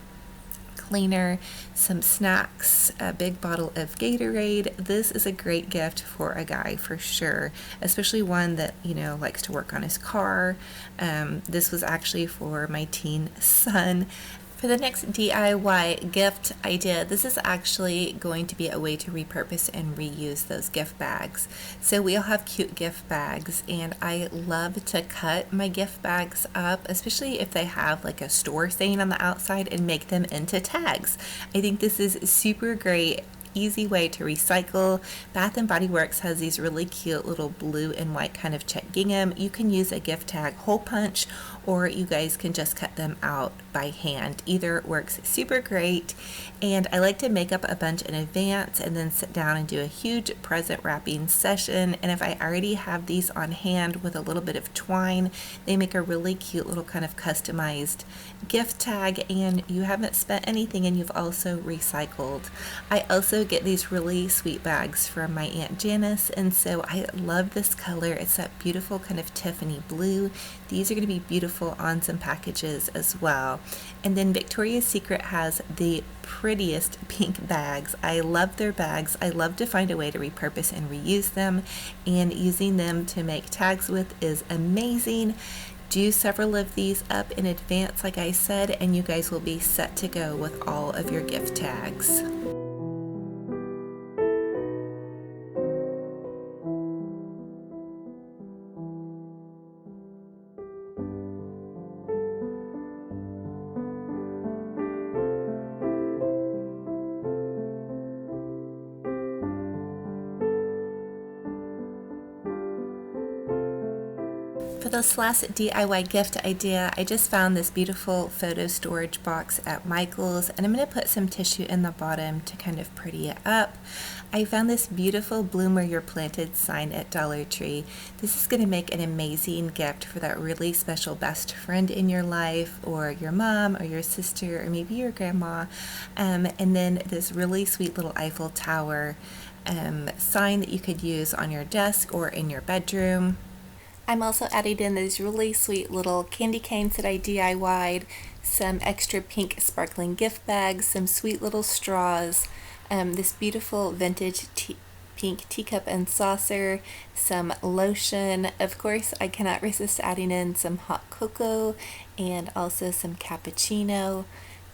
cleaner, some snacks, a big bottle of Gatorade. This is a great gift for a guy for sure, especially one that, you know, likes to work on his car. This was actually for my teen son. For the next DIY gift idea, this is actually going to be a way to repurpose and reuse those gift bags. So we all have cute gift bags, and I love to cut my gift bags up, especially if they have like a store saying on the outside, and make them into tags. I think this is super great. Easy way to recycle. Bath and Body Works has these really cute little blue and white kind of check gingham. You can use a gift tag hole punch, or you guys can just cut them out by hand. Either works super great, and I like to make up a bunch in advance and then sit down and do a huge present wrapping session. And if I already have these on hand with a little bit of twine, they make a really cute little kind of customized gift tag, and you haven't spent anything and you've also recycled. I also get these really sweet bags from my Aunt Janice, and so I love this color. It's that beautiful kind of Tiffany blue. These are going to be beautiful on some packages as well. And then Victoria's Secret has the prettiest pink bags. I love their bags. I love to find a way to repurpose and reuse them, and using them to make tags with is amazing. Do several of these up in advance, like I said, and you guys will be set to go with all of your gift tags. For this last DIY gift idea, I just found this beautiful photo storage box at Michael's, and I'm going to put some tissue in the bottom to kind of pretty it up. I found this beautiful Bloom Where You're Planted sign at Dollar Tree. This is going to make an amazing gift for that really special best friend in your life, or your mom, or your sister, or maybe your grandma. And then this really sweet little Eiffel Tower sign that you could use on your desk or in your bedroom. I'm also adding in these really sweet little candy canes that I DIY'd, some extra pink sparkling gift bags, some sweet little straws, this beautiful vintage pink teacup and saucer, some lotion. Of course, I cannot resist adding in some hot cocoa and also some cappuccino.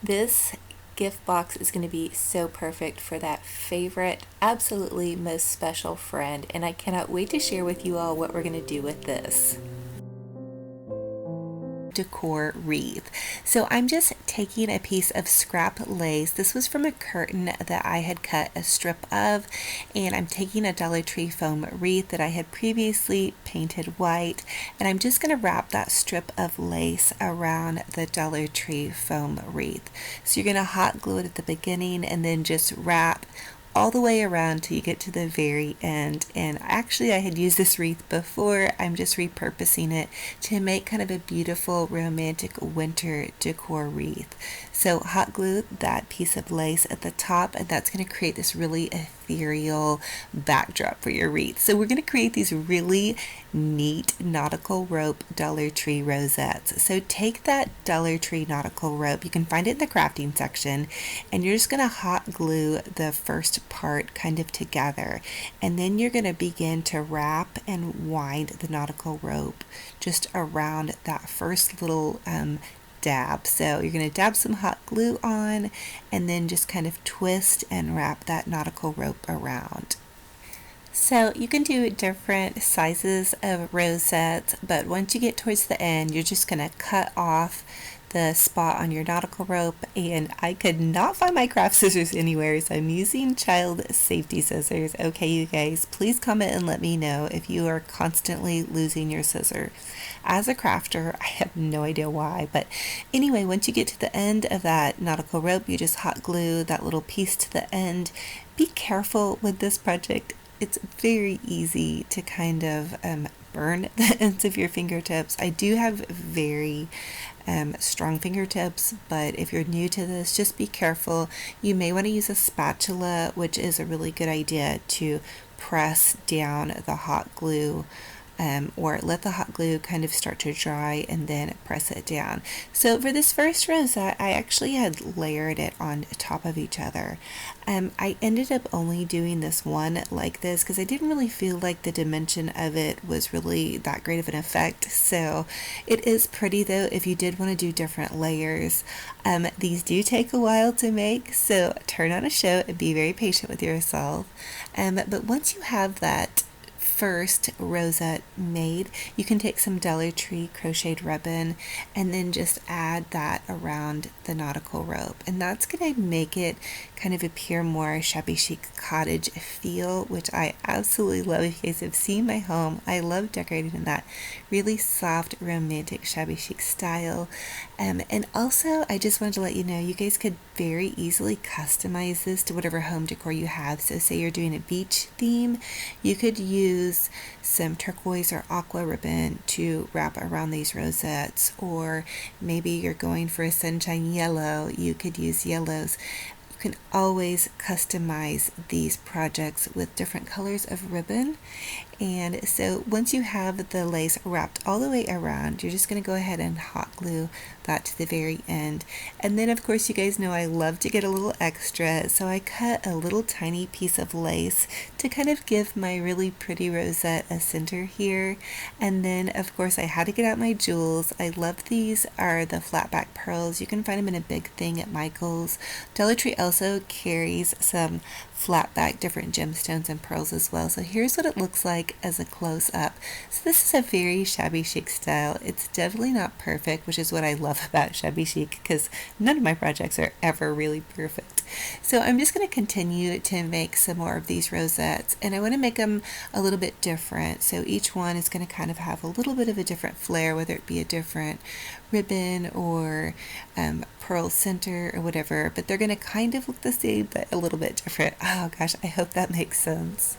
This gift box is going to be so perfect for that favorite, absolutely most special friend, and I cannot wait to share with you all what we're going to do with this. Decor wreath. So I'm just taking a piece of scrap lace. This was from a curtain that I had cut a strip of, and I'm taking a Dollar Tree foam wreath that I had previously painted white, and I'm just going to wrap that strip of lace around the Dollar Tree foam wreath. So you're going to hot glue it at the beginning and then just wrap all the way around till you get to the very end. And actually I had used this wreath before. I'm just repurposing it to make kind of a beautiful romantic winter decor wreath. So hot glue that piece of lace at the top, and that's going to create this really ethereal backdrop for your wreath. So we're going to create these really neat nautical rope Dollar Tree rosettes. So take that Dollar Tree nautical rope, you can find it in the crafting section, and you're just going to hot glue the first part kind of together, and then you're going to begin to wrap and wind the nautical rope just around that first little dab. So you're going to dab some hot glue on and then just kind of twist and wrap that nautical rope around. So you can do different sizes of rosettes, but once you get towards the end, you're just going to cut off the spot on your nautical rope, and I could not find my craft scissors anywhere, so I'm using child safety scissors. Okay, you guys, please comment and let me know if you are constantly losing your scissor. As a crafter, I have no idea why, but anyway, once you get to the end of that nautical rope, you just hot glue that little piece to the end. Be careful with this project. It's very easy to kind of burn the ends of your fingertips. I do have very strong fingertips, but if you're new to this, just be careful. You may want to use a spatula, which is a really good idea to press down the hot glue, or let the hot glue kind of start to dry and then press it down. So for this first rosette, I actually had layered it on top of each other. I ended up only doing this one like this because I didn't really feel like the dimension of it was really that great of an effect. So it is pretty though if you did want to do different layers. These do take a while to make, so turn on a show and be very patient with yourself. But once you have that first rosette made, you can take some Dollar Tree crocheted ribbon and then just add that around the nautical rope, and that's going to make it kind of appear more shabby chic cottage feel, which I absolutely love. If you guys have seen my home, I love decorating in that really soft romantic shabby chic style. And also I just wanted to let you know you guys could very easily customize this to whatever home decor you have. So say you're doing a beach theme, you could use some turquoise or aqua ribbon to wrap around these rosettes, or maybe you're going for a sunshine yellow, you could use yellows. You can always customize these projects with different colors of ribbon. And so once you have the lace wrapped all the way around, you're just going to go ahead and hot glue that to the very end. And then of course you guys know I love to get a little extra, so I cut a little tiny piece of lace to kind of give my really pretty rosette a center here. And then of course I had to get out my jewels. I love these are the flat back pearls. You can find them in a big thing at Michael's. Dollar Tree also carries some flat back different gemstones and pearls as well. So here's what it looks like as a close-up. So this is a very shabby chic style. It's definitely not perfect, which is what I love about shabby chic, because none of my projects are ever really perfect. So I'm just going to continue to make some more of these rosettes, and I want to make them a little bit different. So each one is going to kind of have a little bit of a different flair, whether it be a different ribbon or pearl center or whatever, but they're going to kind of look the same but a little bit different. Oh gosh, I hope that makes sense.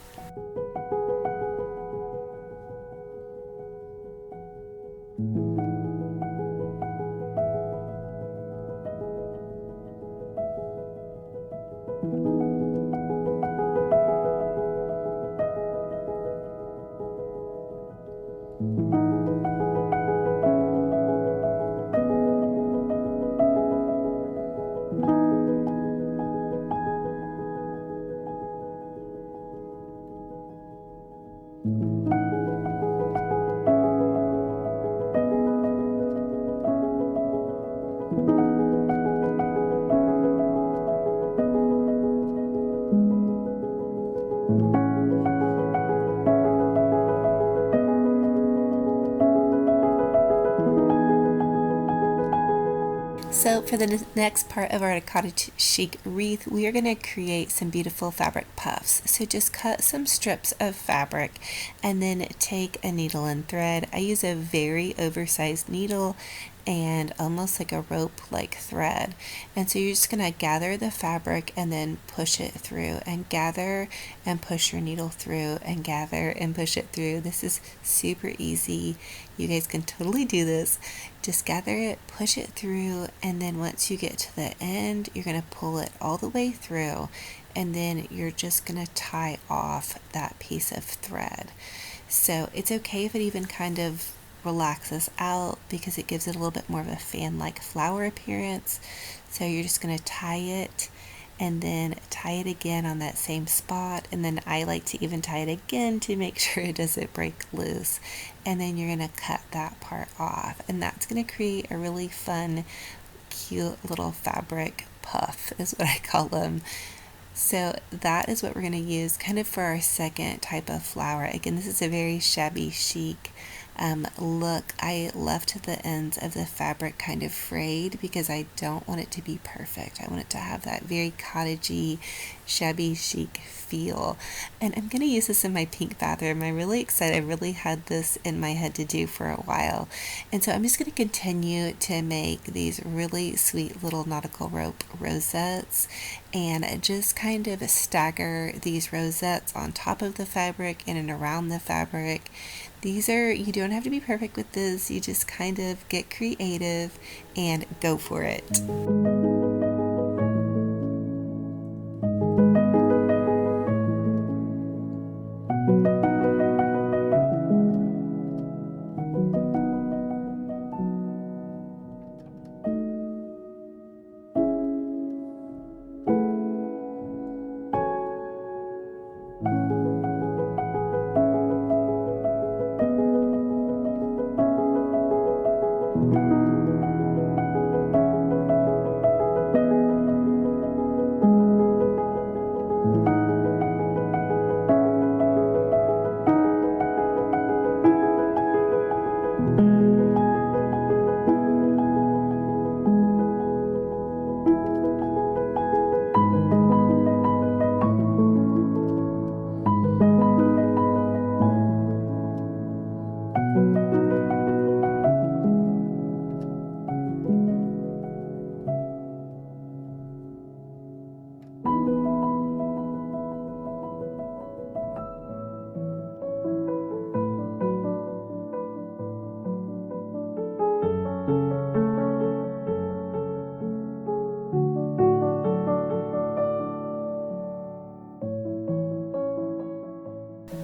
So for the next part of our cottage chic wreath, we are going to create some beautiful fabric puffs. So just cut some strips of fabric and then take a needle and thread. I use a very oversized needle, and almost like a rope like thread. And so you're just going to gather the fabric and then push it through, and gather and push your needle through, and gather and push it through. This is super easy. You guys can totally do this. Just gather it, push it through, and then once you get to the end, you're going to pull it all the way through, and then you're just going to tie off that piece of thread. So it's okay if it even kind of relaxes out, because it gives it a little bit more of a fan-like flower appearance. So you're just going to tie it and then tie it again on that same spot, and then I like to even tie it again to make sure it doesn't break loose, and then you're going to cut that part off, and that's going to create a really fun, cute little fabric puff is what I call them. So that is what we're going to use kind of for our second type of flower. Again, this is a very shabby chic look. I left the ends of the fabric kind of frayed because I don't want it to be perfect. I want it to have that very cottagey, shabby chic feel. And I'm going to use this in my pink bathroom. I'm really excited. I really had this in my head to do for a while. And so I'm just going to continue to make these really sweet little nautical rope rosettes, and just kind of stagger these rosettes on top of the fabric, in and around the fabric. These are, you don't have to be perfect with this, you just kind of get creative and go for it.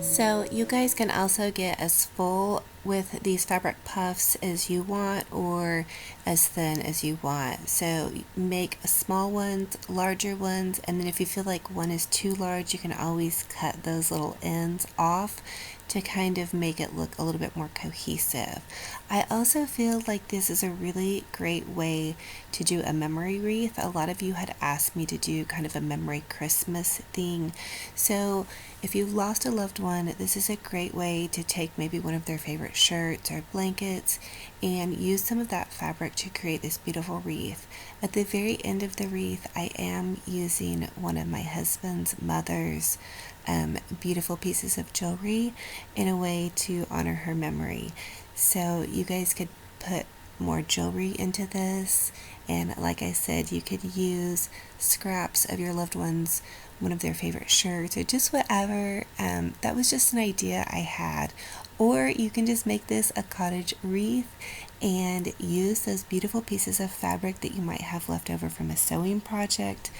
So you guys can also get as full with these fabric puffs as you want, or as thin as you want. So make small ones, larger ones, and then if you feel like one is too large, you can always cut those little ends off to kind of make it look a little bit more cohesive. I also feel like this is a really great way to do a memory wreath. A lot of you had asked me to do kind of a memory Christmas thing. So if you've lost a loved one, this is a great way to take maybe one of their favorite shirts or blankets and use some of that fabric to create this beautiful wreath. At the very end of the wreath, I am using one of my husband's mother's beautiful pieces of jewelry in a way to honor her memory. So you guys could put more jewelry into this, and like I said, you could use scraps of your loved ones, one of their favorite shirts, or just whatever. That was just an idea I had. Or you can just make this a cottage wreath and use those beautiful pieces of fabric that you might have left over from a sewing project.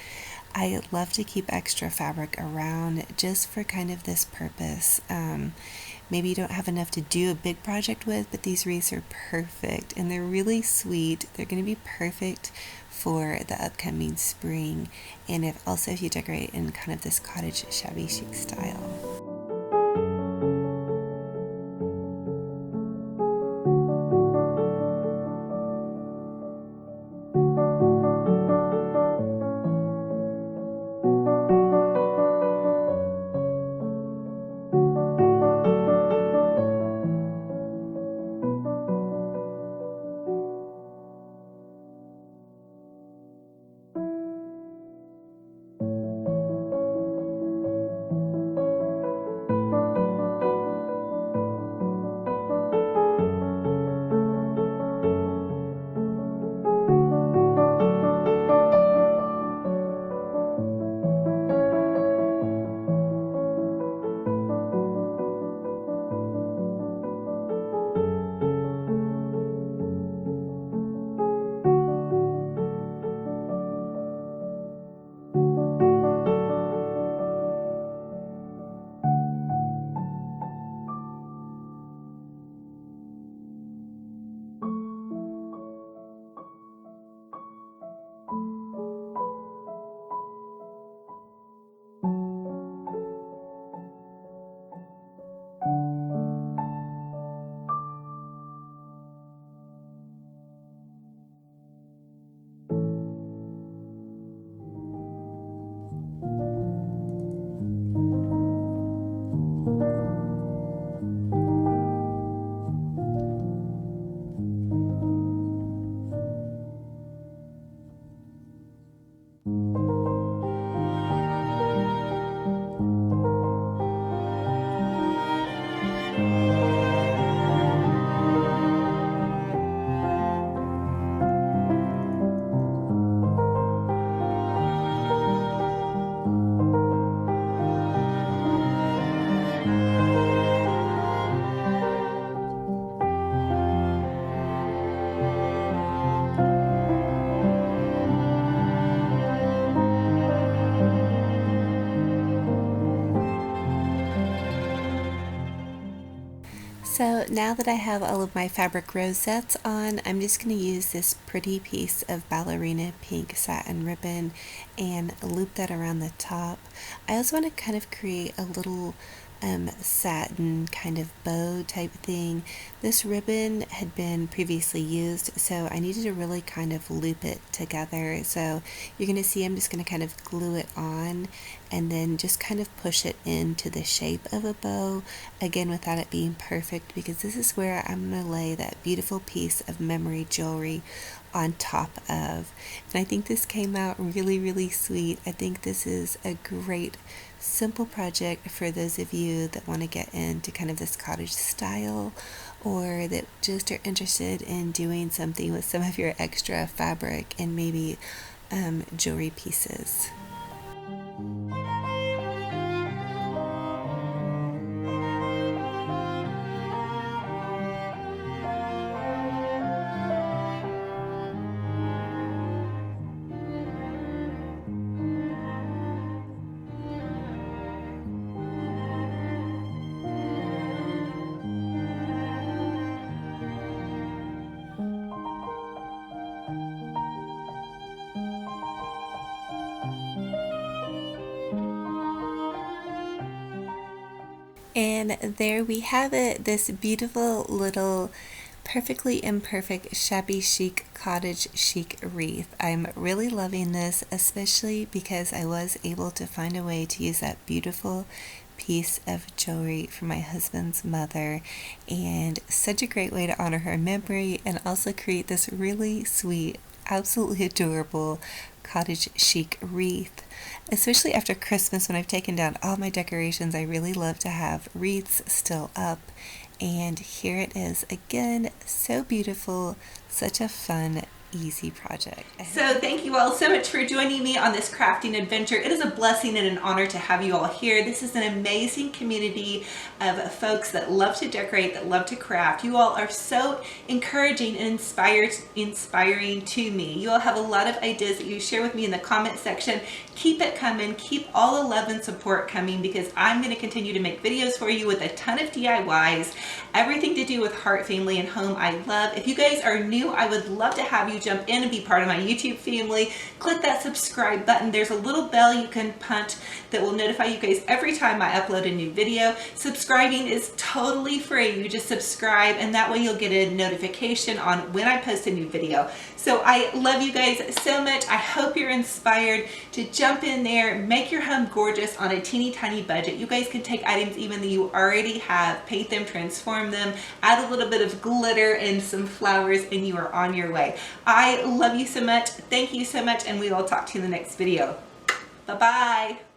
I love to keep extra fabric around just for kind of this purpose. Maybe you don't have enough to do a big project with, but these wreaths are perfect, and they're really sweet. They're going to be perfect for the upcoming spring, and if you decorate in kind of this cottage shabby chic style. So now that I have all of my fabric rosettes on, I'm just going to use this pretty piece of ballerina pink satin ribbon and loop that around the top. I also want to kind of create a little satin kind of bow type thing. This ribbon had been previously used, so I needed to really kind of loop it together. So you're going to see I'm just going to kind of glue it on and then just kind of push it into the shape of a bow, again without it being perfect, because this is where I'm going to lay that beautiful piece of memory jewelry on top of. And I think this came out really, really sweet. I think this is a great simple project for those of you that want to get into kind of this cottage style, or that just are interested in doing something with some of your extra fabric and maybe jewelry pieces. And there we have it, this beautiful little perfectly imperfect shabby chic cottage chic wreath. I'm really loving this, especially because I was able to find a way to use that beautiful piece of jewelry from my husband's mother, and such a great way to honor her memory and also create this really sweet, absolutely adorable cottage chic wreath. Especially after Christmas, when I've taken down all my decorations, I really love to have wreaths still up. And here it is again, so beautiful, such a fun, easy project. So thank you all so much for joining me on this crafting adventure. It is a blessing and an honor to have you all here. This is an amazing community of folks that love to decorate, that love to craft. You all are so encouraging and inspiring to me. You all have a lot of ideas that you share with me in the comment section. Keep it coming. Keep all the love and support coming, because I'm going to continue to make videos for you with a ton of DIYs, everything to do with heart, family, and home I love. If you guys are new, I would love to have you jump in and be part of my YouTube family. Click that subscribe button. There's a little bell you can punch that will notify you guys every time I upload a new video. Subscribing is totally free. You just subscribe, and that way you'll get a notification on when I post a new video. So I love you guys so much. I hope you're inspired to jump in there, make your home gorgeous on a teeny tiny budget. You guys can take items even that you already have, paint them, transform them, add a little bit of glitter and some flowers, and you are on your way. I love you so much. Thank you so much, and we will talk to you in the next video. Bye-bye.